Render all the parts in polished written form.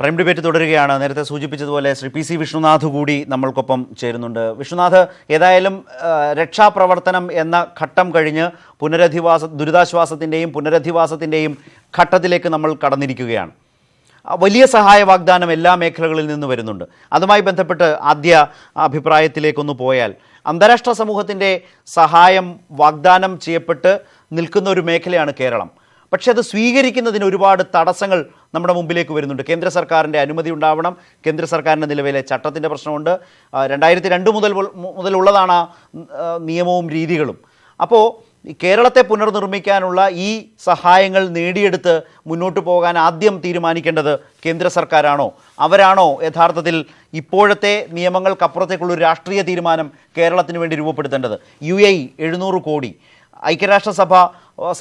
Prime debate തുടരുകയാണ്. നേരത്തെ സൂചിപ്പിച്ചതുപോലെ ശ്രീ പി സി വിഷ്ണുനാഥ് കൂടി നമ്മൾക്കൊപ്പം ചേരുന്നുണ്ട്. വിഷ്ണുനാഥ്, ഏതായാലും രക്ഷാപ്രവർത്തനം എന്ന ഘട്ടം കഴിഞ്ഞ് ദുരിതാശ്വാസത്തിൻ്റെയും പുനരധിവാസത്തിൻ്റെയും ഘട്ടത്തിലേക്ക് നമ്മൾ കടന്നിരിക്കുകയാണ്. വലിയ സഹായ വാഗ്ദാനം എല്ലാ മേഖലകളിൽ നിന്ന് വരുന്നുണ്ട്. അതുമായി ബന്ധപ്പെട്ട് ആദ്യ അഭിപ്രായത്തിലേക്കൊന്ന് പോയാൽ, അന്താരാഷ്ട്ര സമൂഹത്തിൻ്റെ സഹായം വാഗ്ദാനം ചെയ്യപ്പെട്ട് നിൽക്കുന്ന ഒരു മേഖലയാണ് കേരളം. പക്ഷെ അത് സ്വീകരിക്കുന്നതിന് ഒരുപാട് തടസ്സങ്ങൾ നമ്മുടെ മുമ്പിലേക്ക് വരുന്നുണ്ട്. കേന്ദ്ര സർക്കാരിൻ്റെ അനുമതി ഉണ്ടാവണം. കേന്ദ്ര സർക്കാരിൻ്റെ നിലവിലെ ചട്ടത്തിൻ്റെ പ്രശ്നമുണ്ട്. 2002 മുതലുള്ളതാണ് നിയമവും രീതികളും. അപ്പോൾ കേരളത്തെ പുനർനിർമ്മിക്കാനുള്ള ഈ സഹായങ്ങൾ നേടിയെടുത്ത് മുന്നോട്ട് പോകാൻ ആദ്യം തീരുമാനിക്കേണ്ടത് കേന്ദ്ര സർക്കാരാണോ? അവരാണോ യഥാർത്ഥത്തിൽ ഇപ്പോഴത്തെ നിയമങ്ങൾക്കപ്പുറത്തേക്കുള്ളൊരു രാഷ്ട്രീയ തീരുമാനം കേരളത്തിന് വേണ്ടി രൂപപ്പെടുത്തേണ്ടത്? UAE 700 കോടി ഐക്യരാഷ്ട്രസഭ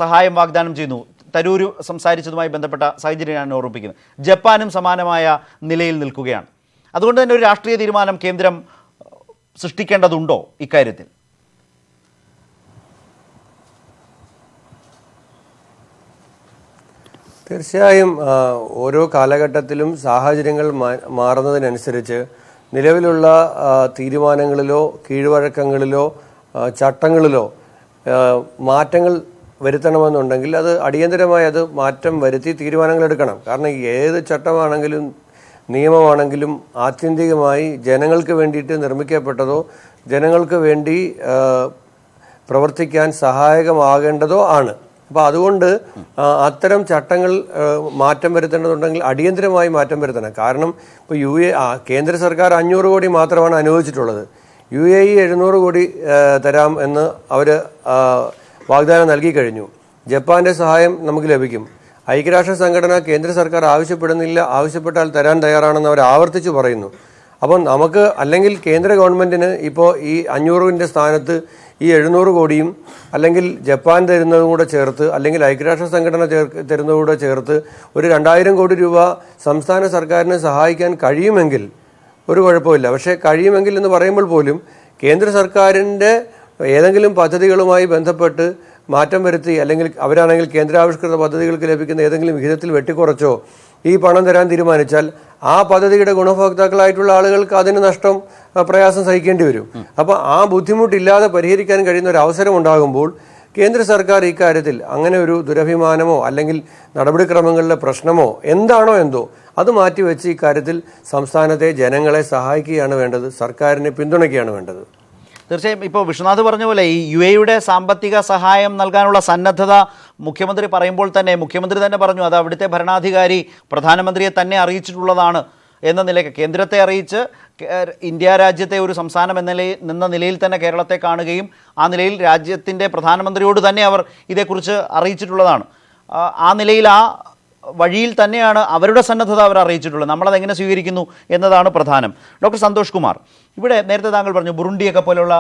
സഹായം വാഗ്ദാനം ചെയ്യുന്നു. തരൂര് സംസാരിച്ചതുമായി ബന്ധപ്പെട്ട സാഹചര്യമാണ് ഓർമ്മിപ്പിക്കുന്നത്. ജപ്പാനും സമാനമായ നിലയിൽ നിൽക്കുകയാണ്. അതുകൊണ്ട് തന്നെ ഒരു രാഷ്ട്രീയ തീരുമാനം കേന്ദ്രം സൃഷ്ടിക്കേണ്ടതുണ്ടോ ഇക്കാര്യത്തിൽ? തീർച്ചയായും ഓരോ കാലഘട്ടത്തിലും സാഹചര്യങ്ങൾ മാറുന്നതിനനുസരിച്ച് നിലവിലുള്ള തീരുമാനങ്ങളിലോ കീഴ്വഴക്കങ്ങളിലോ ചട്ടങ്ങളിലോ മാറ്റങ്ങൾ വരുത്തണമെന്നുണ്ടെങ്കിൽ അത് അടിയന്തരമായി അത് മാറ്റം വരുത്തി തീരുമാനങ്ങൾ എടുക്കണം. കാരണം ഏത് ചട്ടമാണെങ്കിലും നിയമമാണെങ്കിലും ആത്യന്തികമായി ജനങ്ങൾക്ക് വേണ്ടിയിട്ട് നിർമ്മിക്കപ്പെട്ടതോ ജനങ്ങൾക്ക് വേണ്ടി പ്രവർത്തിക്കാൻ സഹായകമാകേണ്ടതോ ആണ്. അപ്പോൾ അതുകൊണ്ട് അത്തരം ചട്ടങ്ങൾ മാറ്റം വരുത്തേണ്ടതുണ്ടെങ്കിൽ അടിയന്തരമായി മാറ്റം വരുത്തണം. കാരണം ഇപ്പോൾ കേന്ദ്ര സർക്കാർ 500 കോടി മാത്രമാണ് അനുവദിച്ചിട്ടുള്ളത്. UAE 700 കോടി തരാം എന്ന് അവർ വാഗ്ദാനം നൽകി കഴിഞ്ഞു. ജപ്പാന്റെ സഹായം നമുക്ക് ലഭിക്കും. ഐക്യരാഷ്ട്ര സംഘടന കേന്ദ്ര സർക്കാർ ആവശ്യപ്പെട്ടാൽ തരാൻ തയ്യാറാണെന്ന് അവർ ആവർത്തിച്ചു പറയുന്നു. അപ്പം നമുക്ക് അല്ലെങ്കിൽ കേന്ദ്ര ഗവൺമെൻറ്റിന് ഇപ്പോൾ ഈ 500ൻ്റെ സ്ഥാനത്ത് ഈ 700 കോടിയും അല്ലെങ്കിൽ ജപ്പാൻ തരുന്നതും കൂടെ ചേർത്ത് അല്ലെങ്കിൽ ഐക്യരാഷ്ട്ര സംഘടന തരുന്നതും കൂടെ ചേർത്ത് ഒരു 2000 കോടി രൂപ സംസ്ഥാന സർക്കാരിനെ സഹായിക്കാൻ കഴിയുമെങ്കിൽ ഒരു കുഴപ്പമില്ല. പക്ഷേ കഴിയുമെങ്കിൽ എന്ന് പറയുമ്പോൾ പോലും കേന്ദ്ര സർക്കാരിൻ്റെ ഏതെങ്കിലും പദ്ധതികളുമായി ബന്ധപ്പെട്ട് മാറ്റം വരുത്തി അല്ലെങ്കിൽ അവരാണെങ്കിൽ കേന്ദ്രാവിഷ്കൃത പദ്ധതികൾക്ക് ലഭിക്കുന്ന ഏതെങ്കിലും വിഹിതത്തിൽ വെട്ടിക്കുറച്ചോ ഈ പണം തരാൻ തീരുമാനിച്ചാൽ ആ പദ്ധതിയുടെ ഗുണഭോക്താക്കളായിട്ടുള്ള ആളുകൾക്ക് അതിന് നഷ്ടം പ്രയാസം സഹിക്കേണ്ടി വരും. അപ്പോൾ ആ ബുദ്ധിമുട്ടില്ലാതെ പരിഹരിക്കാൻ കഴിയുന്ന ഒരു അവസരം ഉണ്ടാകുമ്പോൾ കേന്ദ്ര സർക്കാർ ഇക്കാര്യത്തിൽ അങ്ങനെ ഒരു ദുരഭിമാനമോ അല്ലെങ്കിൽ നടപടിക്രമങ്ങളിലെ പ്രശ്നമോ എന്താണോ എന്തോ അത് മാറ്റിവെച്ച് ഇക്കാര്യത്തിൽ സംസ്ഥാനത്തെ ജനങ്ങളെ സഹായിക്കുകയാണ് വേണ്ടത്, സർക്കാരിനെ പിന്തുണയ്ക്കുകയാണ് വേണ്ടത്. തീർച്ചയായും ഇപ്പോൾ വിശ്വനാഥ് പറഞ്ഞ പോലെ ഈ UAEയുടെ സാമ്പത്തിക സഹായം നൽകാനുള്ള സന്നദ്ധത മുഖ്യമന്ത്രി പറയുമ്പോൾ തന്നെ മുഖ്യമന്ത്രി തന്നെ പറഞ്ഞു അത് അവിടുത്തെ ഭരണാധികാരി പ്രധാനമന്ത്രിയെ തന്നെ അറിയിച്ചിട്ടുള്ളതാണ് എന്ന നിലയ്ക്ക് കേന്ദ്രത്തെ അറിയിച്ച് ഇന്ത്യ രാജ്യത്തെ ഒരു സംസ്ഥാനം എന്ന നിലയിൽ തന്നെ കേരളത്തെ കാണുകയും ആ നിലയിൽ രാജ്യത്തിൻ്റെ പ്രധാനമന്ത്രിയോട് തന്നെ അവർ ഇതേക്കുറിച്ച് അറിയിച്ചിട്ടുള്ളതാണ്. ആ നിലയിൽ ആ വഴിയിൽ തന്നെയാണ് അവരുടെ സന്നദ്ധത അവർ അറിയിച്ചിട്ടുള്ളത്. നമ്മളതെങ്ങനെ സ്വീകരിക്കുന്നു എന്നതാണ് പ്രധാനം. ഡോക്ടർ സന്തോഷ് കുമാർ, ഇവിടെ നേരത്തെ താങ്കൾ പറഞ്ഞു ബുറുണ്ടിയൊക്കെ പോലെയുള്ള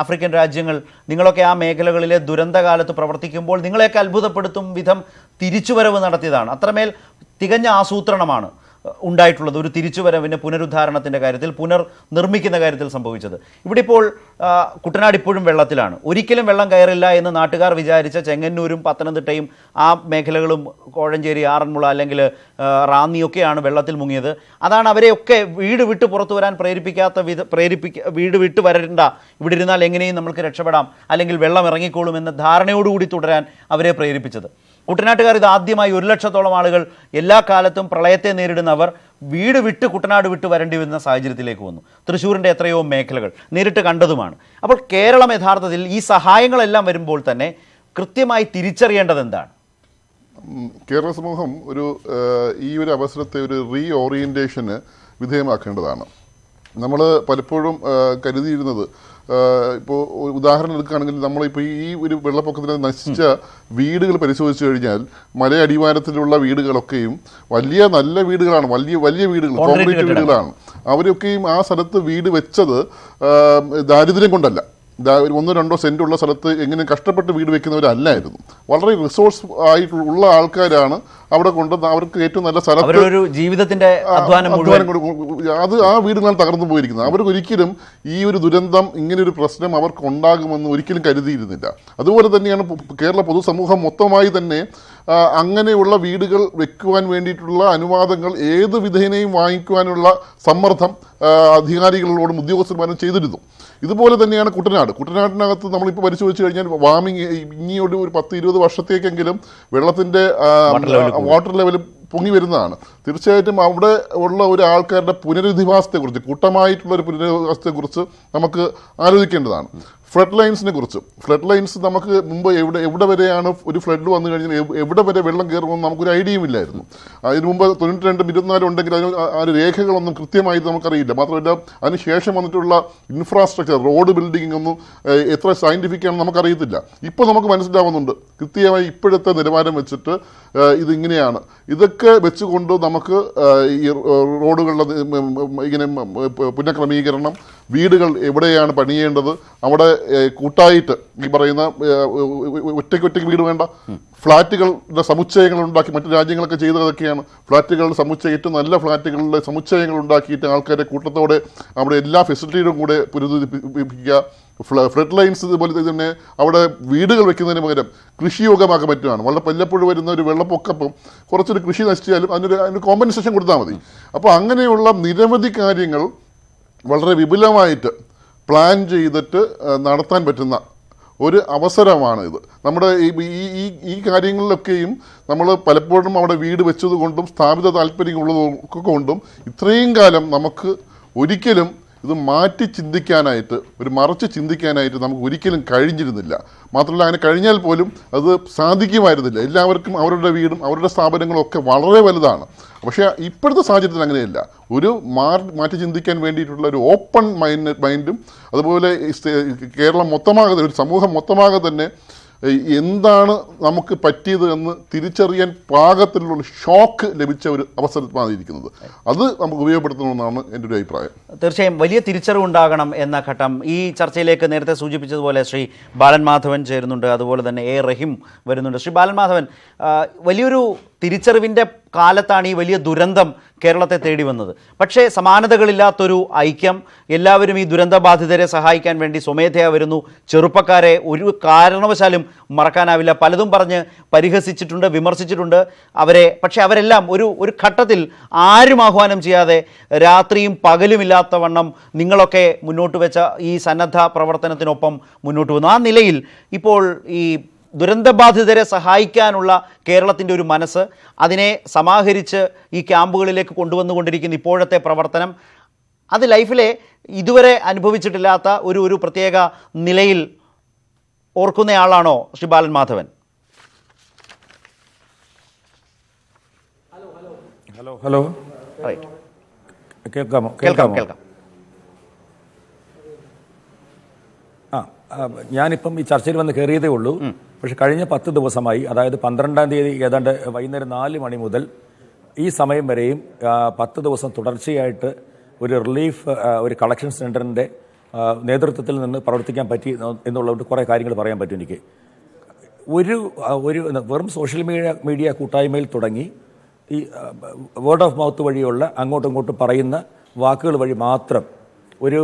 ആഫ്രിക്കൻ രാജ്യങ്ങൾ നിങ്ങളൊക്കെ ആ മേഖലകളിലെ ദുരന്തകാലത്ത് പ്രവർത്തിക്കുമ്പോൾ നിങ്ങളെയൊക്കെ അത്ഭുതപ്പെടുത്തും വിധം തിരിച്ചുവരവ് നടത്തിയതാണ്. അത്രമേൽ തികഞ്ഞ ആസൂത്രണമാണ് ഉണ്ടായിട്ടുള്ളത് ഒരു തിരിച്ചുവരവിന് പുനരുദ്ധാരണത്തിൻ്റെ കാര്യത്തിൽ പുനർനിർമ്മിക്കുന്ന കാര്യത്തിൽ സംഭവിച്ചത്. ഇവിടെ ഇപ്പോൾ കുട്ടനാട് ഇപ്പോഴും വെള്ളത്തിലാണ്. ഒരിക്കലും വെള്ളം കയറില്ല എന്ന് നാട്ടുകാർ വിചാരിച്ച ചെങ്ങന്നൂരും പത്തനംതിട്ടയും ആ മേഖലകളും കോഴഞ്ചേരി ആറന്മുള അല്ലെങ്കിൽ റാന്നിയൊക്കെയാണ് വെള്ളത്തിൽ മുങ്ങിയത്. അതാണ് അവരെയൊക്കെ വീട് വിട്ട് പുറത്തു വരാൻ വീട് വിട്ട് വരേണ്ട, ഇവിടെ ഇരുന്നാൽ എങ്ങനെയും നമുക്ക് രക്ഷപ്പെടാം അല്ലെങ്കിൽ വെള്ളം ഇറങ്ങിക്കോളും എന്ന ധാരണയോടുകൂടി തുടരാൻ അവരെ പ്രേരിപ്പിച്ചത്. കുട്ടനാട്ടുകാർ ഇത് ആദ്യമായി 1 ലക്ഷത്തോളം ആളുകൾ എല്ലാ കാലത്തും പ്രളയത്തെ നേരിടുന്നവർ വീട് വിട്ട് കുട്ടനാട് വിട്ട് വരേണ്ടി വരുന്ന സാഹചര്യത്തിലേക്ക് വന്നു. തൃശ്ശൂരിൻ്റെ എത്രയോ മേഖലകൾ നേരിട്ട് കണ്ടതുമാണ്. അപ്പോൾ കേരളം യഥാർത്ഥത്തിൽ ഈ സഹായങ്ങളെല്ലാം വരുമ്പോൾ തന്നെ കൃത്യമായി തിരിച്ചറിയേണ്ടത് എന്താണ്? കേരള സമൂഹം ഈ ഒരു അവസരത്തെ ഒരു റീഓറിയൻറ്റേഷന് വിധേയമാക്കേണ്ടതാണ്. നമ്മൾ പലപ്പോഴും കരുതിയിരുന്നത് ഇപ്പോൾ ഉദാഹരണം എടുക്കുകയാണെങ്കിൽ നമ്മളിപ്പോൾ ഈ ഒരു വെള്ളപ്പൊക്കത്തിന് നശിച്ച വീടുകൾ പരിശോധിച്ചു കഴിഞ്ഞാൽ മലയടിവാരത്തിലുള്ള വീടുകളൊക്കെയും നല്ല വീടുകളാണ്, വലിയ വീടുകൾ, കോൺക്രീറ്റ് വീടുകളാണ്. അവരൊക്കെയും ആ സ്ഥലത്ത് വീട് വെച്ചത് ദാരിദ്ര്യം കൊണ്ടല്ല, 1-2 സെന്റ് ഉള്ള സ്ഥലത്ത് എങ്ങനെ കഷ്ടപ്പെട്ട് വീട് വെക്കുന്നവരല്ലായിരുന്നു. വളരെ റിസോഴ്സ് ആയിട്ടുള്ള ആൾക്കാരാണ് അവിടെ കൊണ്ട് അവർക്ക് ഏറ്റവും നല്ല സ്ഥലത്ത് അവരൊരു ജീവിതത്തിന്റെ അധ്വാനം അത് ആ വീടുകളാണ് തകർന്നു പോയിരിക്കുന്നത്. അവർക്ക് ഒരിക്കലും ഈ ഒരു ദുരന്തം, ഇങ്ങനെ ഒരു പ്രശ്നം അവർക്ക് ഉണ്ടാകുമെന്ന് ഒരിക്കലും കരുതിയിരുന്നില്ല. അതുപോലെ തന്നെയാണ് കേരള പൊതുസമൂഹം മൊത്തമായി തന്നെ അങ്ങനെയുള്ള വീടുകൾ വെക്കുവാൻ വേണ്ടിയിട്ടുള്ള അനുവാദങ്ങൾ ഏത് വിധേനയും വാങ്ങിക്കുവാനുള്ള സമ്മർദ്ദം അധികാരികളോടും ഉദ്യോഗസ്ഥന്മാരും ചെയ്തിരുന്നു. ഇതുപോലെ തന്നെയാണ് കുട്ടനാടിനകത്ത് നമ്മളിപ്പോൾ പരിശോധിച്ച് കഴിഞ്ഞാൽ ഇനിയൊരു 10-20 വർഷത്തേക്കെങ്കിലും വെള്ളത്തിൻ്റെ വാട്ടർ ലെവൽ പൊങ്ങി വരുന്നതാണ്. തീർച്ചയായിട്ടും അവിടെ ഉള്ള ഒരു ആൾക്കാരുടെ പുനരധിവാസത്തെക്കുറിച്ച്, കൂട്ടമായിട്ടുള്ള ഒരു പുനരധിവാസത്തെക്കുറിച്ച് നമുക്ക് ആലോചിക്കേണ്ടതാണ്. ഫ്ലഡ് ലൈൻസിനെ കുറിച്ച്, ഫ്ലഡ് ലൈൻസ് നമുക്ക് മുമ്പ് എവിടെ വരെയാണ് ഒരു ഫ്ലഡ് വന്നു കഴിഞ്ഞാൽ എവിടെ വരെ വെള്ളം കയറുമെന്ന് നമുക്കൊരു ഐഡിയയും ഇല്ലായിരുന്നു. അതിന് മുമ്പ് 92-24 ഉണ്ടെങ്കിൽ അതിന് ആ രേഖകളൊന്നും കൃത്യമായിട്ട് നമുക്കറിയില്ല. മാത്രമല്ല അതിന് ശേഷം വന്നിട്ടുള്ള ഇൻഫ്രാസ്ട്രക്ചർ, റോഡ് ബിൽഡിംഗ് ഒന്നും എത്ര സയൻറ്റിഫിക് ആണെന്ന് നമുക്കറിയത്തില്ല. ഇപ്പോൾ നമുക്ക് മനസ്സിലാവുന്നുണ്ട് കൃത്യമായി ഇപ്പോഴത്തെ നിലവാരം വെച്ചിട്ട് ഇതിങ്ങനെയാണ്. ഇതൊക്കെ വെച്ചുകൊണ്ട് നമുക്ക് ഈ റോഡുകളുടെ ഇങ്ങനെ പുനഃക്രമീകരണം, വീടുകൾ എവിടെയാണ് പണിയേണ്ടത്, അവിടെ കൂട്ടായിട്ട് ഈ പറയുന്ന ഒറ്റയ്ക്ക് വീട് വേണ്ട, ഫ്ളാറ്റുകളുടെ സമുച്ചയങ്ങൾ ഉണ്ടാക്കി മറ്റു രാജ്യങ്ങളൊക്കെ ചെയ്തതൊക്കെയാണ്. ഫ്ളാറ്റുകളുടെ സമുച്ചയം, ഏറ്റവും നല്ല ഫ്ളാറ്റുകളുടെ സമുച്ചയങ്ങൾ ഉണ്ടാക്കിയിട്ട് ആൾക്കാരെ കൂട്ടത്തോടെ അവിടെ എല്ലാ ഫെസിലിറ്റിയും കൂടെ പുനരുദ്ധരിപ്പിക്കുക. ഫ്ലഡ് ലൈൻസ് ഇതുപോലെ തന്നെ അവിടെ വീടുകൾ വെക്കുന്നതിന് പകരം കൃഷിയോഗമാക്കാൻ പറ്റുകയാണ്. വളരെ വല്ലപ്പോഴും വരുന്ന ഒരു വെള്ളപ്പൊക്കപ്പം കുറച്ചൊരു കൃഷി നശിച്ചാലും അതിന് കോമ്പൻസേഷൻ കൊടുത്താൽ മതി. അപ്പോൾ അങ്ങനെയുള്ള നിരവധി കാര്യങ്ങൾ വളരെ വിപുലമായിട്ട് പ്ലാൻ ചെയ്തിട്ട് നടത്താൻ പറ്റുന്ന ഒരു അവസരമാണ് ഇത്. നമ്മുടെ ഈ കാര്യങ്ങളിലൊക്കെയും നമ്മൾ പലപ്പോഴും അവിടെ വീട് വെച്ചതുകൊണ്ടും സ്ഥാപിത താല്പര്യമുള്ളതൊക്കെ കൊണ്ടും ഇത്രയും കാലം നമുക്ക് ഒരിക്കലും ഇത് മാറ്റി ചിന്തിക്കാനായിട്ട്, മറച്ച് ചിന്തിക്കാനായിട്ട് നമുക്ക് ഒരിക്കലും കഴിഞ്ഞിരുന്നില്ല. മാത്രമല്ല അങ്ങനെ കഴിഞ്ഞാൽ പോലും അത് സാധിക്കുമായിരുന്നില്ല. എല്ലാവർക്കും അവരുടെ വീടും അവരുടെ സ്ഥാപനങ്ങളും ഒക്കെ വളരെ വലുതാണ്. പക്ഷേ ഇപ്പോഴത്തെ സാഹചര്യത്തിൽ അങ്ങനെയല്ല. ഒരു മാറ്റി ചിന്തിക്കാൻ വേണ്ടിയിട്ടുള്ള ഒരു ഓപ്പൺ മൈൻഡും, അതുപോലെ കേരളം മൊത്തമാകെ, ഒരു സമൂഹം മൊത്തമാകെ തന്നെ എന്താണ് നമുക്ക് പറ്റിയത് എന്ന് തിരിച്ചറിയാൻ പാകത്തിലുള്ള ഷോക്ക് ലഭിച്ച ഒരു അവസരമാണ് ഇരിക്കുന്നത്. അത് നമുക്ക് ഉപയോഗപ്പെടുത്തണമെന്നാണ് എൻ്റെ ഒരു അഭിപ്രായം. തീർച്ചയായും വലിയ തിരിച്ചറിവുണ്ടാകണം എന്ന ഘട്ടം. ഈ ചർച്ചയിലേക്ക് നേരത്തെ സൂചിപ്പിച്ചതുപോലെ ശ്രീ ബാലൻ മാധവൻ ചേരുന്നുണ്ട്, അതുപോലെ തന്നെ എ റഹീം വരുന്നുണ്ട്. ശ്രീ ബാലൻ മാധവൻ, വലിയൊരു തിരിച്ചറിവിൻ്റെ കാലത്താണ് ഈ വലിയ ദുരന്തം കേരളത്തെ തേടി വന്നത്. പക്ഷേ സമാനതകളില്ലാത്തൊരു ഐക്യം, എല്ലാവരും ഈ ദുരന്തബാധിതരെ സഹായിക്കാൻ വേണ്ടി സ്വമേധയാ വരുന്നു. ചെറുപ്പക്കാരെ ഒരു കാരണവശാലും മറക്കാനാവില്ല. പലതും പറഞ്ഞ് പരിഹസിച്ചിട്ടുണ്ട്, വിമർശിച്ചിട്ടുണ്ട് അവരെ. പക്ഷേ അവരെല്ലാം ഒരു ഘട്ടത്തിൽ ആരും ആഹ്വാനം ചെയ്യാതെ രാത്രിയും പകലുമില്ലാത്ത വണ്ണം നിങ്ങളൊക്കെ മുന്നോട്ട് വെച്ച ഈ സന്നദ്ധ പ്രവർത്തനത്തിനൊപ്പം മുന്നോട്ട് വന്നു. ആ നിലയിൽ ഇപ്പോൾ ഈ ദുരന്തബാധിതരെ സഹായിക്കാനുള്ള കേരളത്തിൻ്റെ ഒരു മനസ്സ്, അതിനെ സമാഹരിച്ച് ഈ ക്യാമ്പുകളിലേക്ക് കൊണ്ടുവന്നുകൊണ്ടിരിക്കുന്ന ഇപ്പോഴത്തെ പ്രവർത്തനം, അത് ലൈഫിലെ ഇതുവരെ അനുഭവിച്ചിട്ടില്ലാത്ത ഒരു പ്രത്യേക നിലയിൽ ഓർക്കുന്നയാളാണോ ശ്രീ ബാലൻ മാധവൻ? ഹലോ കേൾക്കാമോ? കേൾക്കാം. ഞാനിപ്പം ഈ ചർച്ചയിൽ വന്ന് കയറിയതേ ഉള്ളൂ. പക്ഷെ കഴിഞ്ഞ 10 ദിവസമായി, അതായത് 12-ാം തീയതി ഏതാണ്ട് വൈകുന്നേരം 4 മണി മുതൽ ഈ സമയം വരെയും 10 ദിവസം തുടർച്ചയായിട്ട് ഒരു റിലീഫ്, ഒരു കളക്ഷൻ സെൻ്ററിൻ്റെ നേതൃത്വത്തിൽ നിന്ന് പ്രവർത്തിക്കാൻ പറ്റി എന്നുള്ളതുകൊണ്ട് കുറേ കാര്യങ്ങൾ പറയാൻ പറ്റും എനിക്ക്. ഒരു വെറും സോഷ്യൽ മീഡിയ കൂട്ടായ്മയിൽ തുടങ്ങി ഈ വേർഡ് ഓഫ് മൗത്ത് വഴിയുള്ള അങ്ങോട്ടും ഇങ്ങോട്ടും പറയുന്ന വാക്കുകൾ വഴി മാത്രം ഒരു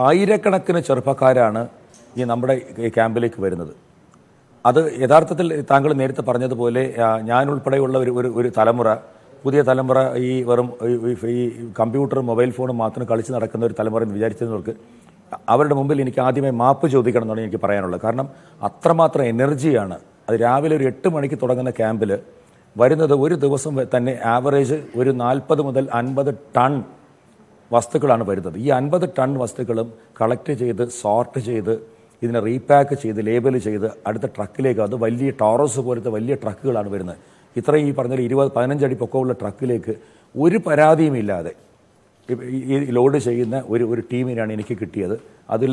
ആയിരക്കണക്കിന് ചെറുപ്പക്കാരാണ് ഈ നമ്മുടെ ക്യാമ്പിലേക്ക് വരുന്നത്. അത് യഥാർത്ഥത്തിൽ താങ്കൾ നേരത്തെ പറഞ്ഞതുപോലെ ഞാനുൾപ്പെടെയുള്ള ഒരു തലമുറ, പുതിയ തലമുറ ഈ വെറും ഈ കമ്പ്യൂട്ടറും മൊബൈൽ ഫോണും മാത്രം കളിച്ച് നടക്കുന്ന ഒരു തലമുറ എന്ന് വിചാരിച്ചവർക്ക് അവരുടെ മുമ്പിൽ എനിക്ക് ആദ്യമേ മാപ്പ് ചോദിക്കണം എന്നാണ് എനിക്ക് പറയാനുള്ളത്. കാരണം അത്രമാത്രം എനർജിയാണ്. അത് രാവിലെ ഒരു 8 മണിക്ക് തുടങ്ങുന്ന ക്യാമ്പിൽ വരുന്നത് ഒരു ദിവസം തന്നെ ആവറേജ് ഒരു 40 മുതൽ 50 ടൺ വസ്തുക്കളാണ് വരുന്നത്. ഈ 50 ടൺ വസ്തുക്കളും കളക്ട് ചെയ്ത്, സോർട്ട് ചെയ്ത്, ഇതിനെ റീപാക്ക് ചെയ്ത്, ലേബൽ ചെയ്ത് അടുത്ത ട്രക്കിലേക്ക്, അത് വലിയ ടോറസ് പോലത്തെ വലിയ ട്രക്കുകളാണ് വരുന്നത്. ഇത്രയും ഈ പറഞ്ഞ 20-15 അടി പൊക്കമുള്ള ട്രക്കിലേക്ക് ഒരു പരാതിയുമില്ലാതെ ഈ ലോഡ് ചെയ്യുന്ന ഒരു ടീമിനാണ് എനിക്ക് കിട്ടിയത്. അതിൽ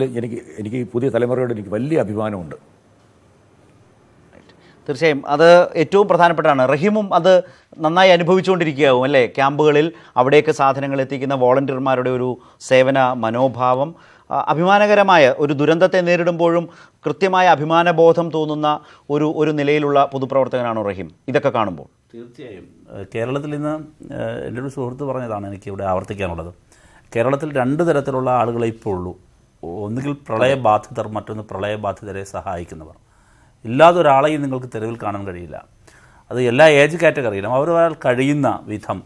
എനിക്ക് പുതിയ തലമുറയോട് എനിക്ക് വലിയ അഭിമാനമുണ്ട്. തീർച്ചയായും അത് ഏറ്റവും പ്രധാനപ്പെട്ടാണ്. റഹീമും അത് നന്നായി അനുഭവിച്ചുകൊണ്ടിരിക്കുകയാവും അല്ലേ? ക്യാമ്പുകളിൽ അവിടേക്ക് സാധനങ്ങൾ എത്തിക്കുന്ന വോളണ്ടിയർമാരുടെ ഒരു സേവന മനോഭാവം, അഭിമാനകരമായ ഒരു ദുരന്തത്തെ നേരിടുമ്പോഴും കൃത്യമായ അഭിമാനബോധം തോന്നുന്ന ഒരു നിലയിലുള്ള പൊതുപ്രവർത്തകനാണോ റഹീം ഇതൊക്കെ കാണുമ്പോൾ? തീർച്ചയായും. കേരളത്തിൽ ഇന്ന് എൻ്റെ ഒരു സുഹൃത്ത് പറഞ്ഞതാണ് എനിക്കിവിടെ ആവർത്തിക്കാനുള്ളത്. കേരളത്തിൽ 2 തരത്തിലുള്ള ആളുകളെ ഇപ്പോൾ ഉള്ളൂ. ഒന്നുകിൽ പ്രളയബാധിതർ, മറ്റൊന്ന് പ്രളയബാധിതരെ സഹായിക്കുന്നവർ. ഇല്ലാതെ ഒരാളെയും നിങ്ങൾക്ക് തെരുവിൽ കാണാൻ കഴിയില്ല. അത് എല്ലാ ഏജ് കാറ്റഗറിയിലും അവരൊരാൾ കഴിയുന്ന വിധം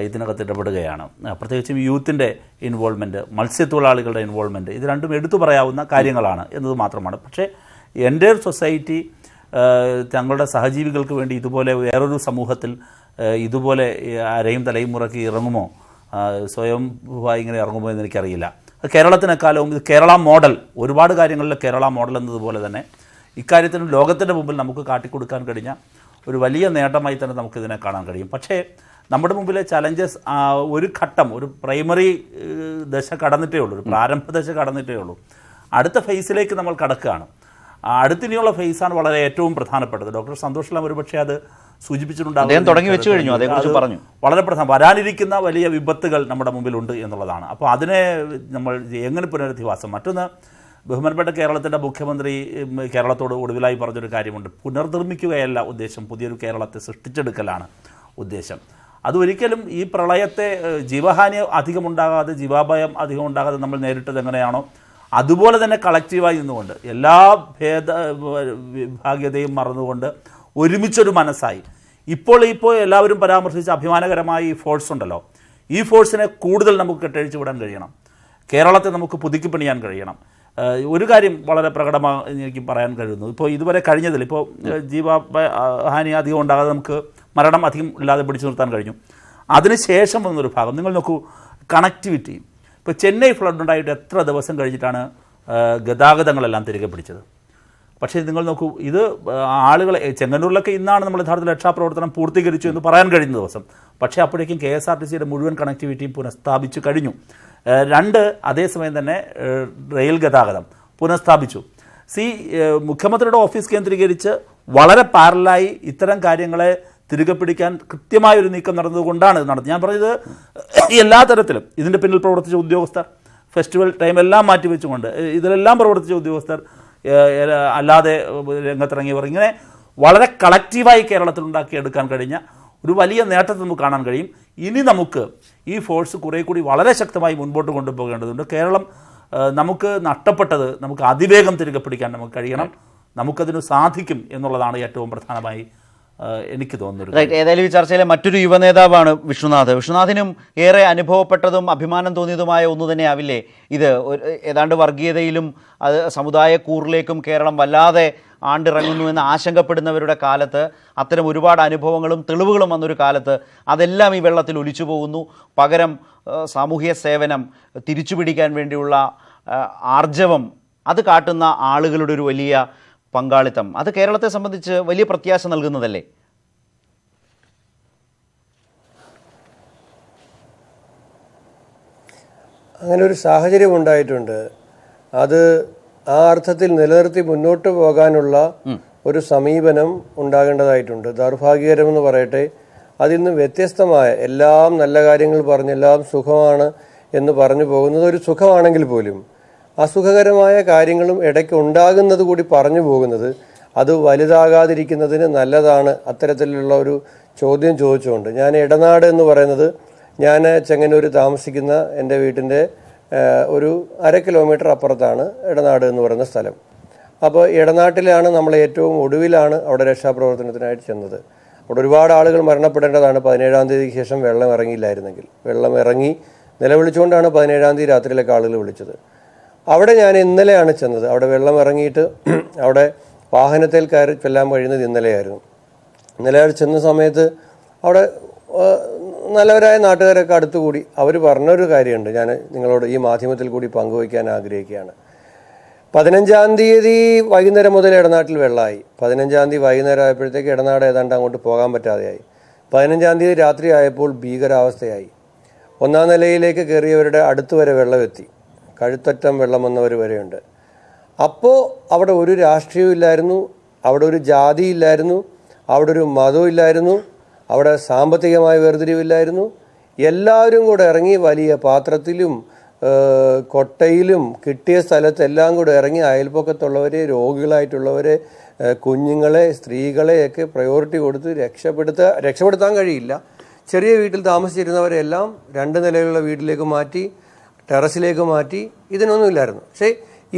ഇതിനകത്ത് ഇടപെടുകയാണ്. പ്രത്യേകിച്ചും യൂത്തിൻ്റെ ഇൻവോൾവ്മെൻറ്റ്, മത്സ്യത്തൊഴിലാളികളുടെ ഇൻവോൾവ്മെൻറ്റ്, ഇത് രണ്ടും എടുത്തു പറയാവുന്ന കാര്യങ്ങളാണ് എന്നത് മാത്രമാണ്. പക്ഷേ എൻ്റെ സൊസൈറ്റി തങ്ങളുടെ സഹജീവികൾക്ക് വേണ്ടി ഇതുപോലെ വേറൊരു സമൂഹത്തിൽ ഇതുപോലെ അരയും തലയും മുറക്കി ഇറങ്ങുമോ, സ്വയം ഇങ്ങനെ ഇറങ്ങുമോ എന്ന് എനിക്കറിയില്ല. കേരളത്തിനെക്കാലവും ഇത് കേരള മോഡൽ, ഒരുപാട് കാര്യങ്ങളിൽ കേരള മോഡൽ എന്നതുപോലെ തന്നെ ഇക്കാര്യത്തിനും ലോകത്തിൻ്റെ മുമ്പിൽ നമുക്ക് കാട്ടിക്കൊടുക്കാൻ കഴിഞ്ഞ ഒരു വലിയ നേട്ടമായി തന്നെ നമുക്കിതിനെ കാണാൻ കഴിയും. പക്ഷേ നമ്മുടെ മുമ്പിലെ ചലഞ്ചസ് ഒരു ഘട്ടം, ഒരു പ്രൈമറി ദശ കടന്നിട്ടേ ഉള്ളൂ, ഒരു പ്രാരംഭ ദശ കടന്നിട്ടേ ഉള്ളൂ. അടുത്ത ഫേസിലേക്ക് നമ്മൾ കടക്കുകയാണ്. അടുത്തിനിയുള്ള ഫേസാണ് വളരെ ഏറ്റവും പ്രധാനപ്പെട്ടത്. ഡോക്ടർ സന്തോഷ് ലാം ഒരുപക്ഷെ അത് സൂചിപ്പിച്ചിട്ടുണ്ടാകും, തുടങ്ങി വെച്ചു കഴിഞ്ഞു, അതേക്കുറിച്ച് പറഞ്ഞു. വളരെ പ്രധാനം, വരാനിരിക്കുന്ന വലിയ വിപത്തുകൾ നമ്മുടെ മുമ്പിലുണ്ട് എന്നുള്ളതാണ്. അപ്പോൾ അതിനെ നമ്മൾ എങ്ങനെ പുനരധിവാസം. മറ്റൊന്ന്, ബഹുമാനപ്പെട്ട കേരളത്തിൻ്റെ മുഖ്യമന്ത്രി കേരളത്തോട് ഒടുവിലായി പറഞ്ഞൊരു കാര്യമുണ്ട്. പുനർനിർമ്മിക്കുകയല്ല ഉദ്ദേശം, പുതിയൊരു കേരളത്തെ സൃഷ്ടിച്ചെടുക്കലാണ് ഉദ്ദേശം. അതൊരിക്കലും ഈ പ്രളയത്തെ ജീവഹാനി അധികമുണ്ടാകാതെ, ജീവാപായം അധികം ഉണ്ടാകാതെ നമ്മൾ നേരിട്ടത് എങ്ങനെയാണോ അതുപോലെ തന്നെ കളക്റ്റീവായി നിന്നുകൊണ്ട് എല്ലാ വിഭാഗ്യതയും മറന്നുകൊണ്ട് ഒരുമിച്ചൊരു മനസ്സായി ഇപ്പോൾ എല്ലാവരും പരാമർശിച്ച അഭിമാനകരമായ ഈ ഫോഴ്സ് ഉണ്ടല്ലോ, ഈ ഫോഴ്സിനെ കൂടുതൽ നമുക്ക് കെട്ടഴിച്ചു വിടാൻ കഴിയണം. കേരളത്തെ നമുക്ക് പുതുക്കി പണിയാൻ കഴിയണം. ഒരു കാര്യം വളരെ പ്രകടമായി എനിക്ക് പറയാൻ കഴിയുന്നു. ഇപ്പോൾ ഇതുവരെ കഴിഞ്ഞതിൽ ഇപ്പോൾ ജീവഹാനി അധികം ഉണ്ടാകാതെ നമുക്ക് മരണം അധികം ഇല്ലാതെ പിടിച്ചു നിർത്താൻ കഴിഞ്ഞു. അതിനുശേഷം വന്നൊരു ഭാഗം നിങ്ങൾ നോക്കൂ, കണക്ടിവിറ്റി. ഇപ്പോൾ ചെന്നൈ ഫ്ലഡ് ഉണ്ടായിട്ട് എത്ര ദിവസം കഴിഞ്ഞിട്ടാണ് ഗതാഗതങ്ങളെല്ലാം തിരികെ പിടിച്ചത്. പക്ഷേ നിങ്ങൾ നോക്കൂ, ഇത് ആളുകളെ ചെങ്ങന്നൂരിലൊക്കെ ഇന്നാണ് നമ്മൾ യഥാർത്ഥത്തിൽ രക്ഷാപ്രവർത്തനം പൂർത്തീകരിച്ചു എന്ന് പറയാൻ കഴിയുന്ന ദിവസം. പക്ഷേ അപ്പോഴേക്കും KSRTCയുടെ മുഴുവൻ കണക്ടിവിറ്റിയും പുനഃസ്ഥാപിച്ചു കഴിഞ്ഞു. 2, അതേസമയം തന്നെ റെയിൽ ഗതാഗതം പുനഃസ്ഥാപിച്ചു. മുഖ്യമന്ത്രിയുടെ ഓഫീസ് കേന്ദ്രീകരിച്ച് വളരെ പാരലായി ഇത്തരം കാര്യങ്ങളെ തിരികെ പിടിക്കാൻ കൃത്യമായൊരു നീക്കം നടന്നതുകൊണ്ടാണ് നടന്നത്. ഞാൻ പറഞ്ഞത് എല്ലാ തരത്തിലും ഇതിൻ്റെ പിന്നിൽ പ്രവർത്തിച്ച ഉദ്യോഗസ്ഥർ, ഫെസ്റ്റിവൽ ടൈമെല്ലാം മാറ്റിവെച്ചുകൊണ്ട് ഇതിലെല്ലാം പ്രവർത്തിച്ച ഉദ്യോഗസ്ഥർ, അല്ലാതെ രംഗത്തിറങ്ങിയവർ, ഇങ്ങനെ വളരെ കളക്റ്റീവായി കേരളത്തിൽ ഉണ്ടാക്കിയെടുക്കാൻ കഴിഞ്ഞ ഒരു വലിയ നേട്ടത്തെ നമുക്ക് കാണാൻ കഴിയും. ഇനി നമുക്ക് ഈ ഫോഴ്സ് കുറേ കൂടി വളരെ ശക്തമായി മുൻപോട്ട് കൊണ്ടുപോകേണ്ടതുണ്ട്. കേരളം നമുക്ക് നഷ്ടപ്പെട്ടത് നമുക്ക് അതിവേഗം തിരികെ പിടിക്കാൻ നമുക്ക് കഴിയണം. നമുക്കതിന് സാധിക്കും എന്നുള്ളതാണ് ഏറ്റവും പ്രധാനമായി എനിക്ക് തോന്നുന്നത്. ഏതായാലും ഈ ചർച്ചയിലെ മറ്റൊരു യുവനേതാവാണ് വിഷ്ണുനാഥ്. വിഷ്ണുനാഥിനും ഏറെ അനുഭവപ്പെട്ടതും അഭിമാനം തോന്നിയതുമായ ഒന്നു തന്നെയാവില്ലേ ഇത്? ഏതാണ്ട് വർഗീയതയിലും അത് സമുദായ കൂറിലേക്കും കേരളം വല്ലാതെ ആണ്ടിറങ്ങുന്നു എന്ന് ആശങ്കപ്പെടുന്നവരുടെ കാലത്ത് അത്തരം ഒരുപാട് അനുഭവങ്ങളും തെളിവുകളും വന്നൊരു കാലത്ത് അതെല്ലാം ഈ വെള്ളത്തിൽ ഒലിച്ചു പോകുന്നു. പകരം സാമൂഹ്യ സേവനം, തിരിച്ചുപിടിക്കാൻ വേണ്ടിയുള്ള ആർജവം, അത് കാട്ടുന്ന ആളുകളുടെ ഒരു വലിയ പങ്കാളിത്തം, അത് കേരളത്തെ സംബന്ധിച്ച് വലിയ പ്രത്യാശ നൽകുന്നതല്ലേ? അങ്ങനെ ഒരു സാഹചര്യം ഉണ്ടായിട്ടുണ്ട്. അത് ആ അർത്ഥത്തിൽ നിലനിർത്തി മുന്നോട്ട് പോകാനുള്ള ഒരു സമീപനം ഉണ്ടാകേണ്ടതായിട്ടുണ്ട്. ദൗർഭാഗ്യകരമെന്ന് പറയട്ടെ, അതിൽ നിന്ന് വ്യത്യസ്തമായ എല്ലാം നല്ല കാര്യങ്ങൾ പറഞ്ഞ് എല്ലാം സുഖമാണ് എന്ന് പറഞ്ഞു പോകുന്നത് ഒരു സുഖമാണെങ്കിൽ പോലും അസുഖകരമായ കാര്യങ്ങളും ഇടയ്ക്ക് ഉണ്ടാകുന്നത് കൂടി പറഞ്ഞു പോകുന്നത് അത് വലുതാകാതിരിക്കുന്നതിന് നല്ലതാണ്. അത്തരത്തിലുള്ള ഒരു ചോദ്യം ചോദിച്ചുകൊണ്ട് ഞാൻ ഇടനാട് എന്ന് പറയുന്നത്, ഞാൻ ചെങ്ങന്നൂർ താമസിക്കുന്ന എൻ്റെ വീട്ടിൻ്റെ ഒരു 1/2 കിലോമീറ്റർ അപ്പുറത്താണ് ഇടനാട് എന്ന് പറയുന്ന സ്ഥലം. അപ്പോൾ ഇടനാട്ടിലാണ് നമ്മൾ ഏറ്റവും ഒടുവിലാണ് അവിടെ രക്ഷാപ്രവർത്തനത്തിനായിട്ട് ചെന്നത്. അവിടെ ഒരുപാട് ആളുകൾ മരണപ്പെടേണ്ടതാണ് 17-ാം തീയതിക്ക് ശേഷം വെള്ളം ഇറങ്ങിയില്ലായിരുന്നെങ്കിൽ. വെള്ളം ഇറങ്ങി നിലവിളിച്ചുകൊണ്ടാണ് 17-ാം തീയതി രാത്രിയിലൊക്കെ ആളുകൾ വിളിച്ചത്. അവിടെ ഞാൻ ഇന്നലെയാണ് ചെന്നത്. അവിടെ വെള്ളം ഇറങ്ങിയിട്ട് അവിടെ വാഹനത്തിൽ കയറി ചെല്ലാൻ കഴിയുന്നത് ഇന്നലെയായിരുന്നു. ഇന്നലെ ചെന്ന സമയത്ത് അവിടെ നല്ലവരായ നാട്ടുകാരൊക്കെ അടുത്തുകൂടി അവർ പറഞ്ഞൊരു കാര്യമുണ്ട്, ഞാൻ നിങ്ങളോട് ഈ മാധ്യമത്തിൽ കൂടി പങ്കുവയ്ക്കാൻ ആഗ്രഹിക്കുകയാണ്. 15-ാം തീയതി വൈകുന്നേരം മുതൽ ഇടനാട്ടിൽ വെള്ളമായി. 15-ാം തീയതി വൈകുന്നേരം ആയപ്പോഴത്തേക്ക് ഇടനാട് ഏതാണ്ട് അങ്ങോട്ട് പോകാൻ പറ്റാതെയായി. 15-ാം തീയതി രാത്രി ആയപ്പോൾ ഭീകരാവസ്ഥയായി. 1-ാം നിലയിലേക്ക് കയറിയവരുടെ അടുത്ത് വരെ വെള്ളമെത്തി, കഴുത്തറ്റം വെള്ളം വന്നവർ വരെയുണ്ട്. അപ്പോൾ അവിടെ ഒരു രാഷ്ട്രീയവും ഇല്ലായിരുന്നു, അവിടെ ഒരു ജാതി ഇല്ലായിരുന്നു, അവിടെ ഒരു മതവും ഇല്ലായിരുന്നു, അവിടെ സാമ്പത്തികമായ വേർതിരിവില്ലായിരുന്നു. എല്ലാവരും കൂടെ ഇറങ്ങി വലിയ പാത്രത്തിലും കൊട്ടയിലും കിട്ടിയ സ്ഥലത്തെല്ലാം കൂടെ ഇറങ്ങി അയൽപക്കത്തുള്ളവരെ, രോഗികളായിട്ടുള്ളവരെ, കുഞ്ഞുങ്ങളെ, സ്ത്രീകളെയൊക്കെ പ്രയോറിറ്റി കൊടുത്ത് രക്ഷപ്പെടുത്താൻ കഴിയില്ല. ചെറിയ വീട്ടിൽ താമസിച്ചിരുന്നവരെല്ലാം 2 നിലയിലുള്ള വീട്ടിലേക്ക് മാറ്റി, ടെറസിലേക്ക് മാറ്റി. ഇതിനൊന്നുമില്ലായിരുന്നു. പക്ഷേ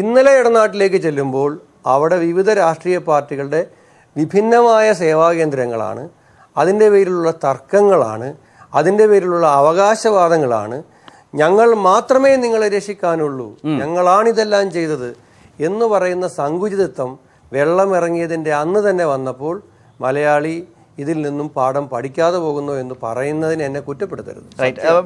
ഇന്നലെ ഇടനാട്ടിലേക്ക് ചെല്ലുമ്പോൾ അവിടെ വിവിധ രാഷ്ട്രീയ പാർട്ടികളുടെ വിഭിന്നമായ സേവാകേന്ദ്രങ്ങളാണ്, അതിൻ്റെ പേരിലുള്ള തർക്കങ്ങളാണ്, അതിൻ്റെ പേരിലുള്ള അവകാശവാദങ്ങളാണ്. ഞങ്ങൾ മാത്രമേ നിങ്ങളെ രക്ഷിക്കാനുള്ളൂ, ഞങ്ങളാണിതെല്ലാം ചെയ്തത് എന്ന് പറയുന്ന സങ്കുചിതത്വം വെള്ളമിറങ്ങിയതിൻ്റെ അന്ന് തന്നെ വന്നപ്പോൾ മലയാളി ഇതിൽ നിന്നും പാഠം പഠിക്കാതെ പോകുന്നു എന്ന് പറയുന്നതിന് എന്നെ കുറ്റപ്പെടുത്തരുത്.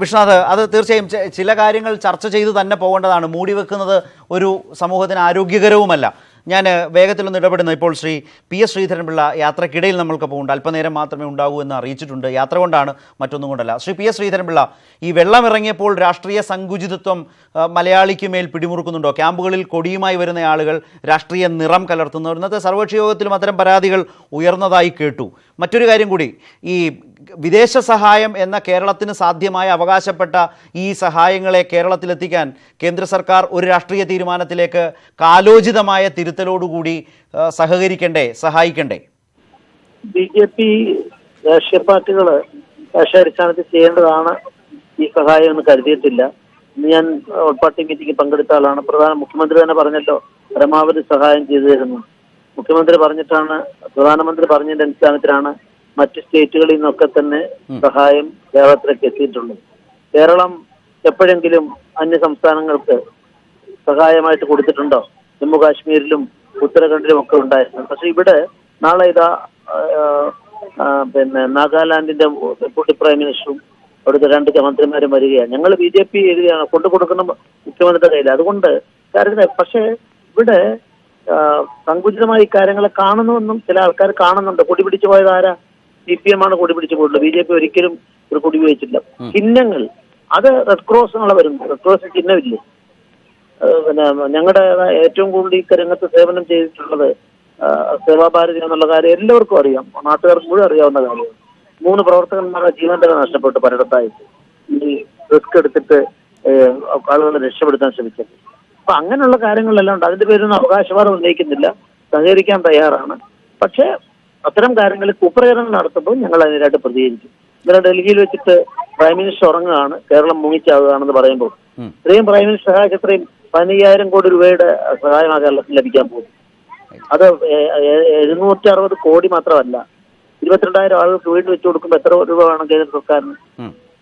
വിശ്വനാഥ്, അത് തീർച്ചയായും ചില കാര്യങ്ങൾ ചർച്ച ചെയ്ത് തന്നെ പോകേണ്ടതാണ്. മൂടി വെക്കുന്നത് ഒരു സമൂഹത്തിന് ആരോഗ്യകരവുമല്ല. ഞാൻ വേഗത്തിലൊന്ന് ഇടപെടുന്നു. ഇപ്പോൾ ശ്രീ PS ശ്രീധരൻപിള്ള യാത്രക്കിടയിൽ നമ്മൾക്കൊപ്പം ഉണ്ട്. അല്പനേരം മാത്രമേ ഉണ്ടാകൂ എന്ന് അറിയിച്ചിട്ടുണ്ട്. യാത്ര കൊണ്ടാണ്, മറ്റൊന്നും കൊണ്ടല്ല. ശ്രീ PS ശ്രീധരൻപിള്ള, ഈ വെള്ളമിറങ്ങിയപ്പോൾ രാഷ്ട്രീയ സങ്കുചിതത്വം മലയാളിക്ക് മേൽ പിടിമുറുക്കുന്നുണ്ടോ? ക്യാമ്പുകളിൽ കൊടിയുമായി വരുന്ന ആളുകൾ രാഷ്ട്രീയ നിറം കലർത്തുന്നു. ഇന്നത്തെ സർവകക്ഷി യോഗത്തിലും അത്തരം പരാതികൾ ഉയർന്നതായി കേട്ടു. മറ്റൊരു കാര്യം കൂടി, ഈ വിദേശ സഹായം എന്ന കേരളത്തിന് സാധ്യമായ അവകാശപ്പെട്ട ഈ സഹായങ്ങളെ കേരളത്തിലെത്തിക്കാൻ കേന്ദ്ര സർക്കാർ ഒരു രാഷ്ട്രീയ തീരുമാനത്തിലേക്ക് കാലോചിതമായ തിരുത്തലോടുകൂടി സഹകരിക്കണ്ടേ, സഹായിക്കണ്ടേ? BJP രാഷ്ട്രീയ പാർട്ടികൾ രാഷ്ട്രീയാടിസ്ഥാനത്തിൽ ചെയ്യേണ്ടതാണ് ഈ സഹായം എന്ന് കരുതിയിട്ടില്ല. ഇന്ന് ഞാൻ പാർട്ടി മീറ്റിംഗിൽ പങ്കെടുത്ത ആളാണ്. മുഖ്യമന്ത്രി തന്നെ പറഞ്ഞല്ലോ പരമാവധി സഹായം ചെയ്തു തരുന്നു. മുഖ്യമന്ത്രി പറഞ്ഞിട്ടാണ്, പ്രധാനമന്ത്രി പറഞ്ഞതിന്റെ അടിസ്ഥാനത്തിലാണ് മറ്റ് സ്റ്റേറ്റുകളിൽ നിന്നൊക്കെ തന്നെ സഹായം കേരളത്തിലേക്ക് എത്തിയിട്ടുള്ളത്. കേരളം എപ്പോഴെങ്കിലും അന്യ സംസ്ഥാനങ്ങൾക്ക് സഹായമായിട്ട് കൊടുത്തിട്ടുണ്ടോ? ജമ്മു കാശ്മീരിലും ഉത്തരാഖണ്ഡിലും ഒക്കെ ഉണ്ടായിരുന്നു. പക്ഷെ ഇവിടെ നാളെ ഇതാ നാഗാലാൻഡിന്റെ ഡെപ്യൂട്ടി പ്രൈം മിനിസ്റ്ററും അവിടുത്തെ 2 മന്ത്രിമാരും വരികയാണ്. ഞങ്ങൾ BJP എഴുതിയാണ് കൊണ്ടുകൊടുക്കുന്ന മുഖ്യമന്ത്രിയുടെ കയ്യിൽ. അതുകൊണ്ട് കാര്യങ്ങൾ, പക്ഷേ ഇവിടെ സങ്കുചിതമായ കാര്യങ്ങളെ കാണുന്നുവെന്നും ചില ആൾക്കാർ കാണുന്നുണ്ട്. കൊടി പിടിച്ചു പോയത് ആരാ? CPM ആണ് കൊടി പിടിച്ചു പോയിട്ടുള്ളത്. BJP ഒരിക്കലും ഒരു കൊടി ഉപയോഗിച്ചില്ല. ചിഹ്നങ്ങൾ അത് റെഡ് ക്രോസ് എന്നുള്ള വരുന്നു. റെഡ് ക്രോസ് ചിഹ്നമില്ലേ? ഞങ്ങളുടെ ഏറ്റവും കൂടുതൽ ഈ രംഗത്ത് സേവനം ചെയ്തിട്ടുള്ളത് സേവാഭാരതി എന്നുള്ള കാര്യം എല്ലാവർക്കും അറിയാം, നാട്ടുകാർക്ക് മുഴുവൻ അറിയാവുന്ന കാര്യമാണ്. 3 പ്രവർത്തകന്മാരുടെ ജീവൻ തന്നെ നഷ്ടപ്പെട്ടു പലയിടത്തായിട്ട് ഈ റിസ്ക് എടുത്തിട്ട് ആളുകളെ രക്ഷപ്പെടുത്താൻ ശ്രമിച്ചത്. അപ്പൊ അങ്ങനെയുള്ള കാര്യങ്ങളെല്ലാം ഉണ്ട്. അതിന്റെ പേരൊന്നും അവകാശവാദം ഉന്നയിക്കുന്നില്ല, സഹകരിക്കാൻ തയ്യാറാണ്. പക്ഷേ അത്തരം കാര്യങ്ങളിൽ കുപ്രചരണം നടത്തുമ്പോൾ ഞങ്ങൾ അതിനായിട്ട് പ്രതികരിക്കും. ഇന്നലെ ഡൽഹിയിൽ വെച്ചിട്ട് പ്രൈം മിനിസ്റ്റർ ഉറങ്ങുകയാണ്, കേരളം മുങ്ങിച്ചാവുകയാണെന്ന് പറയുമ്പോൾ ഇത്രയും പ്രൈം മിനിസ്റ്റർ സഹായിച്ച ഇത്രയും 15,000 കോടി രൂപയുടെ സഹായമാണ് കേരളത്തിൽ ലഭിക്കാൻ പോകുന്നത്. അത് 760 കോടി മാത്രമല്ല, 22,000 ആളുകൾക്ക് വീട് വെച്ചു കൊടുക്കുമ്പോൾ എത്ര രൂപ വേണം കേന്ദ്ര സർക്കാരിന്?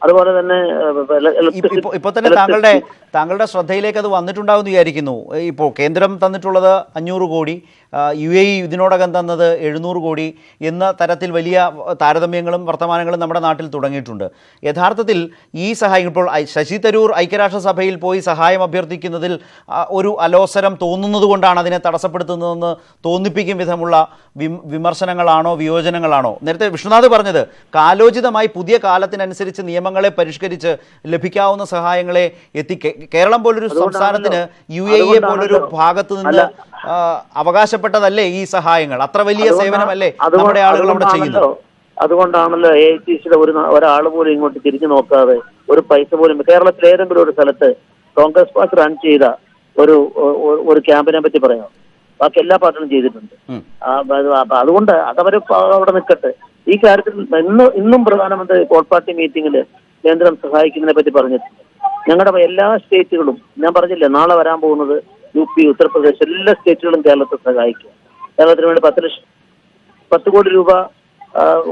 അതുപോലെ തന്നെ ഇപ്പോൾ തന്നെ താങ്കളുടെ ശ്രദ്ധയിലേക്ക് അത് വന്നിട്ടുണ്ടാവുമെന്ന് വിചാരിക്കുന്നു. ഇപ്പോൾ കേന്ദ്രം തന്നിട്ടുള്ളത് 500 കോടി, UAE ഇതിനോടകം തന്നത് 700 കോടി എന്ന തരത്തിൽ വലിയ താരതമ്യങ്ങളും വർത്തമാനങ്ങളും നമ്മുടെ നാട്ടിൽ തുടങ്ങിയിട്ടുണ്ട്. യഥാർത്ഥത്തിൽ ഈ സഹായം ഇപ്പോൾ ശശി തരൂർ ഐക്യരാഷ്ട്രസഭയിൽ പോയി സഹായം അഭ്യർത്ഥിക്കുന്നതിൽ ഒരു അലോസരം തോന്നുന്നത് കൊണ്ടാണ് അതിനെ തടസ്സപ്പെടുത്തുന്നതെന്ന് തോന്നിപ്പിക്കും വിധമുള്ള വിമർശനങ്ങളാണോ വിയോജനങ്ങളാണോ? നേരത്തെ വിശ്വനാഥ് പറഞ്ഞത് കാലോചിതമായി പുതിയ കാലത്തിനനുസരിച്ച് നിയമങ്ങളെ പരിഷ്കരിച്ച് ലഭിക്കാവുന്ന സഹായങ്ങളെ കേരളം പോലൊരു സംസ്ഥാനത്തിന് UAE പോലൊരു ഭാഗത്ത് നിന്ന് അവകാശപ്പെട്ടതല്ലേ ഈ സഹായങ്ങൾ? അത്ര വലിയ സേവനമല്ലേ നമ്മുടെ ആളുകൾ അവിടെ ചെയ്യുന്നത്? അതുകൊണ്ടാണല്ലോ AICCയുടെ ഒരാൾ പോലും ഇങ്ങോട്ട് തിരിഞ്ഞു നോക്കാതെ ഒരു പൈസ പോലും കേരളത്തിൽ ഏതെങ്കിലും ഒരു സ്ഥലത്ത് കോൺഗ്രസ് പാർട്ടി റൺ ചെയ്ത ഒരു ക്യാമ്പിനെ പറ്റി പറയാം. ബാക്കി എല്ലാ പാർട്ടികളും ചെയ്തിട്ടുണ്ട്. അതുകൊണ്ട് അതവര് അവിടെ നിൽക്കട്ടെ. ഈ കാര്യത്തിൽ ഇന്നും പ്രധാനമന്ത്രി കോൾ പാർട്ടി മീറ്റിംഗിൽ കേന്ദ്രം സഹായിക്കുന്നതിനെ പറ്റി പറഞ്ഞിട്ടുണ്ട്. ഞങ്ങളുടെ എല്ലാ സ്റ്റേറ്റുകളും, ഞാൻ പറഞ്ഞില്ലേ നാളെ വരാൻ പോകുന്നത് UP, ഉത്തർപ്രദേശ്, എല്ലാ സ്റ്റേറ്റുകളും കേരളത്തെ സഹായിക്കും. കേരളത്തിന് വേണ്ടി 10 കോടി രൂപ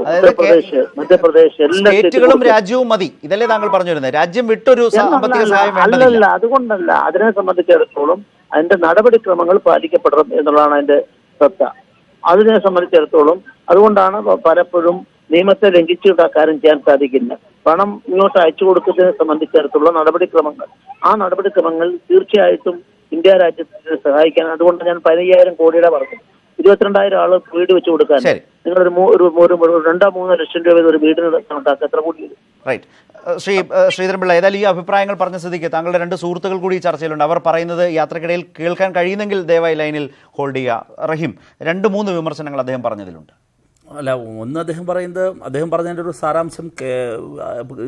ഉത്തർപ്രദേശ്, മധ്യപ്രദേശ്, എല്ലാ സ്റ്റേറ്റുകളും രാജ്യവും മതി. ഇതല്ലേ താങ്കൾ പറഞ്ഞു വരുന്നത്? രാജ്യം വിട്ടൊരു സാമ്പത്തിക സഹായം അല്ലല്ല, അതുകൊണ്ടല്ല. അതിനെ സംബന്ധിച്ചിടത്തോളം അതിന്റെ നടപടിക്രമങ്ങൾ പാലിക്കപ്പെടണം എന്നുള്ളതാണ് അതിന്റെ ശ്രദ്ധ. അതിനെ സംബന്ധിച്ചിടത്തോളം അതുകൊണ്ടാണ് പലപ്പോഴും നിയമത്തെ ലംഘിച്ചുകൊണ്ട് ആ കാര്യം ചെയ്യാൻ സാധിക്കില്ല. പണം ഇങ്ങോട്ട് അയച്ചു കൊടുക്കുന്നതിനെ സംബന്ധിച്ചിടത്തോളം നടപടിക്രമങ്ങൾ, ആ നടപടിക്രമങ്ങൾ തീർച്ചയായിട്ടും ഇന്ത്യ രാജ്യത്തിന് സഹായിക്കാൻ. അതുകൊണ്ട് ഞാൻ 15,000 കോടിയുടെ പറഞ്ഞു. 22,000 ആൾക്ക് വീട് വെച്ച് കൊടുക്കാൻ നിങ്ങളൊരു 2-3 ലക്ഷം രൂപ ഒരു വീടിന് കണക്കാക്കുക, എത്ര കോടി? റൈറ്റ്. ശ്രീധരൻപിള്ള, ഏതായാലും ഈ അഭിപ്രായങ്ങൾ പറഞ്ഞ സ്ഥിതിക്ക് താങ്കളുടെ 2 സുഹൃത്തുക്കൾ കൂടി ചർച്ചയിലുണ്ട്. അവർ പറയുന്നത് യാത്രക്കിടയിൽ കേൾക്കാൻ കഴിയുന്നെങ്കിൽ ദയവായി ലൈനിൽ ഹോൾഡ് ചെയ്യുക. റഹീം, 2-3 വിമർശനങ്ങൾ അദ്ദേഹം പറഞ്ഞതിലുണ്ട്. അല്ല, ഒന്ന് അദ്ദേഹം പറഞ്ഞതിൻ്റെ ഒരു സാരാംശം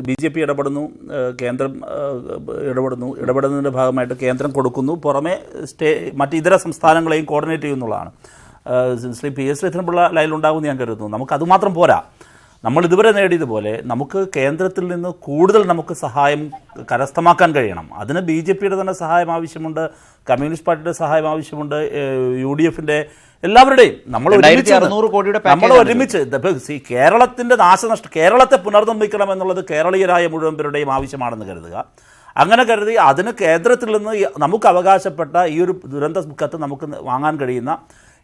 BJP ഇടപെടുന്നു, കേന്ദ്രം ഇടപെടുന്നതിൻ്റെ ഭാഗമായിട്ട് കേന്ദ്രം കൊടുക്കുന്നു, പുറമെ മറ്റ് ഇതര സംസ്ഥാനങ്ങളെയും കോർഡിനേറ്റ് ചെയ്യുന്നുള്ളതാണ്. ശ്രീ PS ശ്രീധരൻപിള്ള ലൈനിലുണ്ടാകുമെന്ന് ഞാൻ കരുതുന്നു. നമുക്കതുമാത്രം പോരാ. നമ്മൾ ഇതുവരെ നേടിയതുപോലെ നമുക്ക് കേന്ദ്രത്തിൽ നിന്ന് കൂടുതൽ നമുക്ക് സഹായം കരസ്ഥമാക്കാൻ കഴിയണം. അതിന് BJPയുടെ തന്നെ സഹായം ആവശ്യമുണ്ട്, കമ്മ്യൂണിസ്റ്റ് പാർട്ടിയുടെ സഹായം ആവശ്യമുണ്ട്, UDFന്റെ എല്ലാവരുടെയും. നമ്മൾ ഒരുമിച്ച് കേരളത്തിന്റെ നാശനഷ്ടം, കേരളത്തെ പുനർനിർമ്മിക്കണം എന്നുള്ളത് കേരളീയരായ മുഴുവൻ പേരുടെയും ആവശ്യമാണെന്ന് കരുതുക. അങ്ങനെ കരുതി അതിന് കേന്ദ്രത്തിൽ നിന്ന് നമുക്ക് അവകാശപ്പെട്ട ഈ ഒരു ദുരന്ത മുഖത്ത് നമുക്ക് വാങ്ങാൻ കഴിയുന്ന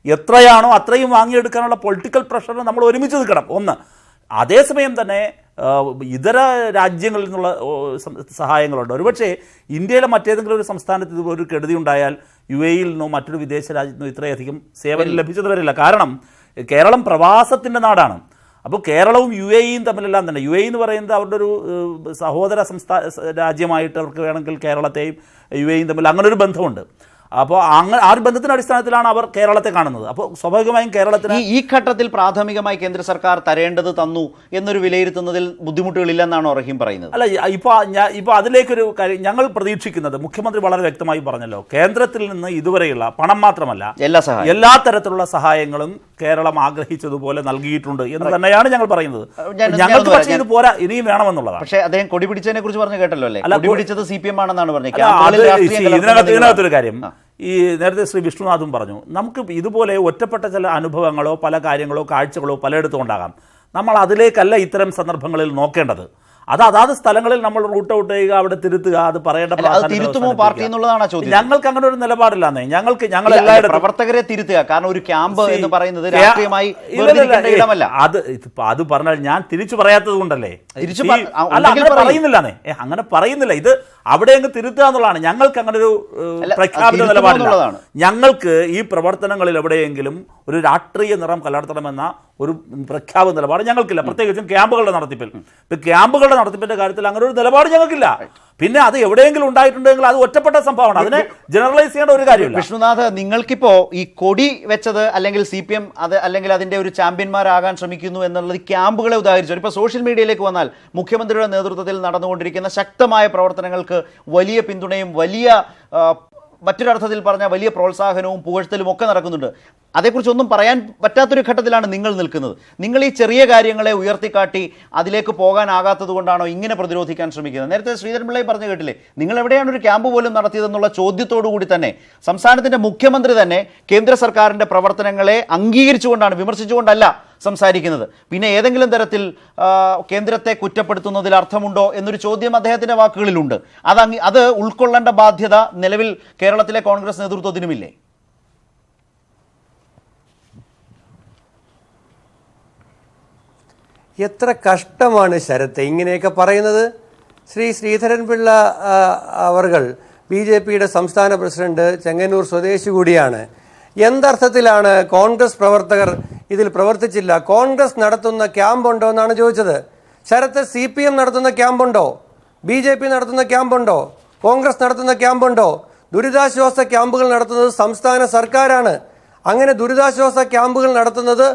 എത്രയാണോ അത്രയും വാങ്ങിയെടുക്കാനുള്ള പൊളിറ്റിക്കൽ പ്രഷറിന് നമ്മൾ ഒരുമിച്ച് നിൽക്കണം. ഒന്ന്, അതേസമയം തന്നെ ഇതര രാജ്യങ്ങളിൽ നിന്നുള്ള സഹായങ്ങളുണ്ട്. ഒരുപക്ഷെ ഇന്ത്യയിലെ മറ്റേതെങ്കിലും ഒരു സംസ്ഥാനത്ത് ഇതുപോലെ കെടുതി ഉണ്ടായാൽ UAEയിൽ നിന്നോ മറ്റൊരു വിദേശ രാജ്യത്തു നിന്നോ ഇത്രയധികം സേവനം ലഭിച്ചത് വരില്ല. കാരണം കേരളം പ്രവാസത്തിൻ്റെ നാടാണ്. അപ്പോൾ കേരളവും UAEയും തമ്മിലെല്ലാം തന്നെ, UAE എന്ന് പറയുന്നത് അവരുടെ ഒരു സഹോദര രാജ്യമായിട്ട് അവർക്ക് വേണമെങ്കിൽ കേരളത്തെയും UAEയും തമ്മിൽ അങ്ങനെ ഒരു ബന്ധമുണ്ട്. അപ്പോൾ ആ ഒരു ബന്ധത്തിന്റെ അടിസ്ഥാനത്തിലാണ് അവർ കേരളത്തെ കാണുന്നത്. അപ്പോൾ സ്വാഭാവികമായും കേരളത്തിന് ഈ ഘട്ടത്തിൽ പ്രാഥമികമായി കേന്ദ്ര സർക്കാർ തരേണ്ടത് തന്നു എന്നൊരു വിലയിരുത്തുന്നതിൽ ബുദ്ധിമുട്ടുകളില്ലെന്നാണോ റഹീം പറയുന്നത്? അല്ല, ഇപ്പോൾ അതിലേക്കൊരു കാര്യം ഞങ്ങൾ പ്രതീക്ഷിക്കുന്നത്, മുഖ്യമന്ത്രി വളരെ വ്യക്തമായി പറഞ്ഞല്ലോ, കേന്ദ്രത്തിൽ നിന്ന് ഇതുവരെയുള്ള പണം മാത്രമല്ല എല്ലാ തരത്തിലുള്ള സഹായങ്ങളും കേരളം ആഗ്രഹിച്ചതുപോലെ നൽകിയിട്ടുണ്ട് എന്ന് തന്നെയാണ് ഞങ്ങൾ പറയുന്നത്. ഞങ്ങൾക്ക് പക്ഷേ ഇത് പോരാ, ഇനിയും വേണമെന്നുള്ളതാണ്. പക്ഷേ അദ്ദേഹം കൊടി പിടിച്ചതിനെ കുറിച്ച് പറഞ്ഞു കേട്ടല്ലോ അല്ലേ? കൊടി പിടിച്ചത് CPM ആണെന്നാണ് പറഞ്ഞത്. ഇതിനകത്തൊരു കാര്യം, ഈ നേരത്തെ ശ്രീ വിഷ്ണുനാഥും പറഞ്ഞു, നമുക്ക് ഇതുപോലെ ഒറ്റപ്പെട്ട ചില അനുഭവങ്ങളോ പല കാര്യങ്ങളോ കാഴ്ചകളോ പലയിടത്തും ഉണ്ടാകാം. നമ്മൾ അതിലേക്കല്ല ഇത്തരം സന്ദർഭങ്ങളിൽ നോക്കേണ്ടത്. അതാത് സ്ഥലങ്ങളിൽ നമ്മൾ റൂട്ട് ഔട്ട് ചെയ്യുക, അവിടെ തിരുത്തുക, അത് പറയേണ്ട പാർട്ടി എന്നുള്ളതാണ് ചോദ്യം. ഞങ്ങൾക്ക് അങ്ങനെ ഒരു നിലപാടില്ലാന്നേ. ഞങ്ങൾ എല്ലാവരും പ്രവർത്തകരെ തിരുത്തുക, കാരണം ഒരു ക്യാമ്പ് എന്ന് പറയുന്നത് രാഷ്ട്രീയമായി അത് പറഞ്ഞാൽ ഞാൻ തിരിച്ചു പറയാത്തത് കൊണ്ടല്ലേ. പറയുന്നില്ലാന്നേ, അങ്ങനെ പറയുന്നില്ല. ഇത് അവിടെ അങ്ങ് തിരുത്തുക എന്നുള്ളതാണ്. ഞങ്ങൾക്ക് അങ്ങനെ ഒരു പ്രഖ്യാപിത നിലപാടില്ല. ഞങ്ങൾക്ക് ഈ പ്രവർത്തനങ്ങളിൽ എവിടെയെങ്കിലും ഒരു രാഷ്ട്രീയ നിറം കലർത്തണമെന്ന ഒരു പ്രഖ്യാപിത നിലപാട് ഞങ്ങൾക്കില്ല. പ്രത്യേകിച്ചും ക്യാമ്പുകളുടെ നടത്തിപ്പിൽ. ഇപ്പൊ ക്യാമ്പുകളുടെ നടത്തിപ്പിന്റെ കാര്യത്തിൽ അങ്ങനെ ഒരു നിലപാട് ഞങ്ങൾക്കില്ല. പിന്നെ അത് എവിടെയെങ്കിലും ഉണ്ടായിട്ടുണ്ടെങ്കിൽ അത് ഒറ്റപ്പെട്ട സംഭവമാണ്, അതിനെ ജനറലൈസ് ചെയ്യേണ്ട ഒരു കാര്യമില്ല. വിഷ്ണുനാഥ്, നിങ്ങൾക്കിപ്പോ ഈ കൊടി വെച്ചത് അല്ലെങ്കിൽ CPM അത് അല്ലെങ്കിൽ അതിന്റെ ഒരു ചാമ്പ്യന്മാരാകാൻ ശ്രമിക്കുന്നു എന്നുള്ളത് ക്യാമ്പുകളെ ഉദാഹരിച്ചു. ഇപ്പോൾ സോഷ്യൽ മീഡിയയിലേക്ക് വന്നാൽ മുഖ്യമന്ത്രിയുടെ നേതൃത്വത്തിൽ നടന്നുകൊണ്ടിരിക്കുന്ന ശക്തമായ പ്രവർത്തനങ്ങൾക്ക് വലിയ പിന്തുണയും വലിയ മറ്റൊരർത്ഥത്തിൽ പറഞ്ഞാൽ വലിയ പ്രോത്സാഹനവും പുകഴ്ത്തലും ഒക്കെ നടക്കുന്നുണ്ട്. അതേക്കുറിച്ചൊന്നും പറയാൻ പറ്റാത്തൊരു ഘട്ടത്തിലാണ് നിങ്ങൾ നിൽക്കുന്നത്. നിങ്ങൾ ഈ ചെറിയ കാര്യങ്ങളെ ഉയർത്തിക്കാട്ടി അതിലേക്ക് പോകാനാകാത്തത് കൊണ്ടാണോ ഇങ്ങനെ പ്രതിരോധിക്കാൻ ശ്രമിക്കുന്നത്? നേരത്തെ ശ്രീധരൻപിള്ളയെ പറഞ്ഞു കേട്ടില്ലേ, നിങ്ങൾ എവിടെയാണ് ഒരു ക്യാമ്പ് പോലും നടത്തിയതെന്നുള്ള ചോദ്യത്തോടു കൂടി തന്നെ സംസ്ഥാനത്തിന്റെ മുഖ്യമന്ത്രി തന്നെ കേന്ദ്ര സർക്കാരിന്റെ പ്രവർത്തനങ്ങളെ അംഗീകരിച്ചുകൊണ്ടാണ്, വിമർശിച്ചുകൊണ്ടല്ല സംസാരിക്കുന്നത്. പിന്നെ ഏതെങ്കിലും തരത്തിൽ കേന്ദ്രത്തെ കുറ്റപ്പെടുത്തുന്നതിൽ അർത്ഥമുണ്ടോ എന്നൊരു ചോദ്യം അദ്ദേഹത്തിന്റെ വാക്കുകളിലുണ്ട്. അത് ഉൾക്കൊള്ളേണ്ട ബാധ്യത നിലവിൽ കേരളത്തിലെ കോൺഗ്രസ് നേതൃത്വത്തിനുമില്ലേ? എത്ര കഷ്ടമാണ് ശരത്തെ ഇങ്ങനെയൊക്കെ പറയുന്നത്. ശ്രീ ശ്രീധരൻപിള്ള അവർകൾ BJPയുടെ സംസ്ഥാന പ്രസിഡന്റ്, ചെങ്ങന്നൂർ സ്വദേശി കൂടിയാണ്. എന്തർത്ഥത്തിലാണ് കോൺഗ്രസ് പ്രവർത്തകർ ഇതിൽ പ്രവർത്തിച്ചില്ല? കോൺഗ്രസ് നടത്തുന്ന ക്യാമ്പുണ്ടോ എന്നാണ് ചോദിച്ചത്. ശരത്ത്, CPM നടത്തുന്ന ക്യാമ്പുണ്ടോ? BJP നടത്തുന്ന ക്യാമ്പുണ്ടോ? കോൺഗ്രസ് നടത്തുന്ന ക്യാമ്പുണ്ടോ? ദുരിതാശ്വാസ ക്യാമ്പുകൾ നടത്തുന്നത് സംസ്ഥാന സർക്കാരാണ്. അങ്ങനെ ദുരിതാശ്വാസ ക്യാമ്പുകൾ നടത്തുന്നത്,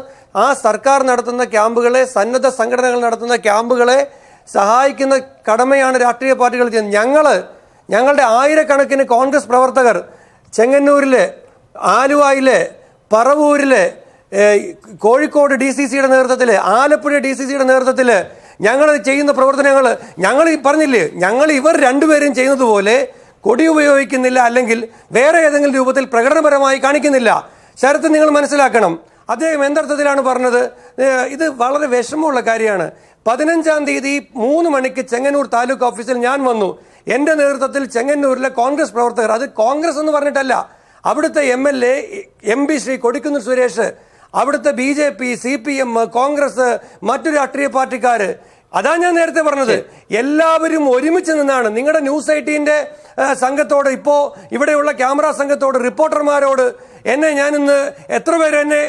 ആ സർക്കാർ നടത്തുന്ന ക്യാമ്പുകളെ, സന്നദ്ധ സംഘടനകൾ നടത്തുന്ന ക്യാമ്പുകളെ സഹായിക്കുന്ന കടമയാണ് രാഷ്ട്രീയ പാർട്ടികൾ ചെയ്യുന്നത്. ഞങ്ങളുടെ ആയിരക്കണക്കിന് കോൺഗ്രസ് പ്രവർത്തകർ ചെങ്ങന്നൂരിലെ, ആലുവയിലെ, പറവൂരിലെ, കോഴിക്കോട് DCCയുടെ നേതൃത്വത്തിൽ, ആലപ്പുഴ DCCയുടെ നേതൃത്വത്തിൽ ഞങ്ങൾ ചെയ്യുന്ന പ്രവർത്തനങ്ങൾ, ഞങ്ങൾ പറഞ്ഞില്ലേ, ഞങ്ങൾ ഇവർ രണ്ടുപേരും ചെയ്യുന്നത് പോലെ കൊടി ഉപയോഗിക്കുന്നില്ല, അല്ലെങ്കിൽ വേറെ ഏതെങ്കിലും രൂപത്തിൽ പ്രകടനപരമായി കാണിക്കുന്നില്ല. ശരത്ത്, നിങ്ങൾ മനസ്സിലാക്കണം, അദ്ദേഹം എന്തർത്ഥത്തിലാണ് പറഞ്ഞത്? ഇത് വളരെ വിഷമമുള്ള കാര്യമാണ്. 15-ാം തീയതി 3 മണിക്ക് ചെങ്ങന്നൂർ താലൂക്ക് ഓഫീസിൽ ഞാൻ വന്നു. എൻ്റെ നേതൃത്വത്തിൽ ചെങ്ങന്നൂരിലെ കോൺഗ്രസ് പ്രവർത്തകർ, അത് കോൺഗ്രസ് എന്ന് പറഞ്ഞിട്ടല്ല, അവിടുത്തെ MLA MP ശ്രീ കൊടിക്കുന്നിൽ സുരേഷ്, അവിടുത്തെ BJP, CPM, കോൺഗ്രസ്, മറ്റു രാഷ്ട്രീയ പാർട്ടിക്കാർ, അതാ ഞാൻ നേരത്തെ പറഞ്ഞത്, എല്ലാവരും ഒരുമിച്ച് നിന്നാണ്. നിങ്ങളുടെ ന്യൂസ് 18ന്റെ സംഘത്തോട്, ഇപ്പോ ഇവിടെയുള്ള ക്യാമറ സംഘത്തോട്, റിപ്പോർട്ടർമാരോട്, ഞാൻ ഇന്ന് എത്ര പേര് എന്നെ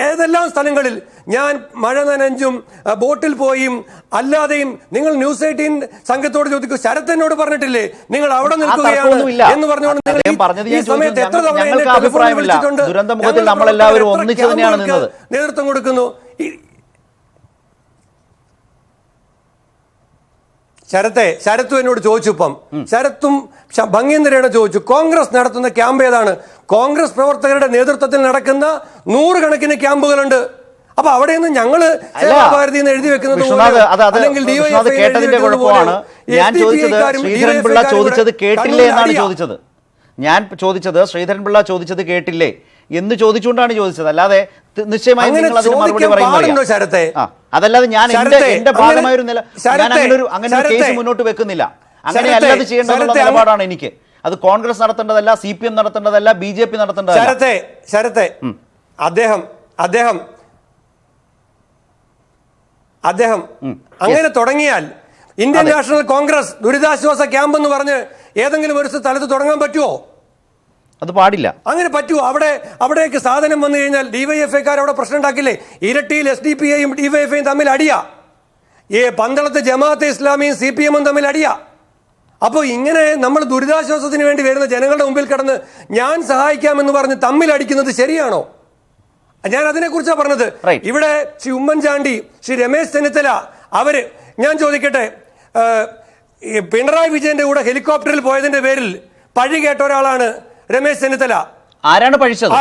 ഏതെല്ലാം സ്ഥലങ്ങളിൽ ഞാൻ മഴ നനഞ്ചും ബോട്ടിൽ പോയും അല്ലാതെയും നിങ്ങൾ ന്യൂസ് 18 സംഘത്തോട് ചോദിക്കൂ. ശരത് എന്നോട് പറഞ്ഞിട്ടില്ലേ നിങ്ങൾ അവിടെ നിൽക്കുകയാണ് എന്ന് പറഞ്ഞുകൊണ്ട് ഈ സമയത്ത് എത്ര തവണ നേതൃത്വം കൊടുക്കുന്നു? ശരത്തും എന്നോട് ചോദിച്ചു. ഇപ്പം ശരത്തും ഭംഗീന്ദ്രയാണ് ചോദിച്ചു, കോൺഗ്രസ് നടത്തുന്ന ക്യാമ്പ് ഏതാണ്? കോൺഗ്രസ് പ്രവർത്തകരുടെ നേതൃത്വത്തിൽ നടക്കുന്ന 100 കണക്കിന് ക്യാമ്പുകളുണ്ട്. അപ്പൊ അവിടെയൊന്നും ഞങ്ങള് സേവാഭാരതിന്ന് എഴുതി വെക്കുന്നത് കേട്ടതിന്റെ കുഴപ്പമാണ്. ഞാൻ ചോദിച്ചത് ശ്രീധരൻപിള്ള ചോദിച്ചത് കേട്ടില്ലേ എന്നാണ് ചോദിച്ചത്. ഞാൻ ചോദിച്ചത് ശ്രീധരൻപിള്ള ചോദിച്ചത് കേട്ടില്ലേ എന്ന് ചോദിച്ചുകൊണ്ടാണ് ചോദിച്ചത്. അല്ലാതെ നിശ്ചയമായി നിങ്ങൾ അതിന് മറുപടി പറയുന്നില്ല. അതല്ലാതെ ഞാൻ എന്റെ ഭാഗമായ ഒരു നില ഞാൻ അങ്ങനെ ഒരു കേസ് മുന്നോട്ട് വെക്കുന്നില്ല. അങ്ങനെ അല്ലാതെ ചെയ്യേണ്ടതുള്ള നിലപാടാണ് എനിക്ക്. അത് കോൺഗ്രസ് നടത്തേണ്ടതല്ല, CPM നടത്തേണ്ടതല്ല, BJP നടത്തേണ്ടതല്ല. ശരത്തെ അദ്ദേഹം അങ്ങനെ തുടങ്ങിയാൽ ഇന്ത്യൻ നാഷണൽ കോൺഗ്രസ് ദുരിതാശ്വാസ ക്യാമ്പ് എന്ന് പറഞ്ഞ് ഏതെങ്കിലും ഒരു സ്ഥലത്ത് തുടങ്ങാൻ പറ്റുമോ? അത് പാടില്ല. അങ്ങനെ പറ്റുമോ? അവിടേക്ക് സാധനം വന്നു കഴിഞ്ഞാൽ ഡിവൈഎഫ്ഐക്കാർ അവിടെ പ്രശ്നം ഉണ്ടാക്കില്ലേ? ഇരട്ടിയിൽ SDPIയും ഡിവൈഎഫ്ഐയും തമ്മിൽ അടിയാ, പന്തളത്ത് ജമാഅത്തെ ഇസ്ലാമിയും CPM തമ്മിൽ അടിയാ. അപ്പോൾ ഇങ്ങനെ നമ്മൾ ദുരിതാശ്വാസത്തിന് വേണ്ടി വരുന്ന ജനങ്ങളുടെ മുമ്പിൽ കിടന്ന് ഞാൻ സഹായിക്കാമെന്ന് പറഞ്ഞ് തമ്മിൽ അടിക്കുന്നത് ശരിയാണോ? ഞാൻ അതിനെക്കുറിച്ചാണ് പറഞ്ഞത്. ഇവിടെ ശ്രീ ഉമ്മൻചാണ്ടി, ശ്രീ രമേശ് ചെന്നിത്തല, ഞാൻ ചോദിക്കട്ടെ, പിണറായി വിജയന്റെ കൂടെ ഹെലികോപ്റ്ററിൽ പോയതിന്റെ പേരിൽ പഴി കേട്ട ഒരാളാണ് രമേശ് ചെന്നിത്തല. ആരാണ് പഴിച്ചത്?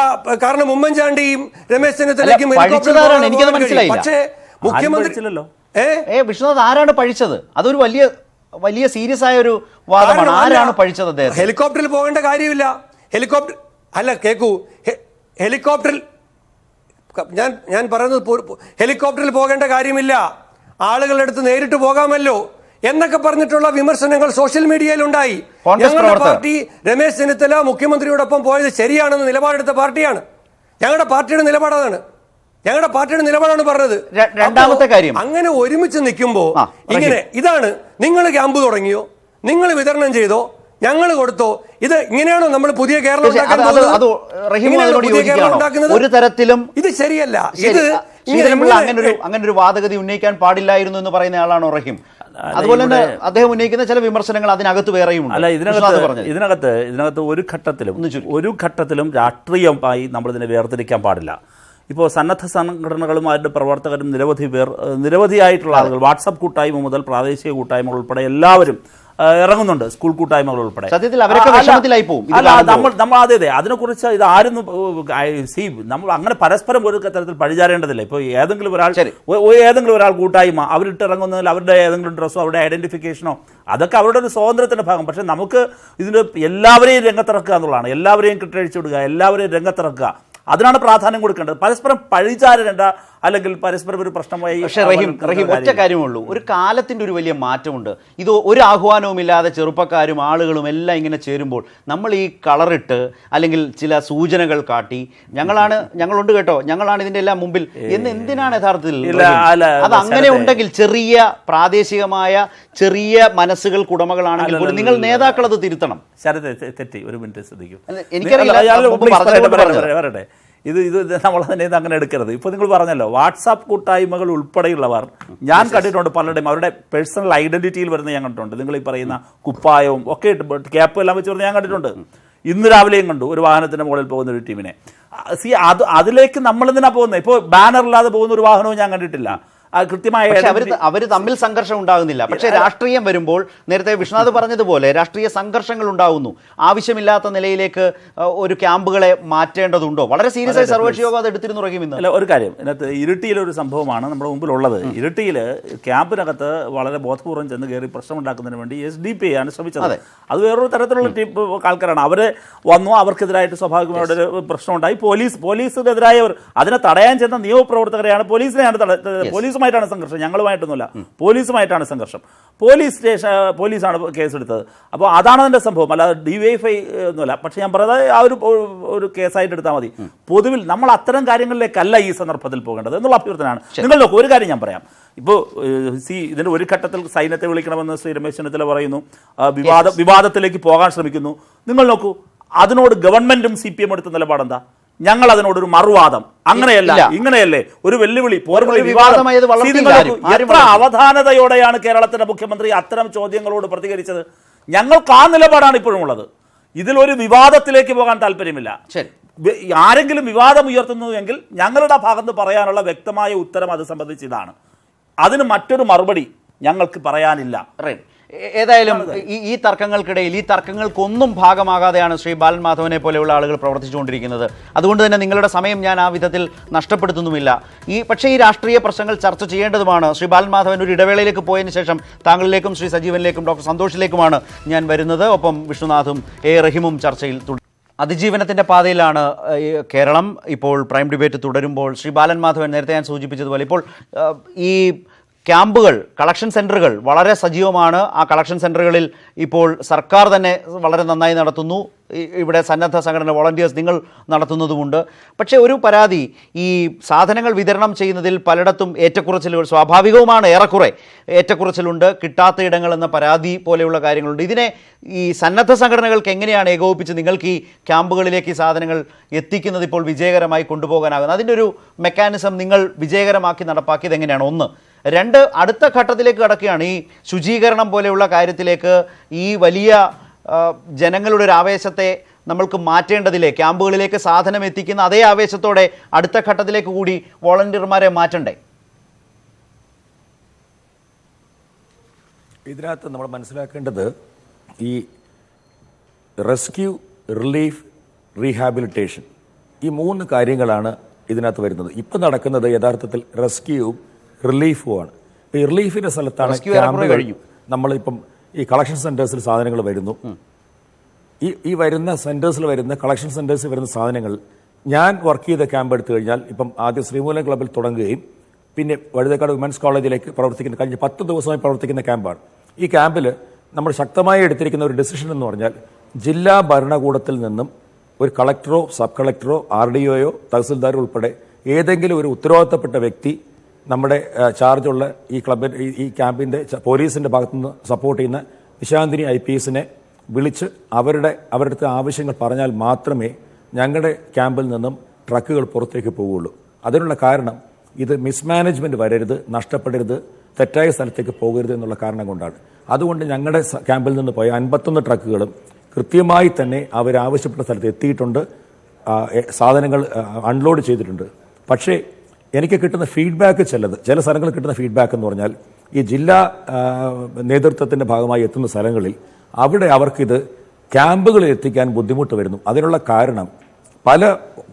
കാരണം ഉമ്മൻചാണ്ടിയും രമേശ് ചെന്നിത്തലയ്ക്കും പക്ഷേ മുഖ്യമന്ത്രി വിഷ്ണുനാഥ് ആരാണ് പഴിച്ചത്? അതൊരു വലിയ സീരിയസ് ആയ ഒരു വാദമാണ്. ആരാണ് പഴിച്ചത് അദ്ദേഹം? ഹെലികോപ്റ്ററിൽ പോകേണ്ട കാര്യമില്ല. ഹെലികോപ്റ്ററിൽ ഞാൻ പറയുന്നത് ഹെലികോപ്റ്ററിൽ പോകേണ്ട കാര്യമില്ല, ആളുകളുടെ അടുത്ത് നേരിട്ട് പോകാമല്ലോ എന്നൊക്കെ പറഞ്ഞിട്ടുള്ള വിമർശനങ്ങൾ സോഷ്യൽ മീഡിയയിൽ ഉണ്ടായി. ഞങ്ങളുടെ പാർട്ടി രമേശ് ചെന്നിത്തല മുഖ്യമന്ത്രിയോടൊപ്പം പോയത് ശരിയാണെന്ന് നിലപാടെടുത്ത പാർട്ടിയാണ്. ഞങ്ങളുടെ പാർട്ടിയുടെ നിലപാടാണ് പറഞ്ഞത്. രണ്ടാമത്തെ കാര്യം, അങ്ങനെ ഒരുമിച്ച് നിൽക്കുമ്പോ ഇതാണ് നിങ്ങൾ ക്യാമ്പ് തുടങ്ങിയോ, നിങ്ങൾ വിതരണം ചെയ്തോ, ഞങ്ങൾ കൊടുത്തോ, ഇത് ഇങ്ങനെയാണോ നമ്മൾ പുതിയ കേരളം ഉണ്ടാക്കുന്നത്? ഒരു തരത്തിലും ഇത് ശരിയല്ല. അങ്ങനെ ഒരു വാദഗതി ഉന്നയിക്കാൻ പാടില്ലായിരുന്നു എന്ന് പറയുന്ന ആളാണോ റഹീം? അതുപോലെ തന്നെ അദ്ദേഹം ഉന്നയിക്കുന്ന ചില വിമർശനങ്ങൾ അതിനകത്ത് വേറെയും അല്ല. ഇതിനകത്ത് ഒരു ഘട്ടത്തിലും രാഷ്ട്രീയമായി നമ്മൾ ഇതിനെ വേർതിരിക്കാൻ പാടില്ല. ഇപ്പോൾ സന്നദ്ധ സംഘടനകളും അവരുടെ പ്രവർത്തകരും നിരവധിയായിട്ടുള്ള ആളുകൾ വാട്സാപ്പ് കൂട്ടായ്മ മുതൽ പ്രാദേശിക കൂട്ടായ്മകൾ ഉൾപ്പെടെ എല്ലാവരും ഇറങ്ങുന്നുണ്ട്, സ്കൂൾ കൂട്ടായ്മകൾ ഉൾപ്പെടെ. അതെ, അതിനെക്കുറിച്ച് ഇത് ആരും നമ്മൾ അങ്ങനെ പരസ്പരം ഒരു തരത്തിൽ പഴിചാരേണ്ടതില്ല. ഇപ്പോൾ ഏതെങ്കിലും ഒരാൾ കൂട്ടായ്മ അവരിട്ടിറങ്ങുന്നതിൽ അവരുടെ ഏതെങ്കിലും ഡ്രസ്സോ അവരുടെ ഐഡന്റിഫിക്കേഷനോ അതൊക്കെ അവരുടെ ഒരു സ്വാതന്ത്ര്യത്തിന്റെ ഭാഗം. പക്ഷെ നമുക്ക് ഇതിന് എല്ലാവരെയും രംഗത്തിറക്കുക എന്നുള്ളതാണ്. എല്ലാവരെയും കെട്ടഴിച്ചു വിടുക, എല്ലാവരെയും രംഗത്തിറക്കുക, അതിനാണ് പ്രാധാന്യം കൊടുക്കേണ്ടത്. പരസ്പരം പഴിചാരേണ്ട അല്ലെങ്കിൽ പരസ്പരം ഒരു പ്രശ്നമായി. പക്ഷേ റഹീം ഒറ്റ കാര്യമുള്ളൂ, ഒരു കാലത്തിന്റെ ഒരു വലിയ മാറ്റമുണ്ട്. ഇത് ഒരു ആഹ്വാനവും ഇല്ലാതെ ചെറുപ്പക്കാരും ആളുകളും എല്ലാം ഇങ്ങനെ ചേരുമ്പോൾ നമ്മൾ ഈ കളറിട്ട് അല്ലെങ്കിൽ ചില സൂചനകൾ കാട്ടി ഞങ്ങളുണ്ട് കേട്ടോ, ഞങ്ങളാണ് ഇതിന്റെ എല്ലാം മുമ്പിൽ എന്ന് എന്തിനാണ് യഥാർത്ഥത്തിൽ? അത് അങ്ങനെ ഉണ്ടെങ്കിൽ ചെറിയ പ്രാദേശികമായ ചെറിയ മനസ്സുകൾക്ക് ഉടമകളാണെങ്കിൽ പോലും നിങ്ങൾ നേതാക്കൾ അത് തിരുത്തണം. തെറ്റി ഒരു മിനിറ്റ് ശ്രദ്ധിക്കും. എനിക്കറിയില്ല, ഇത് നമ്മൾ തന്നെ അങ്ങനെ എടുക്കരുത്. ഇപ്പോൾ നിങ്ങൾ പറഞ്ഞല്ലോ വാട്സാപ്പ് കൂട്ടായ്മകൾ ഉൾപ്പെടെയുള്ളവർ ഞാൻ കണ്ടിട്ടുണ്ട്. പലരുടെയും അവരുടെ പേഴ്സണൽ ഐഡന്റിറ്റിയിൽ വരുന്ന ഞാൻ കണ്ടിട്ടുണ്ട്. നിങ്ങൾ ഈ പറയുന്ന കുപ്പായവും ഒക്കെ ക്യാപ്പും എല്ലാം വെച്ച് വരുന്ന ഞാൻ കണ്ടിട്ടുണ്ട്. ഇന്ന് രാവിലെയും കണ്ടു ഒരു വാഹനത്തിന്റെ മുകളിൽ പോകുന്ന ഒരു ടീമിനെ. അതിലേക്ക് നമ്മൾ എന്തിനാ പോകുന്നത്? ഇപ്പോൾ ബാനർ ഇല്ലാതെ പോകുന്ന ഒരു വാഹനവും ഞാൻ കണ്ടിട്ടില്ല. കൃത്യമായ അവര് തമ്മിൽ സംഘർഷം ഉണ്ടാകുന്നില്ല. പക്ഷേ രാഷ്ട്രീയം വരുമ്പോൾ നേരത്തെ വിശ്വനാഥ് പറഞ്ഞതുപോലെ രാഷ്ട്രീയ സംഘർഷങ്ങൾ ഉണ്ടാകുന്നു. ആവശ്യമില്ലാത്ത നിലയിലേക്ക് ഒരു ക്യാമ്പുകളെ മാറ്റേണ്ടതുണ്ടോ? വളരെ സീരിയസ് ആയി സർവകക്ഷി യോഗം അത് എടുത്തിരുന്നു റഹീം. അല്ല, ഒരു കാര്യം ഇതിനകത്ത് ഇരിട്ടിയിലൊരു സംഭവമാണ് നമ്മുടെ മുമ്പിലുള്ളത്. ഇരിട്ടിയിൽ ക്യാമ്പിനകത്ത് വളരെ ബോധപൂർവ്വം ചെന്ന് കയറി പ്രശ്നമുണ്ടാക്കുന്നതിന് വേണ്ടി SDPI ആണ് ശ്രമിച്ചത്. അത് വേറൊരു തരത്തിലുള്ള ആൾക്കാരാണ്. അവര് വന്നു, അവർക്കെതിരായിട്ട് സ്വാഭാവികമായിട്ട് ഒരു പ്രശ്നമുണ്ടായി. പോലീസിനെതിരായവർ അതിനെ തടയാൻ ചെന്ന നിയമപ്രവർത്തകരെയാണ് പോലീസുമായിട്ടാണ് സംഘർഷം, ഞങ്ങളുമായിട്ടൊന്നുമില്ല, പോലീസുമായിട്ടാണ് സംഘർഷം. പോലീസാണ് കേസെടുത്തത്. അപ്പോൾ അതാണ് അതിൻ്റെ സംഭവം, അല്ലാതെ DYFI ഒന്നുമല്ല. പക്ഷെ ഞാൻ പറയുന്നത് ആ ഒരു കേസായിട്ട് എടുത്താൽ മതി. പൊതുവിൽ നമ്മൾ അത്തരം കാര്യങ്ങളിലേക്കല്ല ഈ സന്ദർഭത്തിൽ പോകേണ്ടത് എന്നുള്ള അഭ്യർത്ഥനയാണ്. നിങ്ങൾ നോക്കൂ, ഒരു കാര്യം ഞാൻ പറയാം. ഇപ്പോൾ ഇതിന്റെ ഒരു ഘട്ടത്തിൽ സൈന്യത്തെ വിളിക്കണമെന്ന് ശ്രീ രമേശ് ചെന്നിത്തല പറയുന്നു, വിവാദത്തിലേക്ക് പോകാൻ ശ്രമിക്കുന്നു. നിങ്ങൾ നോക്കൂ, അതിനോട് ഗവൺമെന്റും CPM എടുത്ത നിലപാടെന്താ? ഞങ്ങൾ അതിനോടൊരു മറുവാദം, അങ്ങനെയല്ല ഇങ്ങനെയല്ലേ, ഒരു വെല്ലുവിളി, എത്ര അവധാനതയോടെയാണ് കേരളത്തിന്റെ മുഖ്യമന്ത്രി അത്തരം ചോദ്യങ്ങളോട് പ്രതികരിച്ചത്. ഞങ്ങൾക്ക് ആ നിലപാടാണ് ഇപ്പോഴും ഉള്ളത്. ഇതിലൊരു വിവാദത്തിലേക്ക് പോകാൻ താല്പര്യമില്ല. ആരെങ്കിലും വിവാദം ഉയർത്തുന്നു എങ്കിൽ ഞങ്ങളുടെ ഭാഗത്ത് പറയാനുള്ള വ്യക്തമായ ഉത്തരം അത് സംബന്ധിച്ച് ഇതാണ്. അതിന് മറ്റൊരു മറുപടി ഞങ്ങൾക്ക് പറയാനില്ല. ഏതായാലും ഈ തർക്കങ്ങൾക്കിടയിൽ ഈ തർക്കങ്ങൾക്കൊന്നും ഭാഗമാകാതെയാണ് ശ്രീ ബാലൻ മാധവനെ പോലെയുള്ള ആളുകൾ പ്രവർത്തിച്ചുകൊണ്ടിരിക്കുന്നത്. അതുകൊണ്ട് തന്നെ നിങ്ങളുടെ സമയം ഞാൻ ആ വിധത്തിൽ നഷ്ടപ്പെടുത്തുന്നുമില്ല. പക്ഷേ ഈ രാഷ്ട്രീയ പ്രശ്നങ്ങൾ ചർച്ച ചെയ്യേണ്ടതുമാണ്. ശ്രീ ബാലൻ മാധവൻ ഒരു ഇടവേളയിലേക്ക് പോയതിനു ശേഷം താങ്കളിലേക്കും ശ്രീ സജീവനിലേക്കും ഡോക്ടർ സന്തോഷിലേക്കുമാണ് ഞാൻ വരുന്നത്. ഒപ്പം വിഷ്ണുനാഥും റഹീമും ചർച്ചയിൽ തുടരും. അതിജീവനത്തിൻ്റെ പാതയിലാണ് കേരളം. ഇപ്പോൾ പ്രൈം ഡിബേറ്റ് തുടരുമ്പോൾ ശ്രീ ബാലൻ മാധവൻ നേരത്തെ ഞാൻ സൂചിപ്പിച്ചതുപോലെ ഇപ്പോൾ ഈ ക്യാമ്പുകൾ, കളക്ഷൻ സെൻ്ററുകൾ വളരെ സജീവമാണ്. ആ കളക്ഷൻ സെൻ്ററുകളിൽ ഇപ്പോൾ സർക്കാർ തന്നെ വളരെ നന്നായി നടത്തുന്നു. ഇവിടെ സന്നദ്ധ സംഘടന വോളണ്ടിയേഴ്സ് നിങ്ങൾ നടത്തുന്നതുമുണ്ട്. പക്ഷേ ഒരു പരാതി, ഈ സാധനങ്ങൾ വിതരണം ചെയ്യുന്നതിൽ പലയിടത്തും ഏറ്റക്കുറച്ചിലുകൾ സ്വാഭാവികവുമാണ്, ഏറെക്കുറെ ഏറ്റക്കുറച്ചിലുണ്ട്, കിട്ടാത്ത ഇടങ്ങൾ എന്ന പരാതി പോലെയുള്ള കാര്യങ്ങളുണ്ട്. ഇതിനെ ഈ സന്നദ്ധ സംഘടനകൾക്ക് എങ്ങനെയാണ് ഏകോപിപ്പിച്ച് നിങ്ങൾക്ക് ഈ ക്യാമ്പുകളിലേക്ക് ഈ സാധനങ്ങൾ എത്തിക്കുന്നത് ഇപ്പോൾ വിജയകരമായി കൊണ്ടുപോകാനാകുന്നത്? അതിൻ്റെ ഒരു മെക്കാനിസം നിങ്ങൾ വിജയകരമാക്കി നടപ്പാക്കിയത് എങ്ങനെയാണ്? ഒന്ന്. രണ്ട്, അടുത്ത ഘട്ടത്തിലേക്ക് കടക്കുകയാണ്. ഈ ശുചീകരണം പോലെയുള്ള കാര്യത്തിലേക്ക് ഈ വലിയ ജനങ്ങളുടെ ഒരു ആവേശത്തെ നമ്മൾക്ക് മാറ്റേണ്ടതില്ലേ? ക്യാമ്പുകളിലേക്ക് സാധനം എത്തിക്കുന്ന അതേ ആവേശത്തോടെ അടുത്ത ഘട്ടത്തിലേക്ക് കൂടി വോളണ്ടിയർമാരെ മാറ്റണ്ടേ? ഇതിനകത്ത് നമ്മൾ മനസ്സിലാക്കേണ്ടത് ഈ റെസ്ക്യൂ, റിലീഫ്, റീഹാബിലിറ്റേഷൻ, ഈ 3 കാര്യങ്ങളാണ് ഇതിനകത്ത് വരുന്നത്. ഇപ്പം നടക്കുന്നത് യഥാർത്ഥത്തിൽ റെസ്ക്യൂവും റിലീഫുമാണ്. ഈ റിലീഫിന്റെ സ്ഥലത്താണ് ക്യാമ്പുകൾ. നമ്മളിപ്പം ഈ കളക്ഷൻ സെന്റേഴ്സിൽ സാധനങ്ങൾ വരുന്നു. ഈ വരുന്ന സെന്റേഴ്സിൽ വരുന്ന കളക്ഷൻ സെന്റേഴ്സിൽ വരുന്ന സാധനങ്ങൾ, ഞാൻ വർക്ക് ചെയ്ത ക്യാമ്പ് എടുത്തു കഴിഞ്ഞാൽ ഇപ്പം ആദ്യം ശ്രീമൂലം ക്ലബ്ബിൽ തുടങ്ങുകയും പിന്നെ വഴുതക്കാട് വിമൻസ് കോളേജിലേക്ക് പ്രവർത്തിക്കുന്ന കഴിഞ്ഞ 10 ദിവസമായി പ്രവർത്തിക്കുന്ന ക്യാമ്പാണ്. ഈ ക്യാമ്പിൽ നമ്മൾ ശക്തമായി എടുത്തിരിക്കുന്ന ഒരു ഡിസിഷൻ എന്ന് പറഞ്ഞാൽ ജില്ലാ ഭരണകൂടത്തിൽ നിന്നും ഒരു കളക്ടറോ സബ് കളക്ടറോ RDOയോ തഹസിൽദാരോ ഉൾപ്പെടെ ഏതെങ്കിലും ഒരു ഉത്തരവാദിത്തപ്പെട്ട വ്യക്തി നമ്മുടെ ചാർജുള്ള ഈ ക്ലബിൻ്റെ ഈ ക്യാമ്പിൻ്റെ പോലീസിൻ്റെ ഭാഗത്തുനിന്ന് സപ്പോർട്ട് ചെയ്യുന്ന നിശാന്തിനി IPSനെ വിളിച്ച് അവരുടെ അടുത്ത ആവശ്യങ്ങൾ പറഞ്ഞാൽ മാത്രമേ ഞങ്ങളുടെ ക്യാമ്പിൽ നിന്നും ട്രക്കുകൾ പുറത്തേക്ക് പോവുകയുള്ളൂ. അതിനുള്ള കാരണം ഇത് മിസ്മാനേജ്മെൻറ്റ് വരരുത്, നഷ്ടപ്പെടരുത്, തെറ്റായ സ്ഥലത്തേക്ക് പോകരുത് എന്നുള്ള കാരണം കൊണ്ടാണ്. അതുകൊണ്ട് ഞങ്ങളുടെ ക്യാമ്പിൽ നിന്ന് പോയ 51 ട്രക്കുകളും കൃത്യമായി തന്നെ അവരാവശ്യപ്പെട്ട സ്ഥലത്ത് എത്തിയിട്ടുണ്ട്, സാധനങ്ങൾ അൺലോഡ് ചെയ്തിട്ടുണ്ട്. പക്ഷേ എനിക്ക് കിട്ടുന്ന ഫീഡ്ബാക്ക് ചില സ്ഥലങ്ങളിൽ കിട്ടുന്ന ഫീഡ്ബാക്ക് എന്ന് പറഞ്ഞാൽ ഈ ജില്ലാ നേതൃത്വത്തിൻ്റെ ഭാഗമായി എത്തുന്ന സ്ഥലങ്ങളിൽ അവിടെ അവർക്കിത് ക്യാമ്പുകളിൽ എത്തിക്കാൻ ബുദ്ധിമുട്ട് വരുന്നു. അതിനുള്ള കാരണം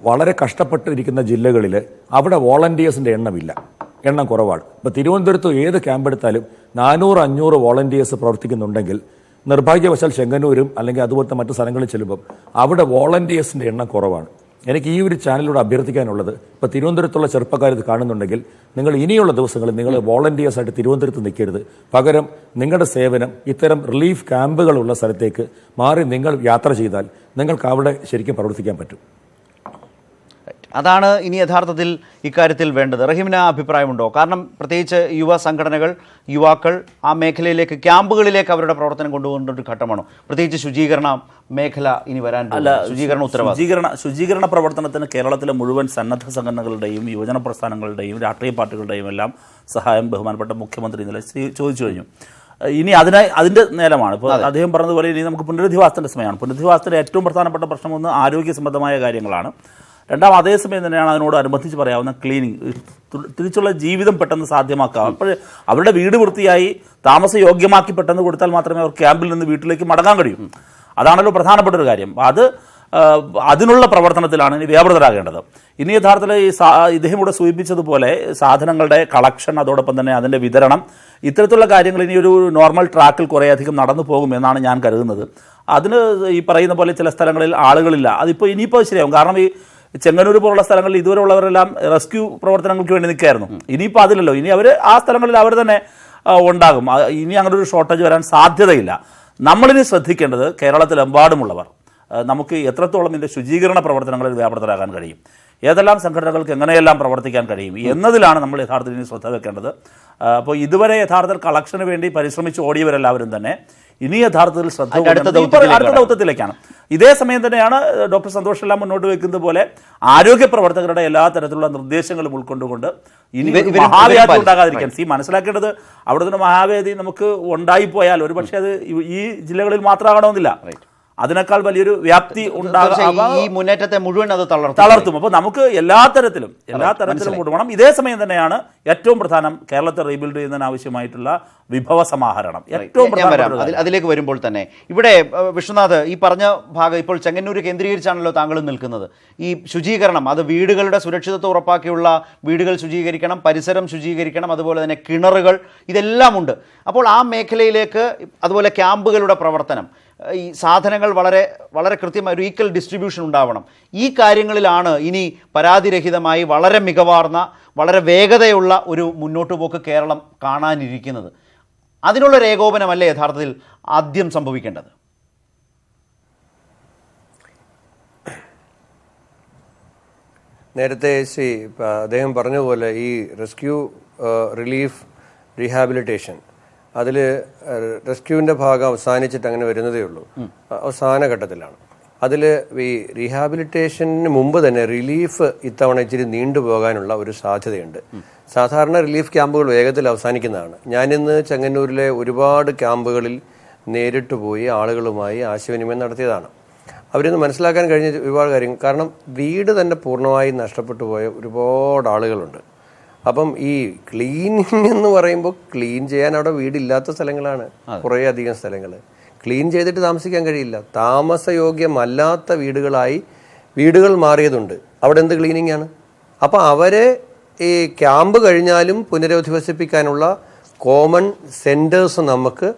വളരെ കഷ്ടപ്പെട്ടിരിക്കുന്ന ജില്ലകളിൽ അവിടെ വോളണ്ടിയേഴ്സിൻ്റെ എണ്ണം കുറവാണ്. ഇപ്പോൾ തിരുവനന്തപുരത്ത് ഏത് ക്യാമ്പ് എടുത്താലും 400-500 വോളണ്ടിയേഴ്സ് പ്രവർത്തിക്കുന്നുണ്ടെങ്കിൽ നിർഭാഗ്യവശാൽ ചെങ്ങന്നൂരും അല്ലെങ്കിൽ അതുപോലത്തെ മറ്റു സ്ഥലങ്ങളിൽ ചെല്ലുമ്പം അവിടെ വോളണ്ടിയേഴ്സിൻ്റെ എണ്ണം കുറവാണ്. എനിക്ക് ഈ ഒരു ചാനലിലൂടെ അഭ്യർത്ഥിക്കാനുള്ളത്, ഇപ്പോൾ തിരുവനന്തപുരത്തുള്ള ചെറുപ്പക്കാർ ഇത് കാണുന്നുണ്ടെങ്കിൽ നിങ്ങൾ ഇനിയുള്ള ദിവസങ്ങളിൽ നിങ്ങൾ വോളണ്ടിയേഴ്സായിട്ട് തിരുവനന്തപുരത്ത് നിൽക്കരുത്. പകരം നിങ്ങളുടെ സേവനം ഇത്തരം റിലീഫ് ക്യാമ്പുകളുള്ള സ്ഥലത്തേക്ക് മാറി നിങ്ങൾ യാത്ര ചെയ്താൽ നിങ്ങൾക്ക് അവിടെ ശരിക്കും പ്രവർത്തിക്കാൻ പറ്റും. അതാണ് ഇനി യഥാർത്ഥത്തിൽ ഇക്കാര്യത്തിൽ വേണ്ടത്. റഹീമിന് അഭിപ്രായമുണ്ടോ? കാരണം പ്രത്യേകിച്ച് യുവ സംഘടനകൾ, യുവാക്കൾ ആ മേഖലയിലേക്ക്, ക്യാമ്പുകളിലേക്ക് അവരുടെ പ്രവർത്തനം കൊണ്ടുപോകേണ്ട ഒരു ഘട്ടമാണോ? പ്രത്യേകിച്ച് ശുചീകരണ മേഖല ഇനി വരാൻ ശുചീകരണ പ്രവർത്തനത്തിന് കേരളത്തിലെ മുഴുവൻ സന്നദ്ധ സംഘടനകളുടെയും യുവജന പ്രസ്ഥാനങ്ങളുടെയും രാഷ്ട്രീയ പാർട്ടികളുടെയും എല്ലാം സഹായം ബഹുമാനപ്പെട്ട മുഖ്യമന്ത്രി ഇന്നലെ ചോദിച്ചു കഴിഞ്ഞു. ഇനി അതിൻ്റെ നേരമാണ്. ഇപ്പോൾ അദ്ദേഹം പറഞ്ഞതുപോലെ ഇനി നമുക്ക് പുനരധിവാസത്തിൻ്റെ സമയമാണ്. പുനരധിവാസത്തിൻ്റെ ഏറ്റവും പ്രധാനപ്പെട്ട പ്രശ്നം ഒന്ന് ആരോഗ്യ സംബന്ധമായ കാര്യങ്ങളാണ്. രണ്ടാം, അതേസമയം തന്നെയാണ് അതിനോട് അനുബന്ധിച്ച് പറയാവുന്ന ക്ലീനിങ്, തിരിച്ചുള്ള ജീവിതം പെട്ടെന്ന് സാധ്യമാക്കുക. അപ്പോൾ അവരുടെ വീട് വൃത്തിയായി താമസയോഗ്യമാക്കി പെട്ടെന്ന് കൊടുത്താൽ മാത്രമേ അവർ ക്യാമ്പിൽ നിന്ന് വീട്ടിലേക്ക് മടങ്ങാൻ കഴിയൂ. അതാണല്ലോ പ്രധാനപ്പെട്ട ഒരു കാര്യം. അതിനുള്ള പ്രവർത്തനത്തിലാണ് ഇനി വ്യാപൃതരാകേണ്ടത്. ഇനി യഥാർത്ഥത്തിൽ ഇദ്ദേഹം ഇവിടെ സൂചിപ്പിച്ചതുപോലെ സാധനങ്ങളുടെ കളക്ഷൻ, അതോടൊപ്പം തന്നെ അതിൻ്റെ വിതരണം, ഇത്തരത്തിലുള്ള കാര്യങ്ങൾ ഇനി ഒരു നോർമൽ ട്രാക്കിൽ കുറേയധികം നടന്നു പോകുമെന്നാണ് ഞാൻ കരുതുന്നത്. അതിന് ഈ പറയുന്ന പോലെ ചില സ്ഥലങ്ങളിൽ ആളുകളില്ല. ഇനിയിപ്പോൾ ശരിയാവും. കാരണം ഈ ചെങ്ങന്നൂർ പോലുള്ള സ്ഥലങ്ങളിൽ ഇതുവരെ ഉള്ളവരെല്ലാം റെസ്ക്യൂ പ്രവർത്തനങ്ങൾക്ക് വേണ്ടി നിൽക്കുകയായിരുന്നു. ഇനിയിപ്പോൾ അതിലല്ലോ, ഇനി അവർ ആ സ്ഥലങ്ങളിൽ അവർ തന്നെ ഉണ്ടാകും. ഇനി അങ്ങനെ ഒരു ഷോർട്ടേജ് വരാൻ സാധ്യതയില്ല. നമ്മളിനി ശ്രദ്ധിക്കേണ്ടത് കേരളത്തിലെമ്പാടുമുള്ളവർ നമുക്ക് എത്രത്തോളം ഇതിൻ്റെ ശുചീകരണ പ്രവർത്തനങ്ങളിൽ വ്യാപൃതരാകാൻ കഴിയും, ഏതെല്ലാം സംഘടനകൾക്ക് എങ്ങനെയെല്ലാം പ്രവർത്തിക്കാൻ കഴിയും എന്നതിലാണ് നമ്മൾ യഥാർത്ഥത്തിൽ ഇനി ശ്രദ്ധ വെക്കേണ്ടത്. അപ്പോൾ ഇതുവരെ യഥാർത്ഥത്തിൽ കളക്ഷന് വേണ്ടി പരിശ്രമിച്ച് ഓടിയവരെല്ലാവരും തന്നെ ഇനി യഥാർത്ഥത്തിൽ ശ്രദ്ധ അടുത്ത ദൗത്യത്തിലേക്കാണ്. ഇതേ സമയം തന്നെയാണ് ഡോക്ടർ സന്തോഷ് എല്ലാം മുന്നോട്ട് വെക്കുന്നത് പോലെ ആരോഗ്യ പ്രവർത്തകരുടെ എല്ലാ തരത്തിലുള്ള നിർദ്ദേശങ്ങളും ഉൾക്കൊണ്ടുകൊണ്ട് ഇനി മഹാവ്യാധി ഉണ്ടാകാതിരിക്കാൻ മനസ്സിലാക്കേണ്ടത് അവിടെ നിന്ന് മഹാവ്യാധി നമുക്ക് ഉണ്ടായിപ്പോയാൽ ഒരുപക്ഷെ അത് ഈ ജില്ലകളിൽ മാത്രമാകണമെന്നില്ല. അതിനേക്കാൾ വലിയൊരു വ്യാപ്തി ഈ മുന്നേറ്റത്തെ മുഴുവൻ അത് തളർത്തും. അപ്പോൾ നമുക്ക് എല്ലാ തരത്തിലും കൊണ്ടുപോകണം. ഇതേ സമയം തന്നെയാണ് ഏറ്റവും പ്രധാനം കേരളത്തെ റീബിൽഡ് ചെയ്യുന്നതിന് ആവശ്യമായിട്ടുള്ള വിഭവ സമാഹരണം. ഏറ്റവും അതിലേക്ക് വരുമ്പോൾ തന്നെ ഇവിടെ വിശ്വനാഥ് ഈ പറഞ്ഞ ഭാഗം ഇപ്പോൾ ചെങ്ങന്നൂർ കേന്ദ്രീകരിച്ചാണല്ലോ താങ്കൾ നിൽക്കുന്നത്. ഈ ശുചീകരണം, അത് വീടുകളുടെ സുരക്ഷിതത്വം ഉറപ്പാക്കിയുള്ള വീടുകൾ ശുചീകരിക്കണം, പരിസരം ശുചീകരിക്കണം, അതുപോലെ തന്നെ കിണറുകൾ, ഇതെല്ലാം ഉണ്ട്. അപ്പോൾ ആ മേഖലയിലേക്ക് അതുപോലെ ക്യാമ്പുകളുടെ പ്രവർത്തനം, ഈ സാധനങ്ങൾ വളരെ വളരെ കൃത്യമായ ഒരു ഈക്വൽ ഡിസ്ട്രിബ്യൂഷൻ ഉണ്ടാവണം. ഈ കാര്യങ്ങളിലാണ് ഇനി പരാതിരഹിതമായി വളരെ മികവാർന്ന വളരെ വേഗതയുള്ള ഒരു മുന്നോട്ടുപോക്ക് കേരളം കാണാനിരിക്കുന്നത്. അതിനുള്ളൊരു ഏകോപനമല്ലേ യഥാർത്ഥത്തിൽ ആദ്യം സംഭവിക്കേണ്ടത്? നേരത്തെ അദ്ദേഹം പറഞ്ഞ പോലെ ഈ റെസ്ക്യൂ, റിലീഫ്, റീഹാബിലിറ്റേഷൻ, അതിൽ റെസ്ക്യൂവിൻ്റെ ഭാഗം അവസാനിച്ചിട്ട് അങ്ങനെ വരുന്നതേ ഉള്ളൂ, അവസാന ഘട്ടത്തിലാണ്. അതിൽ ഈ റീഹാബിലിറ്റേഷന് മുമ്പ് തന്നെ റിലീഫ് ഇത്തവണ ഇച്ചിരി നീണ്ടുപോകാനുള്ള ഒരു സാധ്യതയുണ്ട്. സാധാരണ റിലീഫ് ക്യാമ്പുകൾ വേഗത്തിൽ അവസാനിക്കുന്നതാണ്. ഞാനിന്ന് ചെങ്ങന്നൂരിലെ ഒരുപാട് ക്യാമ്പുകളിൽ നേരിട്ട് പോയി ആളുകളുമായി ആശയവിനിമയം നടത്തിയതാണ്. അവരിന്ന് മനസ്സിലാക്കാൻ കഴിഞ്ഞ ഒരുപാട് കാര്യങ്ങൾ, കാരണം വീട് തന്നെ പൂർണ്ണമായും നഷ്ടപ്പെട്ടു പോയ ഒരുപാട് ആളുകളുണ്ട്. അപ്പം ഈ ക്ലീനിങ് എന്ന് പറയുമ്പോൾ ക്ലീൻ ചെയ്യാൻ അവിടെ വീടില്ലാത്ത സ്ഥലങ്ങളാണ് കുറേ അധികം സ്ഥലങ്ങൾ. ക്ലീൻ ചെയ്തിട്ട് താമസിക്കാൻ കഴിയില്ല. താമസയോഗ്യമല്ലാത്ത വീടുകൾ മാറിയതുണ്ട്. അവിടെ എന്ത് ക്ലീനിങ് ആണ്? അപ്പം അവരെ ഈ ക്യാമ്പ് കഴിഞ്ഞാലും പുനരധിവസിപ്പിക്കാനുള്ള കോമൺ സെൻറ്റേഴ്സ് നമുക്ക്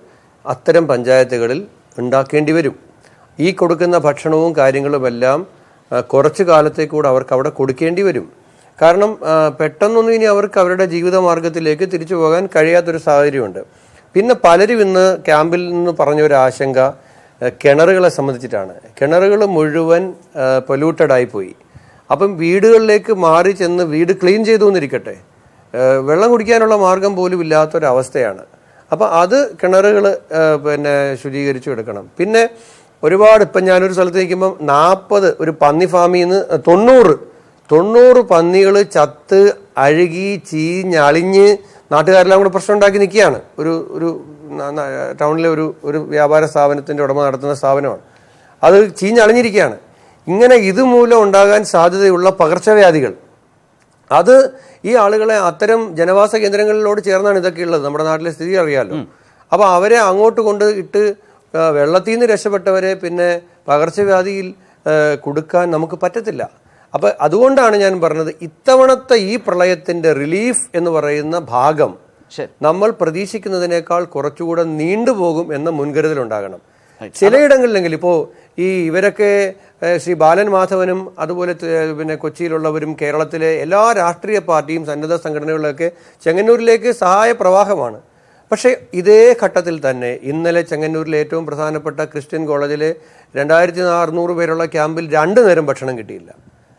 അത്തരം പഞ്ചായത്തുകളിൽ ഉണ്ടാക്കേണ്ടി വരും. ഈ കൊടുക്കുന്ന ഭക്ഷണവും കാര്യങ്ങളുമെല്ലാം കുറച്ചു കാലത്തേക്കൂടെ അവർക്ക് അവിടെ കൊടുക്കേണ്ടി വരും. കാരണം പെട്ടെന്നൊന്നും ഇനി അവർക്ക് അവരുടെ ജീവിതമാർഗത്തിലേക്ക് തിരിച്ചു പോകാൻ കഴിയാത്തൊരു സാഹചര്യമുണ്ട്. പിന്നെ പലരും ഇന്ന് ക്യാമ്പിൽ നിന്ന് പറഞ്ഞൊരു ആശങ്ക കിണറുകളെ സംബന്ധിച്ചിട്ടാണ്. കിണറുകൾ മുഴുവൻ പൊല്യൂട്ടഡായി പോയി. അപ്പം വീടുകളിലേക്ക് മാറി ചെന്ന് വീട് ക്ലീൻ ചെയ്തു എന്നിരിക്കട്ടെ, വെള്ളം കുടിക്കാനുള്ള മാർഗം പോലും ഇല്ലാത്തൊരവസ്ഥയാണ്. അപ്പം അത് കിണറുകൾ ശുചീകരിച്ചു എടുക്കണം. പിന്നെ ഒരുപാട്, ഇപ്പം ഞാനൊരു സ്ഥലത്ത് നിൽക്കുമ്പം 40 ഒരു പന്നി ഫാമിൽ നിന്ന് 90 പന്നികൾ ചത്ത് അഴുകി ചീഞ്ഞളിഞ്ഞ് നാട്ടുകാരെല്ലാം കൂടെ പ്രശ്നം ഉണ്ടാക്കി നിൽക്കുകയാണ്. ഒരു ടൗണിലെ ഒരു വ്യാപാര സ്ഥാപനത്തിൻ്റെ ഉടമ നടത്തുന്ന സ്ഥാപനമാണ്. അത് ചീഞ്ഞളിഞ്ഞിരിക്കുകയാണ്. ഇങ്ങനെ ഇതുമൂലം ഉണ്ടാകാൻ സാധ്യതയുള്ള പകർച്ചവ്യാധികൾ, അത് ഈ ആളുകളെ അത്തരം ജനവാസ കേന്ദ്രങ്ങളിലോട് ചേർന്നാണ് ഇതൊക്കെ ഉള്ളത്. നമ്മുടെ നാട്ടിലെ സ്ഥിതി അറിയാമല്ലോ. അപ്പോൾ അവരെ അങ്ങോട്ട് കൊണ്ട് ഇട്ട് വെള്ളത്തിൽ നിന്ന് രക്ഷപ്പെട്ടവരെ പിന്നെ പകർച്ചവ്യാധിയിൽ കൊടുക്കാൻ നമുക്ക് പറ്റത്തില്ല. അപ്പം അതുകൊണ്ടാണ് ഞാൻ പറഞ്ഞത്, ഇത്തവണത്തെ ഈ പ്രളയത്തിൻ്റെ റിലീഫ് എന്ന് പറയുന്ന ഭാഗം നമ്മൾ പ്രതീക്ഷിക്കുന്നതിനേക്കാൾ കുറച്ചുകൂടെ നീണ്ടുപോകും എന്ന മുൻകരുതലുണ്ടാകണം. ചിലയിടങ്ങളിലെങ്കിൽ ഇപ്പോൾ ഇവരൊക്കെ ശ്രീ ബാലൻ മാധവനും അതുപോലെ പിന്നെ കൊച്ചിയിലുള്ളവരും കേരളത്തിലെ എല്ലാ രാഷ്ട്രീയ പാർട്ടിയും സന്നദ്ധ സംഘടനകളിലൊക്കെ ചെങ്ങന്നൂരിലേക്ക് സഹായ പ്രവാഹമാണ്. പക്ഷേ ഇതേ ഘട്ടത്തിൽ തന്നെ ഇന്നലെ ചെങ്ങന്നൂരിലെ ഏറ്റവും പ്രധാനപ്പെട്ട ക്രിസ്ത്യൻ കോളേജിലെ 2600 പേരുള്ള ക്യാമ്പിൽ 2 നേരം ഭക്ഷണം കിട്ടിയില്ല.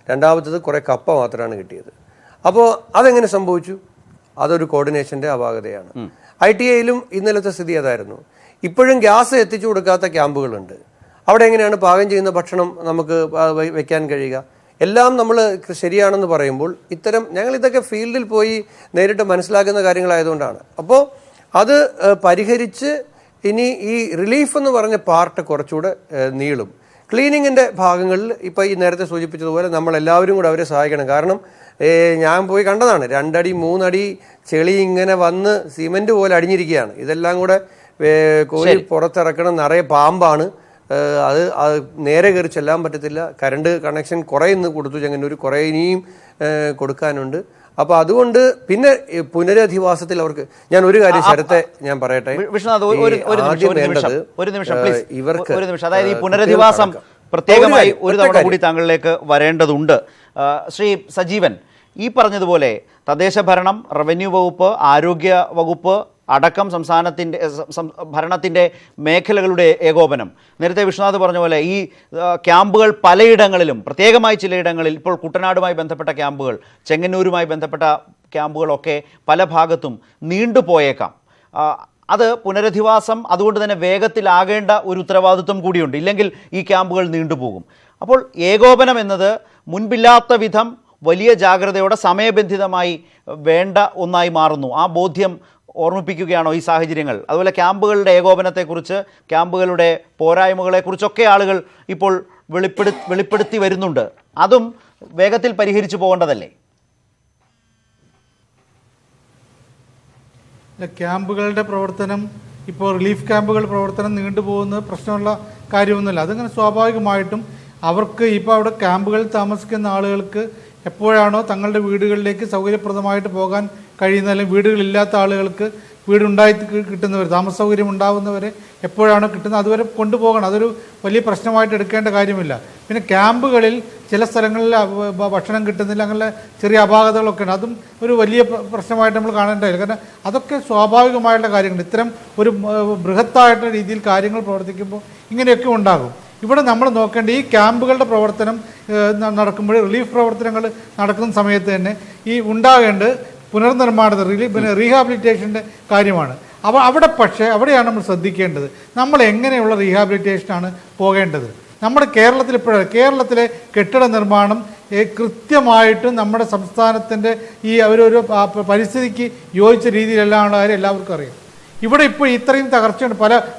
രണ്ടാമത്തത് കുറേ കപ്പ മാത്രമാണ് കിട്ടിയത്. അപ്പോൾ അതെങ്ങനെ സംഭവിച്ചു? അതൊരു കോർഡിനേഷൻ്റെ അപാകതയാണ്. ITIയിലും ഇന്നലത്തെ സ്ഥിതി അതായിരുന്നു. ഇപ്പോഴും ഗ്യാസ് എത്തിച്ചു കൊടുക്കാത്ത ക്യാമ്പുകളുണ്ട്. അവിടെ എങ്ങനെയാണ് പാകം ചെയ്യുന്ന ഭക്ഷണം നമുക്ക് വയ്ക്കാൻ കഴിയുക? എല്ലാം നമ്മൾ ശരിയാണെന്ന് പറയുമ്പോൾ ഞങ്ങൾ ഇതൊക്കെ ഫീൽഡിൽ പോയി നേരിട്ട് മനസ്സിലാക്കുന്ന കാര്യങ്ങളായതുകൊണ്ടാണ്. അപ്പോൾ അത് പരിഹരിച്ച് ഇനി ഈ റിലീഫ് എന്ന് പറഞ്ഞ പാർട്ട് കുറച്ചുകൂടെ നീളും. ക്ലീനിങ്ങിൻ്റെ ഭാഗങ്ങളിൽ ഇപ്പോൾ ഈ നേരത്തെ സൂചിപ്പിച്ചതുപോലെ നമ്മളെല്ലാവരും കൂടെ അവരെ സഹായിക്കണം. കാരണം ഞാൻ പോയി കണ്ടതാണ്, 2 അടി 3 അടി ചെളി ഇങ്ങനെ വന്ന് സിമെൻറ്റ് പോലെ അടിഞ്ഞിരിക്കുകയാണ്. ഇതെല്ലാം കൂടെ കോരി പുറത്തിറക്കണം. നിറയെ പാമ്പാണ്. അത് നേരെ കയറി ചെല്ലാൻ പറ്റത്തില്ല. കറണ്ട് കണക്ഷൻ കുറേ ഇന്ന് കൊടുത്തു ചെങ്ങന്നൂർ, കുറേ ഇനിയും കൊടുക്കാനുണ്ട്. അപ്പോൾ അതുകൊണ്ട് പിന്നെ പുനരധിവാസത്തിൽ അവർക്ക് ഞാൻ ഒരു കാര്യം ശരത്തെ ഞാൻ പറയട്ടെ, ഇവർക്ക് അതായത് ഈ പുനരധിവാസം പ്രത്യേകമായി ഒരു തവണ കൂടി താങ്കളിലേക്ക് വരേണ്ടതുണ്ട്. ശ്രീ സജീവൻ, ഈ പറഞ്ഞതുപോലെ തദ്ദേശ ഭരണം, റവന്യൂ വകുപ്പ്, ആരോഗ്യ വകുപ്പ് അടക്കം ഭരണത്തിൻ്റെ മേഖലകളുടെ ഏകോപനം, നേരത്തെ വിശ്വനാഥ് പറഞ്ഞ പോലെ ഈ ക്യാമ്പുകൾ പലയിടങ്ങളിലും, പ്രത്യേകമായി ചിലയിടങ്ങളിൽ, ഇപ്പോൾ കുട്ടനാടുമായി ബന്ധപ്പെട്ട ക്യാമ്പുകൾ, ചെങ്ങന്നൂരുമായി ബന്ധപ്പെട്ട ക്യാമ്പുകളൊക്കെ പല ഭാഗത്തും നീണ്ടുപോയേക്കാം. അത് പുനരധിവാസം അതുകൊണ്ട് തന്നെ വേഗത്തിലാകേണ്ട ഒരു ഉത്തരവാദിത്വം കൂടിയുണ്ട്. ഇല്ലെങ്കിൽ ഈ ക്യാമ്പുകൾ നീണ്ടുപോകും. അപ്പോൾ ഏകോപനം എന്നത് മുൻപില്ലാത്ത വിധം വലിയ ജാഗ്രതയോടെ സമയബന്ധിതമായി വേണ്ട ഒന്നായി മാറുന്നു. ആ ബോധ്യം ഓർമ്മിപ്പിക്കുകയാണോ ഈ സാഹചര്യങ്ങൾ? അതുപോലെ ക്യാമ്പുകളുടെ ഏകോപനത്തെക്കുറിച്ച്, ക്യാമ്പുകളുടെ പോരായ്മകളെക്കുറിച്ചൊക്കെ ആളുകൾ ഇപ്പോൾ വെളിപ്പെടുത്തി വരുന്നുണ്ട്. അതും വേഗത്തിൽ പരിഹരിച്ചു പോകേണ്ടതല്ലേ? ക്യാമ്പുകളുടെ പ്രവർത്തനം, ഇപ്പോൾ റിലീഫ് ക്യാമ്പുകളുടെ പ്രവർത്തനം നീണ്ടുപോകുന്നത് പ്രശ്നമുള്ള കാര്യമൊന്നുമില്ല. അതിങ്ങനെ സ്വാഭാവികമായിട്ടും അവർക്ക് ഇപ്പോൾ അവിടെ ക്യാമ്പുകളിൽ താമസിക്കുന്ന ആളുകൾക്ക് എപ്പോഴാണോ തങ്ങളുടെ വീടുകളിലേക്ക് സൗകര്യപ്രദമായിട്ട് പോകാൻ കഴിയുന്ന, അല്ലെങ്കിൽ വീടുകളില്ലാത്ത ആളുകൾക്ക് വീടുണ്ടായി കിട്ടുന്നവർ, താമസ സൗകര്യം ഉണ്ടാകുന്നവരെ എപ്പോഴാണോ കിട്ടുന്നത് അതുവരെ കൊണ്ടുപോകണം. അതൊരു വലിയ പ്രശ്നമായിട്ട് എടുക്കേണ്ട കാര്യമില്ല. പിന്നെ ക്യാമ്പുകളിൽ ചില സ്ഥലങ്ങളിൽ ഭക്ഷണം കിട്ടുന്നില്ല, അങ്ങനെ ചെറിയ അപാകതകളൊക്കെ ഉണ്ട്. അതും ഒരു വലിയ പ്രശ്നമായിട്ട് നമ്മൾ കാണേണ്ടതില്ല. കാരണം അതൊക്കെ സ്വാഭാവികമായിട്ടുള്ള കാര്യങ്ങൾ. ഇത്തരം ഒരു ബൃഹത്തായിട്ടുള്ള രീതിയിൽ കാര്യങ്ങൾ പ്രവർത്തിക്കുമ്പോൾ ഇങ്ങനെയൊക്കെ ഉണ്ടാകും. ഇവിടെ നമ്മൾ നോക്കേണ്ട ഈ ക്യാമ്പുകളുടെ പ്രവർത്തനം നടക്കുമ്പോൾ, റിലീഫ് പ്രവർത്തനങ്ങൾ നടക്കുന്ന സമയത്ത് തന്നെ ഈ ഉണ്ടാകേണ്ട പുനർനിർമ്മാണത്തിന് റീഹാബിലിറ്റേഷൻ്റെ കാര്യമാണ്. അവിടെ പക്ഷേ അവിടെയാണ് നമ്മൾ ശ്രദ്ധിക്കേണ്ടത്. നമ്മൾ എങ്ങനെയുള്ള റീഹാബിലിറ്റേഷനാണ് പോകേണ്ടത്? നമ്മുടെ കേരളത്തിൽ ഇപ്പോഴാണ് കേരളത്തിലെ കെട്ടിട നിർമ്മാണം കൃത്യമായിട്ട് നമ്മുടെ സംസ്ഥാനത്തിൻ്റെ ഈ ഒരു പരിസ്ഥിതിക്ക് യോജിച്ച രീതിയിലെല്ലാം കാര്യം എല്ലാവർക്കും അറിയാം. ഇവിടെ ഇപ്പോൾ ഇത്രയും തകർച്ചയുണ്ട്.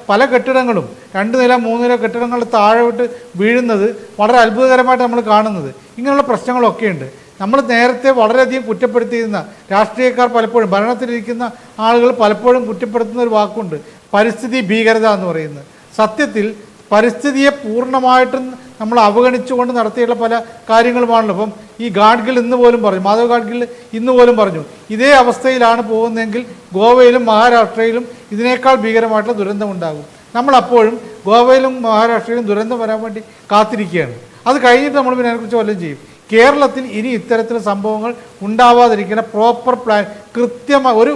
പല കെട്ടിടങ്ങളും 2 നില 3 നില കെട്ടിടങ്ങൾ താഴെ വിട്ട് വീഴുന്നത് വളരെ അത്ഭുതകരമായിട്ട് നമ്മൾ കാണുന്നത്. ഇങ്ങനെയുള്ള പ്രശ്നങ്ങളൊക്കെ ഉണ്ട്. നമ്മൾ നേരത്തെ വളരെയധികം കുറ്റപ്പെടുത്തിയിരുന്ന രാഷ്ട്രീയക്കാർ പലപ്പോഴും, ഭരണത്തിലിരിക്കുന്ന ആളുകൾ പലപ്പോഴും കുറ്റപ്പെടുത്തുന്ന ഒരു വാക്കുണ്ട്, പരിസ്ഥിതി ഭീകരത എന്ന് പറയുന്നത്. സത്യത്തിൽ പരിസ്ഥിതിയെ പൂർണ്ണമായിട്ടും നമ്മൾ അവഗണിച്ചുകൊണ്ട് നടത്തിയുള്ള പല കാര്യങ്ങളുമാണല്ലോ. ഇപ്പം ഈ ഗാഡ്ഗിൽ ഇന്ന് പോലും പറഞ്ഞു, മാധവ് ഗാഡ്ഗിൽ ഇന്ന് പോലും പറഞ്ഞു, ഇതേ അവസ്ഥയിലാണ് പോകുന്നതെങ്കിൽ ഗോവയിലും മഹാരാഷ്ട്രയിലും ഇതിനേക്കാൾ ഭീകരമായിട്ടുള്ള ദുരന്തം ഉണ്ടാകും. നമ്മളപ്പോഴും ഗോവയിലും മഹാരാഷ്ട്രയിലും ദുരന്തം വരാൻ വേണ്ടി കാത്തിരിക്കുകയാണ്. അത് കഴിഞ്ഞിട്ട് നമ്മൾ പിന്നെ അതിനെക്കുറിച്ച് വല്ലതും ചെയ്യും. കേരളത്തിൽ ഇനി ഇത്തരത്തിലുള്ള സംഭവങ്ങൾ ഉണ്ടാവാതിരിക്കുന്ന പ്രോപ്പർ പ്ലാൻ, കൃത്യമായ ഒരു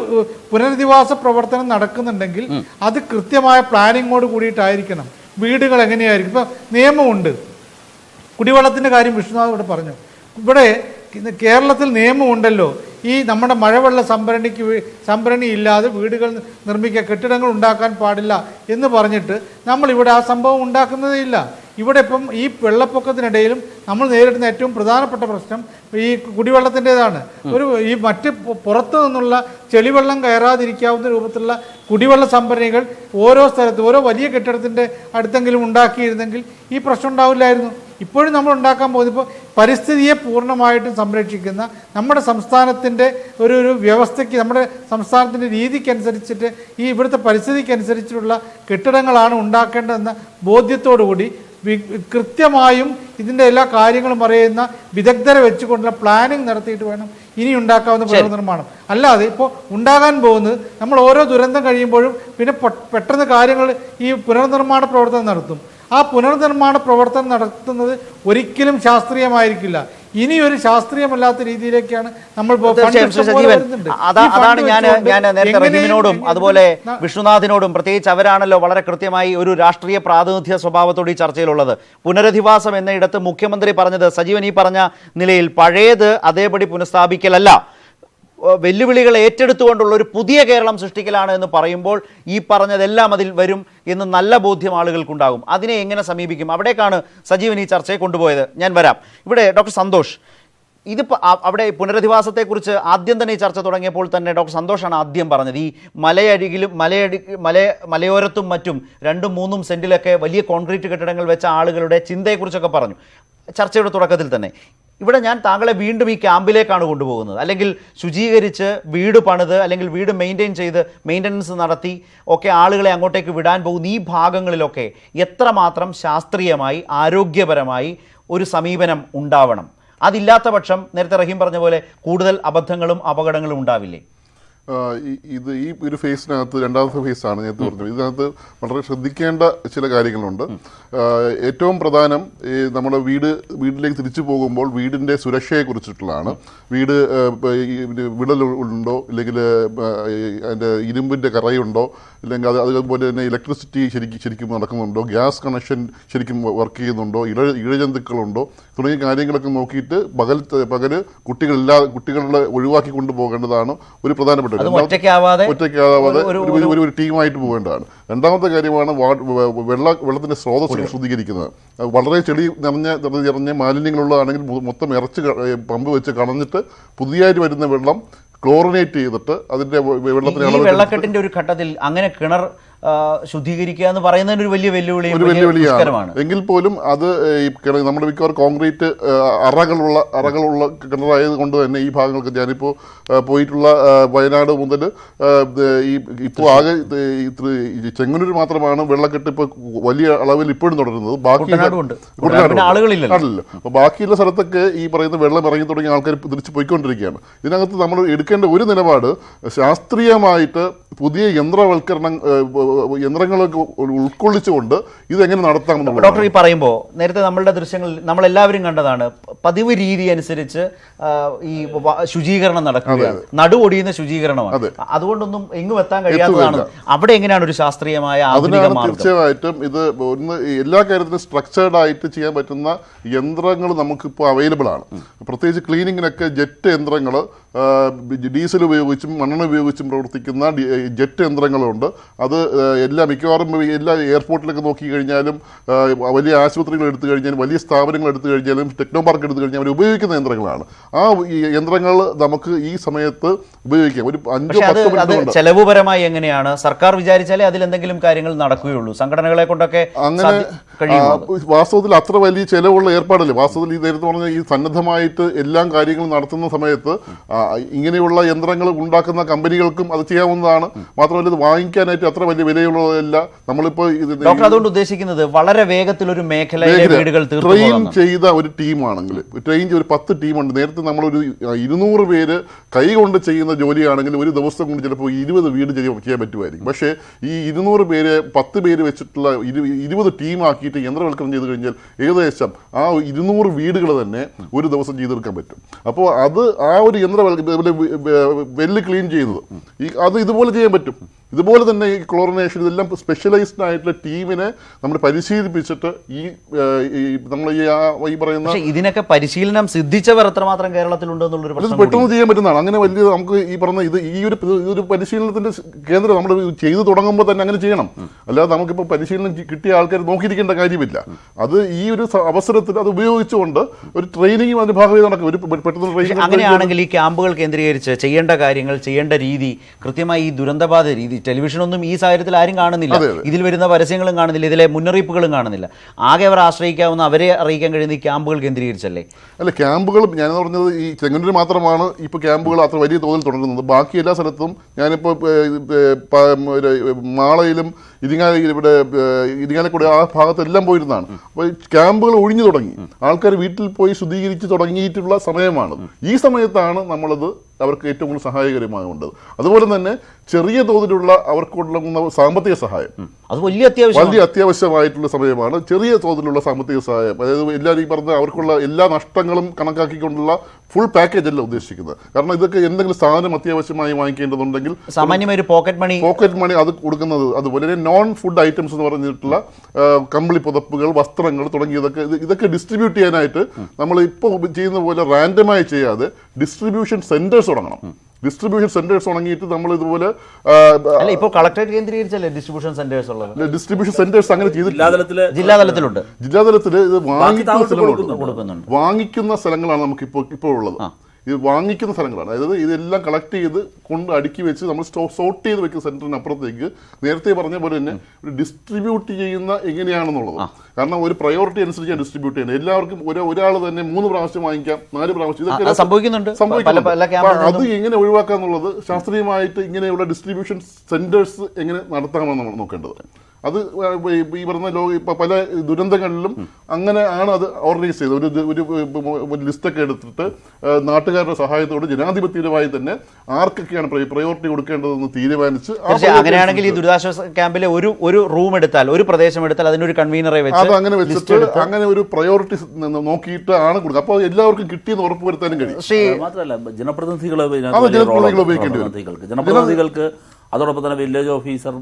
പുനരധിവാസ പ്രവർത്തനം നടക്കുന്നുണ്ടെങ്കിൽ അത് കൃത്യമായ പ്ലാനിങ്ങോട് കൂടിയിട്ടായിരിക്കണം. വീടുകൾ എങ്ങനെയായിരിക്കും? ഇപ്പം നിയമമുണ്ട്, കുടിവെള്ളത്തിൻ്റെ കാര്യം വിഷ്ണുനാഥ് ഇവിടെ പറഞ്ഞു. ഇവിടെ കേരളത്തിൽ നിയമമുണ്ടല്ലോ, ഈ നമ്മുടെ മഴവെള്ള സംഭരണി ഇല്ലാതെ വീടുകൾ നിർമ്മിക്കുക, കെട്ടിടങ്ങൾ ഉണ്ടാക്കാൻ പാടില്ല എന്ന് പറഞ്ഞിട്ട് നമ്മളിവിടെ ആ സംഭവം ഉണ്ടാക്കുന്നതേ ഇല്ല. ഇവിടെ ഇപ്പം ഈ വെള്ളപ്പൊക്കത്തിനിടയിലും നമ്മൾ നേരിടുന്ന ഏറ്റവും പ്രധാനപ്പെട്ട പ്രശ്നം ഈ കുടിവെള്ളത്തിൻ്റെതാണ്. ഈ മറ്റ് പുറത്തു നിന്നുള്ള ചെളിവെള്ളം കയറാതിരിക്കാവുന്ന രൂപത്തിലുള്ള കുടിവെള്ള സംഭരണികൾ ഓരോ സ്ഥലത്തും ഓരോ വലിയ കെട്ടിടത്തിൻ്റെ അടുത്തെങ്കിലും ഉണ്ടാക്കിയിരുന്നെങ്കിൽ ഈ പ്രശ്നം ഉണ്ടാവില്ലായിരുന്നു. ഇപ്പോഴും നമ്മൾ ഉണ്ടാക്കാൻ പോകുന്നത്, ഇപ്പോൾ പരിസ്ഥിതിയെ പൂർണ്ണമായിട്ടും സംരക്ഷിക്കുന്ന നമ്മുടെ സംസ്ഥാനത്തിൻ്റെ ഒരു വ്യവസ്ഥയ്ക്ക്, നമ്മുടെ സംസ്ഥാനത്തിൻ്റെ രീതിക്കനുസരിച്ചിട്ട് ഈ ഇവിടുത്തെ പരിസ്ഥിതിക്കനുസരിച്ചിട്ടുള്ള കെട്ടിടങ്ങളാണ് ഉണ്ടാക്കേണ്ടതെന്ന ബോധ്യത്തോടുകൂടി കൃത്യമായും ഇതിൻ്റെ എല്ലാ കാര്യങ്ങളും അറിയുന്ന വിദഗ്ധരെ വെച്ചുകൊണ്ടുള്ള പ്ലാനിങ് നടത്തിയിട്ട് വേണം ഇനി ഉണ്ടാക്കാവുന്ന പുനർനിർമ്മാണം. അല്ലാതെ ഇപ്പോൾ ഉണ്ടാകാൻ പോകുന്നത് നമ്മൾ ഓരോ ദുരന്തം കഴിയുമ്പോഴും പിന്നെ പെട്ടെന്ന് കാര്യങ്ങൾ ഈ പുനർനിർമ്മാണ പ്രവർത്തനം നടത്തും. ആ പുനർനിർമ്മാണ പ്രവർത്തനം നടത്തുന്നത് ഒരിക്കലും ശാസ്ത്രീയമായിരിക്കില്ല. ഇനി ഒരു ശാസ്ത്രീയമല്ലാത്ത രീതിയിലേക്കാണ് നമ്മൾ അതാണ് ഞാൻ നേരത്തെ റഹീമിനോടും അതുപോലെ വിഷ്ണുനാഥിനോടും, പ്രത്യേകിച്ച് അവരാണല്ലോ വളരെ കൃത്യമായി ഒരു രാഷ്ട്രീയ പ്രാതിനിധ്യ സ്വഭാവത്തോട് ഈ ചർച്ചയിലുള്ളത്. പുനരധിവാസം എന്നയിടത്ത് മുഖ്യമന്ത്രി പറഞ്ഞത് സജീവൻ ഈ പറഞ്ഞ നിലയിൽ പഴയത് അതേപടി പുനഃസ്ഥാപിക്കലല്ല, വെല്ലുവിളികൾ ഏറ്റെടുത്തുകൊണ്ടുള്ള ഒരു പുതിയ കേരളം സൃഷ്ടിക്കലാണ് എന്ന് പറയുമ്പോൾ ഈ പറഞ്ഞതെല്ലാം അതിൽ വരും എന്ന് നല്ല ബോധ്യം ആളുകൾക്കുണ്ടാകും. അതിനെ എങ്ങനെ സമീപിക്കും? അവിടേക്കാണ് സജീവൻ ഈ ചർച്ചയെ കൊണ്ടുപോയത്. ഞാൻ വരാം. ഇവിടെ ഡോക്ടർ സന്തോഷ്, ഇതിപ്പോൾ അവിടെ പുനരധിവാസത്തെക്കുറിച്ച് ആദ്യം തന്നെ ഈ ചർച്ച തുടങ്ങിയപ്പോൾ തന്നെ ഡോക്ടർ സന്തോഷാണ് ആദ്യം പറഞ്ഞത്. ഈ മലയരികിലും മലയോരത്തും മറ്റും 2-3 സെന്റിലൊക്കെ വലിയ കോൺക്രീറ്റ് കെട്ടിടങ്ങൾ വെച്ച ആളുകളുടെ ചിന്തയെക്കുറിച്ചൊക്കെ പറഞ്ഞു ചർച്ചയുടെ തുടക്കത്തിൽ തന്നെ. ഇവിടെ ഞാൻ താങ്കളെ വീണ്ടും ഈ ക്യാമ്പിലേക്കാണ് കൊണ്ടുപോകുന്നത്. അല്ലെങ്കിൽ ശുചീകരിച്ച് വീട് പണിത് അല്ലെങ്കിൽ വീട് മെയിൻറ്റെയിൻ ചെയ്ത് മെയിൻ്റനൻസ് നടത്തി ഒക്കെ ആളുകളെ അങ്ങോട്ടേക്ക് വിടാൻ പോകുന്ന ഈ ഭാഗങ്ങളിലൊക്കെ എത്രമാത്രം ശാസ്ത്രീയമായി ആരോഗ്യപരമായി ഒരു സമീപനം ഉണ്ടാവണം? അതില്ലാത്ത പക്ഷം നേരത്തെ റഹീം പറഞ്ഞ പോലെ കൂടുതൽ അബദ്ധങ്ങളും അപകടങ്ങളും ഉണ്ടാവില്ലേ? ഈ ഒരു ഫേസിനകത്ത്, രണ്ടാമത്തെ ഫേസാണ് നേരത്തെ പറഞ്ഞത്, ഇതിനകത്ത് വളരെ ശ്രദ്ധിക്കേണ്ട ചില കാര്യങ്ങളുണ്ട്. ഏറ്റവും പ്രധാനം നമ്മുടെ വീട്ടിലേക്ക് തിരിച്ചു പോകുമ്പോൾ വീടിൻ്റെ സുരക്ഷയെക്കുറിച്ചിട്ടുള്ളതാണ്. വീട് വിടലുണ്ടോ, ഇല്ലെങ്കിൽ അതിൻ്റെ ഇരുമ്പിൻ്റെ കറയുണ്ടോ, ഇല്ലെങ്കിൽ അതുപോലെ തന്നെ ഇലക്ട്രിസിറ്റി ശരിക്കും നടക്കുന്നുണ്ടോ, ഗ്യാസ് കണക്ഷൻ ശരിക്കും വർക്ക് ചെയ്യുന്നുണ്ടോ, ഇഴജന്തുക്കളുണ്ടോ തുടങ്ങിയ കാര്യങ്ങളൊക്കെ നോക്കിയിട്ട് പകല് കുട്ടികളെ ഒഴിവാക്കി കൊണ്ടുപോകേണ്ടതാണ് ഒരു പ്രധാനപ്പെട്ട. ഒറ്റയ്ക്കാവാതെ ഒരു ടീമായിട്ട് പോകേണ്ടതാണ്. രണ്ടാമത്തെ കാര്യമാണ് വെള്ളത്തിന്റെ സ്രോതസ്സുകൾ ശുദ്ധീകരിക്കുന്നത്. വളരെ ചെളി നിറഞ്ഞ മാലിന്യങ്ങളുള്ളതാണെങ്കിൽ മൊത്തം പമ്പ് വെച്ച് കളഞ്ഞിട്ട് പുതിയതായിട്ട് വരുന്ന വെള്ളം ക്ലോറിനേറ്റ് ചെയ്തിട്ട് അതിന്റെ വെള്ളത്തിന് ഈ അളവ് വെള്ളക്കെട്ടിന്റെ ഒരു ഘട്ടത്തിൽ അങ്ങനെ കിണർ ശുദ്ധീകരിക്കുക എന്ന് പറയുന്നതിന് ഒരു വലിയ ഒരു വെല്ലുവിളിയാണ്. എങ്കിൽ പോലും അത് നമ്മുടെ മിക്കവാറും കോൺക്രീറ്റ് അറകളുള്ള കിണറായത് കൊണ്ട് തന്നെ ഈ ഭാഗങ്ങൾക്ക് ഞാനിപ്പോൾ പോയിട്ടുള്ള വയനാട് മുതൽ ഇപ്പോൾ ആകെ ചെങ്ങന്നൂർ മാത്രമാണ് വെള്ളക്കെട്ട് ഇപ്പോൾ വലിയ അളവിൽ ഇപ്പോഴും തുടരുന്നത്. ആളില്ലല്ലോ. അപ്പോൾ ബാക്കിയുള്ള സ്ഥലത്തൊക്കെ ഈ പറയുന്ന വെള്ളം ഇറങ്ങി തുടങ്ങിയ ആൾക്കാർ തിരിച്ച് പോയിക്കൊണ്ടിരിക്കുകയാണ്. ഇതിനകത്ത് നമ്മൾ എടുക്കേണ്ട ഒരു നിലപാട് ശാസ്ത്രീയമായിട്ട് പുതിയ യന്ത്രങ്ങളൊക്കെ ഉൾക്കൊള്ളിച്ചുകൊണ്ട് ഇതെങ്ങനെ നടത്താമെന്നുള്ളത്. ഡോക്ടർ ഈ പറയുമ്പോൾ നേരത്തെ നമ്മളുടെ ദൃശ്യങ്ങളിൽ നമ്മളെല്ലാവരും കണ്ടതാണ്, പതിവ് രീതി അനുസരിച്ച് ഈ ശുചീകരണം നടക്കുകയാണ്, നടുവൊടിയുന്ന ശുചീകരണമാണ്. അതുകൊണ്ടൊന്നും എങ്ങും എത്താൻ കഴിയാത്തതാണ്. അവിടെ എങ്ങനെയാണ് ഒരു ശാസ്ത്രീയമായ അതിനാണ് തീർച്ചയായിട്ടും ഇത് ഒന്ന് എല്ലാ കാര്യത്തിലും സ്ട്രക്ചേർഡ് ആയിട്ട് ചെയ്യാൻ പറ്റുന്ന യന്ത്രങ്ങൾ നമുക്കിപ്പോൾ അവൈലബിൾ ആണ്. പ്രത്യേകിച്ച് ക്ലീനിങ്ങിനൊക്കെ ജെറ്റ് യന്ത്രങ്ങൾ, ഡീസൽ ഉപയോഗിച്ചും മണ്ണെണ്ണ ഉപയോഗിച്ചും പ്രവർത്തിക്കുന്ന ജെറ്റ് യന്ത്രങ്ങളുണ്ട്. അത് മിക്കവാറും എല്ലാ എയർപോർട്ടിലൊക്കെ നോക്കി കഴിഞ്ഞാലും വലിയ ആശുപത്രികൾ എടുത്തു കഴിഞ്ഞാലും വലിയ സ്ഥാപനങ്ങൾ എടുത്തു കഴിഞ്ഞാലും ടെക്നോ പാർക്ക് എടുത്തു കഴിഞ്ഞാൽ അവർ ഉപയോഗിക്കുന്ന യന്ത്രങ്ങളാണ്. ആ യന്ത്രങ്ങൾ നമുക്ക് ഈ സമയത്ത് ഉപയോഗിക്കാം. ഒരു 5-10 മിനിറ്റ് ചെലവുപരമായി എങ്ങനെയാണ് സർക്കാർ വിചാരിച്ചാലേ അതിലെന്തെങ്കിലും കാര്യങ്ങൾ നടക്കുകയുള്ളൂ. സംഘടനകളെ കൊണ്ടൊക്കെ അങ്ങനെ വാസ്തവത്തിൽ അത്ര വലിയ ചെലവുള്ള ഏർപ്പാടല്ലേ. വാസ്തവത്തിൽ ഈ നേരത്തെ പറഞ്ഞ ഈ സന്നദ്ധമായിട്ട് എല്ലാ കാര്യങ്ങളും നടത്തുന്ന സമയത്ത് ഇങ്ങനെയുള്ള യന്ത്രങ്ങൾ ഉണ്ടാക്കുന്ന കമ്പനികൾക്കും അത് ചെയ്യാവുന്നതാണ്. മാത്രമല്ല ഇത് വാങ്ങിക്കാനായിട്ട് അത്ര വലിയ വിലയുള്ളതല്ല. നമ്മളിപ്പോൾ അതുകൊണ്ട് ഉദ്ദേശിക്കുന്നത് വളരെ വേഗത്തിൽ ഒരു മേഖലയിലെ വീടുകൾ ട്രെയിൻ ചെയ്ത ഒരു ടീമാണെങ്കിൽ ഒരു 10 ടീമുണ്ട്. നേരത്തെ നമ്മളൊരു 200 പേര് കൈകൊണ്ട് ചെയ്യുന്ന ജോലിയാണെങ്കിൽ ഒരു ദിവസം കൊണ്ട് ചിലപ്പോൾ 20 വീട് ചെയ്യാൻ പറ്റുമായിരിക്കും. പക്ഷേ ഈ 200 പേര് 10 പേര് വെച്ചിട്ടുള്ള 20 ടീമാക്കിയിട്ട് യന്ത്രവൽക്കരണം ചെയ്ത് കഴിഞ്ഞാൽ ഏകദേശം ആ 200 വീടുകൾ തന്നെ ഒരു ദിവസം ചെയ്തെടുക്കാൻ പറ്റും. അപ്പോൾ അത് ആ ഒരു വെല്ല് ക്ലീൻ ചെയ്യുന്നത് അത് ഇതുപോലെ ചെയ്യാൻ പറ്റും. ഇതുപോലെ തന്നെ ഈ ക്ലോറിനേഷൻ ഇതെല്ലാം സ്പെഷ്യലൈസ്ഡ് ആയിട്ടുള്ള ടീമിനെ നമ്മൾ പരിശീലിപ്പിച്ചിട്ട് നമ്മൾ ഈ പറയുന്ന ഇതിനൊക്കെ പരിശീലനം സിദ്ധിച്ചവർ എത്രമാത്രം കേരളത്തിലുണ്ടെന്നുള്ളൊരു പെട്ടെന്ന് ചെയ്യാൻ പറ്റുന്നതാണ്. അങ്ങനെ വലിയ നമുക്ക് ഈ പറഞ്ഞ ഇതൊരു പരിശീലനത്തിന്റെ കേന്ദ്രം നമ്മൾ ചെയ്തു തുടങ്ങുമ്പോൾ തന്നെ അങ്ങനെ ചെയ്യണം. അല്ലാതെ നമുക്കിപ്പോൾ പരിശീലനം കിട്ടിയ ആൾക്കാർ നോക്കിയിരിക്കേണ്ട കാര്യമില്ല. അത് ഈ ഒരു അവസരത്തിൽ അത് ഉപയോഗിച്ചുകൊണ്ട് ഒരു ട്രെയിനിങ്ങും അതിന്റെ ഭാഗമായി നടക്കും. ഒരു പെട്ടെന്ന് ട്രെയിനിങ് അങ്ങനെയാണെങ്കിൽ ഈ ക്യാമ്പുകൾ കേന്ദ്രീകരിച്ച് ചെയ്യേണ്ട കാര്യങ്ങൾ ചെയ്യേണ്ട രീതി കൃത്യമായി ഈ ദുരന്തബാധ രീതി ടെലിവിഷനൊന്നും ഈ സാഹചര്യത്തിൽ ആരും കാണുന്നില്ല. ഇതിൽ വരുന്ന പരസ്യങ്ങളും കാണുന്നില്ല, ഇതിലെ മുന്നറിയിപ്പുകളും കാണുന്നില്ല. ആകെ അവർ ആശ്രയിക്കാവുന്ന അവരെ അറിയിക്കാൻ കഴിയുന്ന ഈ ക്യാമ്പുകൾ കേന്ദ്രീകരിച്ചല്ലേ? അല്ല, ക്യാമ്പുകൾ ഞാൻ പറഞ്ഞത് ഈ ചെങ്ങന്നൂർ മാത്രമാണ് ഇപ്പോൾ ക്യാമ്പുകൾ അത്ര വലിയ തോതിൽ തുടരുന്നത്. ബാക്കി എല്ലാ സ്ഥലത്തും ഞാനിപ്പോൾ മാളയിലും ഇരിങ്ങാലക്കുടി ആ ഭാഗത്തെല്ലാം പോയിരുന്നതാണ്. അപ്പോൾ ക്യാമ്പുകൾ ഒഴിഞ്ഞു തുടങ്ങി, ആൾക്കാർ വീട്ടിൽ പോയി ശുദ്ധീകരിച്ച് തുടങ്ങിയിട്ടുള്ള സമയമാണ്. ഈ സമയത്താണ് നമ്മളത് അവർക്ക് ഏറ്റവും കൂടുതൽ സഹായകരമാകേണ്ടത്. അതുപോലെ തന്നെ ചെറിയ തോതിലുള്ള അവർക്കുള്ള സാമ്പത്തിക സഹായം അത് വലിയ അത്യാവശ്യമായിട്ടുള്ള സമയമാണ്. ചെറിയ തോതിലുള്ള സാമ്പത്തിക സഹായം, അതായത് എല്ലാവരും ഈ പറഞ്ഞ അവർക്കുള്ള എല്ലാ നഷ്ടങ്ങളും കണക്കാക്കിക്കൊണ്ടുള്ള ഫുൾ പാക്കേജ് അല്ല ഉദ്ദേശിക്കുന്നത്. കാരണം ഇതൊക്കെ എന്തെങ്കിലും സാധനം അത്യാവശ്യമായി വാങ്ങിക്കേണ്ടതുണ്ടെങ്കിൽ സാമാന്യമായ പോക്കറ്റ് മണി അത് കൊടുക്കുന്നത്. അതുപോലെ നോൺ ഫുഡ് ഐറ്റംസ് എന്ന് പറഞ്ഞിട്ടുള്ള കമ്പിളി പുതപ്പുകൾ, വസ്ത്രങ്ങൾ ഇതൊക്കെ ഡിസ്ട്രിബ്യൂട്ട് ചെയ്യാനായിട്ട് നമ്മൾ ഇപ്പോൾ ചെയ്യുന്ന പോലെ റാൻഡമായി ചെയ്യാതെ ഡിസ്ട്രിബ്യൂഷൻ സെന്റേഴ്സ് തുടങ്ങണം. ഡിസ്ട്രിബ്യൂഷൻ സെന്റേഴ്സ് തുടങ്ങിയിട്ട് നമ്മൾ ഇതുപോലെ ഇപ്പോൾ കളക്ടറേറ്റ് കേന്ദ്രീകരിച്ചല്ലേ ഡിസ്ട്രിബ്യൂഷൻ സെന്റേഴ്സ് ഉള്ളത്. ഡിസ്ട്രിബ്യൂഷൻ സെന്റേഴ്സ് അങ്ങനെ ജില്ലാതലത്തിലുണ്ട്. ജില്ലാതലത്തിൽ ഇത് വാങ്ങിക്കുന്ന സ്ഥലങ്ങളാണ് നമുക്ക് ഇപ്പോൾ ഉള്ളത്. ഇത് വാങ്ങിക്കുന്ന സ്ഥലങ്ങളാണ്. അതായത് ഇതെല്ലാം കളക്ട് ചെയ്ത് കൊണ്ട് അടുക്കി വെച്ച് നമ്മൾ സോർട്ട് ചെയ്ത് വെക്കുന്ന സെന്ററിനപ്പുറത്തേക്ക് നേരത്തെ പറഞ്ഞ പോലെ തന്നെ ഒരു ഡിസ്ട്രിബ്യൂട്ട് ചെയ്യുന്ന എങ്ങനെയാണെന്നുള്ളത്. കാരണം ഒരു പ്രയോറിറ്റി അനുസരിച്ച് ഡിസ്ട്രിബ്യൂട്ട് ചെയ്യുന്നത്. എല്ലാവർക്കും ഒരാൾ തന്നെ 3 പ്രാവശ്യം വാങ്ങിക്കാം, 4 പ്രാവശ്യം, ഇതൊക്കെ സംഭവിക്കുന്നുണ്ട്. അത് എങ്ങനെ ഒഴിവാക്കാന്നുള്ളത് ശാസ്ത്രീയമായിട്ട് ഇങ്ങനെയുള്ള ഡിസ്ട്രിബ്യൂഷൻ സെന്റേഴ്സ് എങ്ങനെ നടത്താമെന്ന് നമ്മൾ നോക്കേണ്ടത്. അത് ഈ പറഞ്ഞ പല ദുരന്തങ്ങളിലും അങ്ങനെയാണ് അത് ഓർഗനൈസ് ചെയ്തത്. ഒരു ലിസ്റ്റൊക്കെ എടുത്തിട്ട് നാട്ടുകാരുടെ സഹായത്തോടെ ജനാധിപത്യപരമായി തന്നെ ആർക്കൊക്കെയാണ് പ്രയോറിറ്റി കൊടുക്കേണ്ടതെന്ന് തീരുമാനിച്ച് അങ്ങനെയാണെങ്കിൽ ഈ ദുരിതാശ്വാസ ക്യാമ്പിലെ ഒരു റൂം എടുത്താൽ, ഒരു പ്രദേശം എടുത്താൽ അതിനൊരു കൺവീനറെ അത് അങ്ങനെ വെച്ചിട്ട് അങ്ങനെ ഒരു പ്രയോറിറ്റി നോക്കിയിട്ട് ആണ് കൊടുക്കുക. അപ്പോൾ എല്ലാവർക്കും കിട്ടിയെന്ന് ഉറപ്പുവരുത്താനും കഴിയും. മാത്രമല്ല ജനപ്രതിനിധികൾക്ക് അതോടൊപ്പം തന്നെ വില്ലേജ് ഓഫീസർ,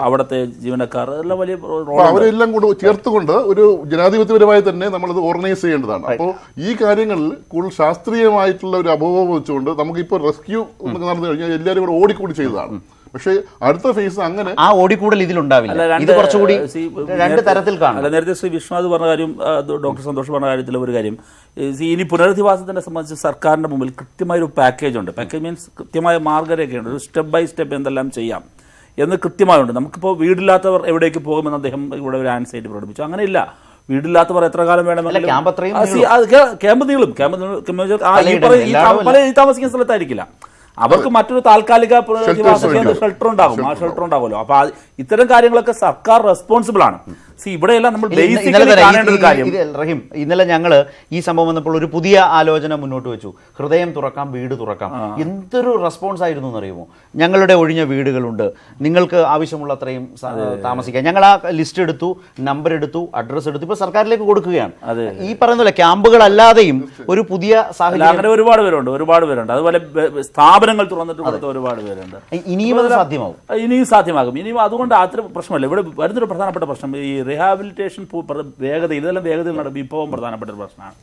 അവിടുത്തെ ജീവനക്കാർ എല്ലാം വലിയ അവരെല്ലാം കൂടെ ചേർത്തുകൊണ്ട് ഒരു ജനാധിപത്യപരമായി തന്നെ നമ്മളത് ഓർഗനൈസ് ചെയ്യേണ്ടതാണ്. അപ്പോൾ ഈ കാര്യങ്ങളിൽ കൂടുതൽ ശാസ്ത്രീയമായിട്ടുള്ള ഒരു അഭാവം വെച്ചുകൊണ്ട് നമുക്കിപ്പോൾ റെസ്ക്യൂ നടന്നു കഴിഞ്ഞാൽ എല്ലാവരും കൂടെ ഓടിക്കൂടി ചെയ്തതാണ്. പക്ഷേ അടുത്ത ഫേസ് അങ്ങനെ ആ ഓടിക്കൂടൽ ഇതിലുണ്ടാവില്ല. അല്ല, ഇത് കുറച്ചുകൂടി രണ്ട് തരത്തിൽ കാണും. അല്ല, നേരത്തെ ശ്രീ വിശ്വനാഥ് പറഞ്ഞ കാര്യം, ഡോക്ടർ സന്തോഷ് പറഞ്ഞ കാര്യത്തിൽ ഒരു കാര്യം, ഇനി പുനരധിവാസത്തിനെ സംബന്ധിച്ച് സർക്കാരിന്റെ മുമ്പിൽ കൃത്യമായൊരു പാക്കേജ് ഉണ്ട്. പാക്കേജ് മീൻസ് കൃത്യമായ മാർഗ്ഗരേഖയുണ്ട്, ഒരു സ്റ്റെപ്പ് ബൈ സ്റ്റെപ്പ് എന്തെല്ലാം ചെയ്യാം എന്ന് കൃത്യമായുണ്ട്. നമുക്കിപ്പോൾ വീടില്ലാത്തവർ എവിടേക്ക് പോകുമെന്ന് അദ്ദേഹം ഇവിടെ ഒരു ആൻസൈറ്റി പ്രകടിപ്പിച്ചു. അങ്ങനെയില്ല, വീടില്ലാത്തവർ എത്ര കാലം വേണമെങ്കിലും ക്യാമ്പ് നീളും. പല താമസിക്കുന്ന സ്ഥലത്തായിരിക്കില്ല, അവർക്ക് മറ്റൊരു താൽക്കാലിക ഷെൽട്ടർ ഉണ്ടാകും. ആ ഷെൽട്ടർ ഉണ്ടാവുമല്ലോ. അപ്പൊ ഇത്തരം കാര്യങ്ങളൊക്കെ സർക്കാർ റെസ്പോൺസിബിൾ ആണ്. ഇവിടെയെല്ലാം നമ്മൾ റഹീം, ഇന്നലെ ഞങ്ങൾ ഈ സംഭവം വന്നപ്പോൾ ഒരു പുതിയ ആലോചന മുന്നോട്ട് വെച്ചു. ഹൃദയം തുറക്കാം, വീട് തുറക്കാം. എന്തൊരു റെസ്പോൺസ് ആയിരുന്നു എന്നറിയുമോ? ഞങ്ങളുടെ ഒഴിഞ്ഞ വീടുകളുണ്ട്, നിങ്ങൾക്ക് ആവശ്യമുള്ള അത്രയും താമസിക്കാം. ഞങ്ങൾ ആ ലിസ്റ്റ് എടുത്തു, നമ്പർ എടുത്തു, അഡ്രസ്സ് എടുത്തു, ഇപ്പൊ സർക്കാരിലേക്ക് കൊടുക്കുകയാണ്. ഈ പറയുന്നില്ല, ക്യാമ്പുകളല്ലാതെയും ഒരു പുതിയ സാഹചര്യം. അങ്ങനെ ഒരുപാട് പേരുണ്ട്. അതുപോലെ സ്ഥാപനങ്ങൾ തുറന്നിട്ട് കൊടുത്ത ഒരുപാട് പേരുണ്ട്. ഇനിയും അത് സാധ്യമാകും. ഇനിയും അതുകൊണ്ട് അത്ര പ്രശ്നമല്ല. ഇവിടെ വരുന്നൊരു പ്രധാനപ്പെട്ട പ്രശ്നം ഈ റീഹാബിലിറ്റേഷൻ വേഗതയിൽ, ഇതെല്ലാം വേഗതയിൽ വിഭവം പ്രധാനപ്പെട്ട ഒരു പ്രശ്നമാണ്.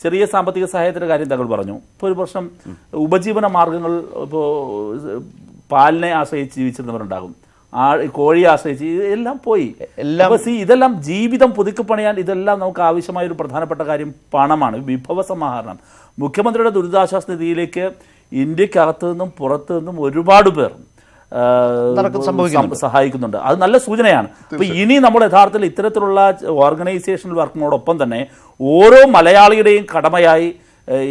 ചെറിയ സാമ്പത്തിക സഹായത്തിന്റെ കാര്യം താങ്കൾ പറഞ്ഞു. ഇപ്പോൾ ഒരു പ്രശ്നം, ഉപജീവന മാർഗങ്ങൾ ഇപ്പോൾ പാലിനെ ആശ്രയിച്ച് ജീവിച്ചിരുന്നവരുണ്ടാകും, കോഴിയെ ആശ്രയിച്ച്, എല്ലാം പോയി. ഇതെല്ലാം ജീവിതം പുതുക്കിപ്പണിയാൻ ഇതെല്ലാം നമുക്ക് ആവശ്യമായ ഒരു പ്രധാനപ്പെട്ട കാര്യം പണമാണ്, വിഭവ സമാഹരണം. മുഖ്യമന്ത്രിയുടെ ദുരിതാശ്വാസ നിധിയിലേക്ക് ഇന്ത്യക്കകത്തു നിന്നും പുറത്തു നിന്നും ഒരുപാട് പേർ സഹായിക്കുന്നുണ്ട്. അത് നല്ല സൂചനയാണ്. അപ്പൊ ഇനി നമ്മൾ യഥാർത്ഥത്തിൽ ഇത്തരത്തിലുള്ള ഓർഗനൈസേഷണൽ വർക്കിനോടൊപ്പം തന്നെ ഓരോ മലയാളിയുടെയും കടമയായി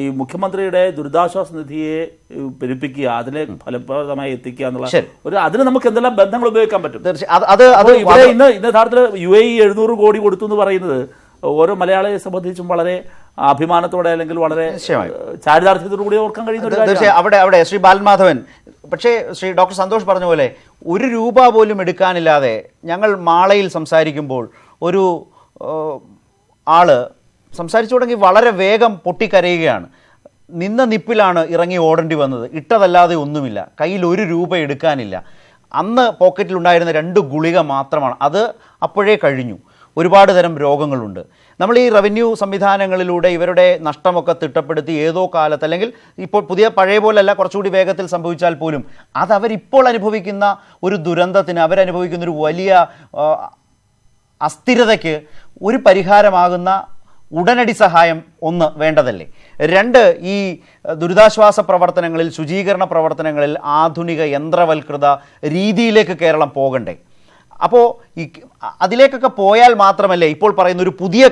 ഈ മുഖ്യമന്ത്രിയുടെ ദുരിതാശ്വാസ നിധിയെ പെരുപ്പിക്കുക, അതിനെ ഫലപ്രദമായി എത്തിക്കുക എന്നുള്ള ഒരു, അതിന് നമുക്ക് എന്തെല്ലാം ബന്ധങ്ങൾ ഉപയോഗിക്കാൻ പറ്റും. ഇവിടെ ഇന്ന് യഥാർത്ഥത്തിൽ UAE 700 കോടി കൊടുത്തു എന്ന് പറയുന്നത് ഓരോ മലയാളിയെ സംബന്ധിച്ചും വളരെ അഭിമാനത്തോടെ അല്ലെങ്കിൽ വളരെ ചാരിതാർത്ഥ്യത്തോടു കൂടി ഓർക്കാൻ കഴിയുന്ന അവിടെ ശ്രീ ബാലമാധവൻ. പക്ഷേ ശ്രീ ഡോക്ടർ സന്തോഷ് പറഞ്ഞ പോലെ ₹1 പോലും എടുക്കാനില്ലാതെ ഞങ്ങൾ മാളയിൽ സംസാരിക്കുമ്പോൾ ഒരു ആള് സംസാരിച്ചു തുടങ്ങി വളരെ വേഗം പൊട്ടിക്കരയുകയാണ്. നിന്ന നിപ്പിലാണ് ഇറങ്ങി ഓടേണ്ടി വന്നത്, ഇട്ടതല്ലാതെ ഒന്നുമില്ല, കയ്യിൽ ₹1 എടുക്കാനില്ല. അന്ന് പോക്കറ്റിലുണ്ടായിരുന്ന 2 ഗുളിക മാത്രമാണ്, അത് അപ്പോഴേ കഴിഞ്ഞു. ഒരുപാട് തരം രോഗങ്ങളുണ്ട്. നമ്മൾ ഈ റവന്യൂ സംവിധാനങ്ങളിലൂടെ ഇവരുടെ നഷ്ടമൊക്കെ തിട്ടപ്പെടുത്തി ഏതോ കാലത്ത്, അല്ലെങ്കിൽ ഇപ്പോൾ പഴയ പോലല്ല, കുറച്ചുകൂടി വേഗത്തിൽ സംഭവിച്ചാൽ പോലും അത് അവരിപ്പോൾ അനുഭവിക്കുന്ന ഒരു ദുരന്തത്തിന്, അവരനുഭവിക്കുന്ന ഒരു വലിയ അസ്ഥിരതയ്ക്ക് ഒരു പരിഹാരമാകുന്ന ഉടനടി സഹായം ഒന്ന് വേണ്ടതല്ലേ? 2, ഈ ദുരിതാശ്വാസ പ്രവർത്തനങ്ങളിൽ, ശുചീകരണ പ്രവർത്തനങ്ങളിൽ ആധുനിക യന്ത്രവൽകൃത രീതിയിലേക്ക് കേരളം പോകണ്ടേ? അപ്പോൾ അതിലേക്കൊക്കെ പോയാൽ മാത്രമല്ലേ ഇപ്പോൾ പറയുന്ന ഒരു പുതിയ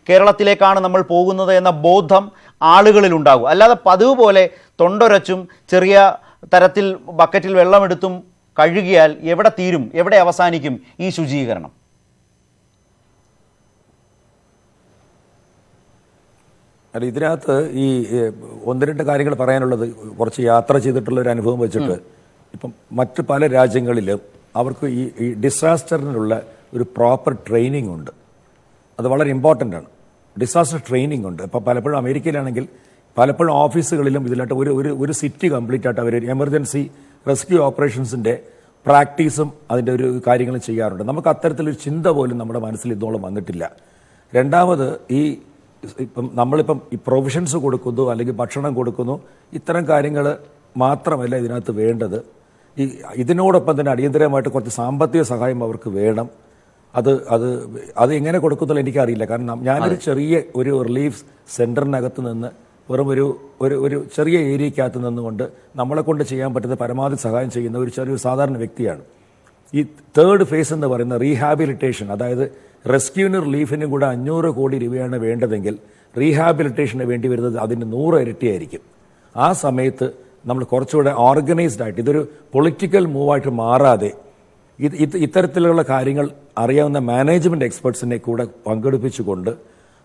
കേരളത്തിലേക്കാണ് നമ്മൾ പോകുന്നത് എന്ന ബോധം ആളുകളിൽ ഉണ്ടാകും. അല്ലാതെ പതിവ് പോലെ തൊണ്ടൊരച്ചും ചെറിയ തരത്തിൽ ബക്കറ്റിൽ വെള്ളമെടുത്തും കഴുകിയാൽ എവിടെ തീരും, എവിടെ അവസാനിക്കും ഈ ശുചീകരണം? അല്ല, ഇതിനകത്ത് ഈ 1-2 കാര്യങ്ങൾ പറയാനുള്ളത്, കുറച്ച് യാത്ര ചെയ്തിട്ടുള്ള ഒരു അനുഭവം വെച്ചിട്ട്, ഇപ്പം മറ്റ് പല രാജ്യങ്ങളിലും അവർക്ക് ഈ ഡിസാസ്റ്ററിനുള്ള ഒരു പ്രോപ്പർ ട്രെയിനിങ് ഉണ്ട്. അത് വളരെ ഇമ്പോർട്ടൻ്റ് ആണ്. ഡിസാസ്റ്റർ ട്രെയിനിങ് ഉണ്ട്. ഇപ്പോൾ പലപ്പോഴും അമേരിക്കയിലാണെങ്കിൽ പലപ്പോഴും ഓഫീസുകളിലും ഇതിലായിട്ട് ഒരു സിറ്റി കംപ്ലീറ്റ് ആയിട്ട് അവർ എമർജൻസി റെസ്ക്യൂ ഓപ്പറേഷൻസിൻ്റെ പ്രാക്ടീസും അതിൻ്റെ ഒരു കാര്യങ്ങളും ചെയ്യാറുണ്ട്. നമുക്ക് അത്തരത്തിലൊരു ചിന്ത പോലും നമ്മുടെ മനസ്സിൽ ഇതോളം വന്നിട്ടില്ല. രണ്ടാമത്, നമ്മളിപ്പം ഈ പ്രൊവിഷൻസ് കൊടുക്കുന്നു, അല്ലെങ്കിൽ ഭക്ഷണം കൊടുക്കുന്നു, ഇത്തരം കാര്യങ്ങൾ മാത്രമല്ല ഇതിനകത്ത് വേണ്ടത്. ഇതിനോടൊപ്പം തന്നെ അടിയന്തരമായിട്ട് കുറച്ച് സാമ്പത്തിക സഹായം അവർക്ക് വേണം. അത് എങ്ങനെ കൊടുക്കുന്നുള്ള എനിക്കറിയില്ല. കാരണം ഞാനൊരു ചെറിയ ഒരു റിലീഫ് സെന്ററിനകത്ത് നിന്ന്, വെറും ഒരു ചെറിയ ഏരിയക്കകത്ത് നിന്നുകൊണ്ട് നമ്മളെ കൊണ്ട് ചെയ്യാൻ പറ്റുന്ന പരമാവധി സഹായം ചെയ്യുന്ന ഒരു ചെറിയൊരു സാധാരണ വ്യക്തിയാണ്. ഈ 3rd ഫേസ് എന്ന് പറയുന്ന റീഹാബിലിറ്റേഷൻ, അതായത് റെസ്ക്യൂവിനും റിലീഫിനും കൂടെ 500 കോടി രൂപയാണ് വേണ്ടതെങ്കിൽ റീഹാബിലിറ്റേഷന് വേണ്ടി വരുന്നത് അതിൻ്റെ 100 ഇരട്ടിയായിരിക്കും. ആ സമയത്ത് നമ്മൾ കുറച്ചുകൂടെ ഓർഗനൈസ്ഡ് ആയിട്ട്, ഇതൊരു പൊളിറ്റിക്കൽ മൂവായിട്ട് മാറാതെ ഇത്തരത്തിലുള്ള കാര്യങ്ങൾ അറിയാവുന്ന മാനേജ്മെന്റ് എക്സ്പെർട്സിനെ കൂടെ പങ്കെടുപ്പിച്ചുകൊണ്ട്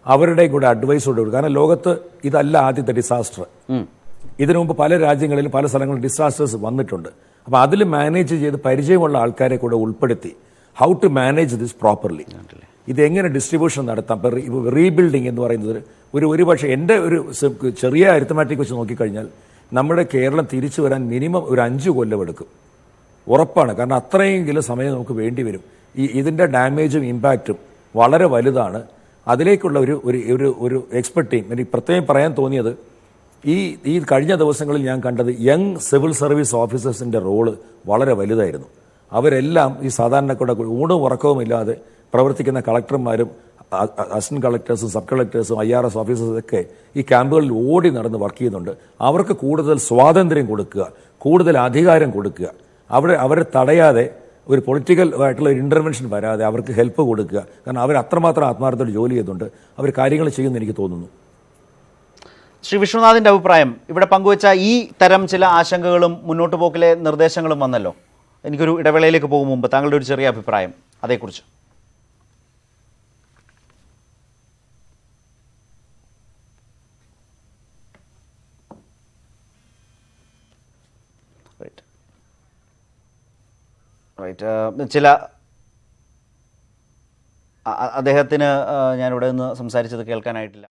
അവരുടെ കൂടെ അഡ്വൈസോട് കൊടുക്കും. കാരണം ലോകത്ത് ഇതല്ല ആദ്യത്തെ ഡിസാസ്റ്റർ. ഇതിനു മുമ്പ് പല രാജ്യങ്ങളിലും പല സ്ഥലങ്ങളിലും ഡിസാസ്റ്റേഴ്സ് വന്നിട്ടുണ്ട്. അപ്പോൾ അതിൽ മാനേജ് ചെയ്ത് പരിചയമുള്ള ആൾക്കാരെ കൂടെ ഉൾപ്പെടുത്തി how to manage this properly, ഇതെങ്ങനെ ഡിസ്ട്രിബ്യൂഷൻ നടത്താം. റീബിൽഡിംഗ് എന്ന് പറയുന്നത് ഒരു പക്ഷേ എൻ്റെ ഒരു ചെറിയ അരിത്തമാറ്റിക് വെച്ച് നോക്കിക്കഴിഞ്ഞാൽ നമ്മുടെ കേരളം തിരിച്ചു വരാൻ മിനിമം ഒരു 5 കൊല്ലം എടുക്കും, ഉറപ്പാണ്. കാരണം അത്രയെങ്കിലും സമയം നമുക്ക് വേണ്ടി വരും. ഇതിൻ്റെ ഡാമേജും ഇമ്പാക്റ്റും വളരെ വലുതാണ്. അതിലേക്കുള്ള ഒരു എക്സ്പെർട്ട് ടീം. എനിക്ക് പ്രത്യേകം പറയാൻ തോന്നിയത്, ഈ കഴിഞ്ഞ ദിവസങ്ങളിൽ ഞാൻ കണ്ടത് യങ് സിവിൽ സർവീസ് ഓഫീസേഴ്സിൻ്റെ റോള് വളരെ വലുതായിരുന്നു. അവരെല്ലാം ഈ സാധാരണക്കാരുടെ ഊണും ഉറക്കവുമില്ലാതെ പ്രവർത്തിക്കുന്ന കളക്ടർമാരും അസിസ്റ്റന്റ് കളക്ടേഴ്സും സബ് കളക്ടേഴ്സും IRS ഓഫീസേഴ്സും ഒക്കെ ഈ ക്യാമ്പുകളിൽ ഓടി നടന്ന് വർക്ക് ചെയ്യുന്നുണ്ട്. അവർക്ക് കൂടുതൽ സ്വാതന്ത്ര്യം കൊടുക്കുക, കൂടുതൽ അധികാരം കൊടുക്കുക, അവരെ തടയാതെ ഒരു പൊളിറ്റിക്കൽ ആയിട്ടുള്ള ഒരു ഇൻ്റർവെൻഷൻ വരാതെ അവർക്ക് ഹെൽപ്പ് കൊടുക്കുക. കാരണം അവർ അത്രമാത്രം ആത്മാർത്ഥത്തോടെ ജോലി ചെയ്യുന്നുണ്ട്, അവർ കാര്യങ്ങൾ ചെയ്യുമെന്ന് എനിക്ക് തോന്നുന്നു. ശ്രീ വിശ്വനാഥിൻ്റെ അഭിപ്രായം ഇവിടെ പങ്കുവച്ച ഈ തരം ചില ആശങ്കകളും മുന്നോട്ട് പോക്കിലെ നിർദ്ദേശങ്ങളും വന്നല്ലോ. എനിക്കൊരു ഇടവേളയിലേക്ക് പോകും മുമ്പ് താങ്കളുടെ ഒരു ചെറിയ അഭിപ്രായം അതേക്കുറിച്ച്. ചില അദ്ദേഹത്തിന് ഞാനിവിടെ നിന്ന് സംസാരിച്ചത് കേൾക്കാനായിട്ടില്ല.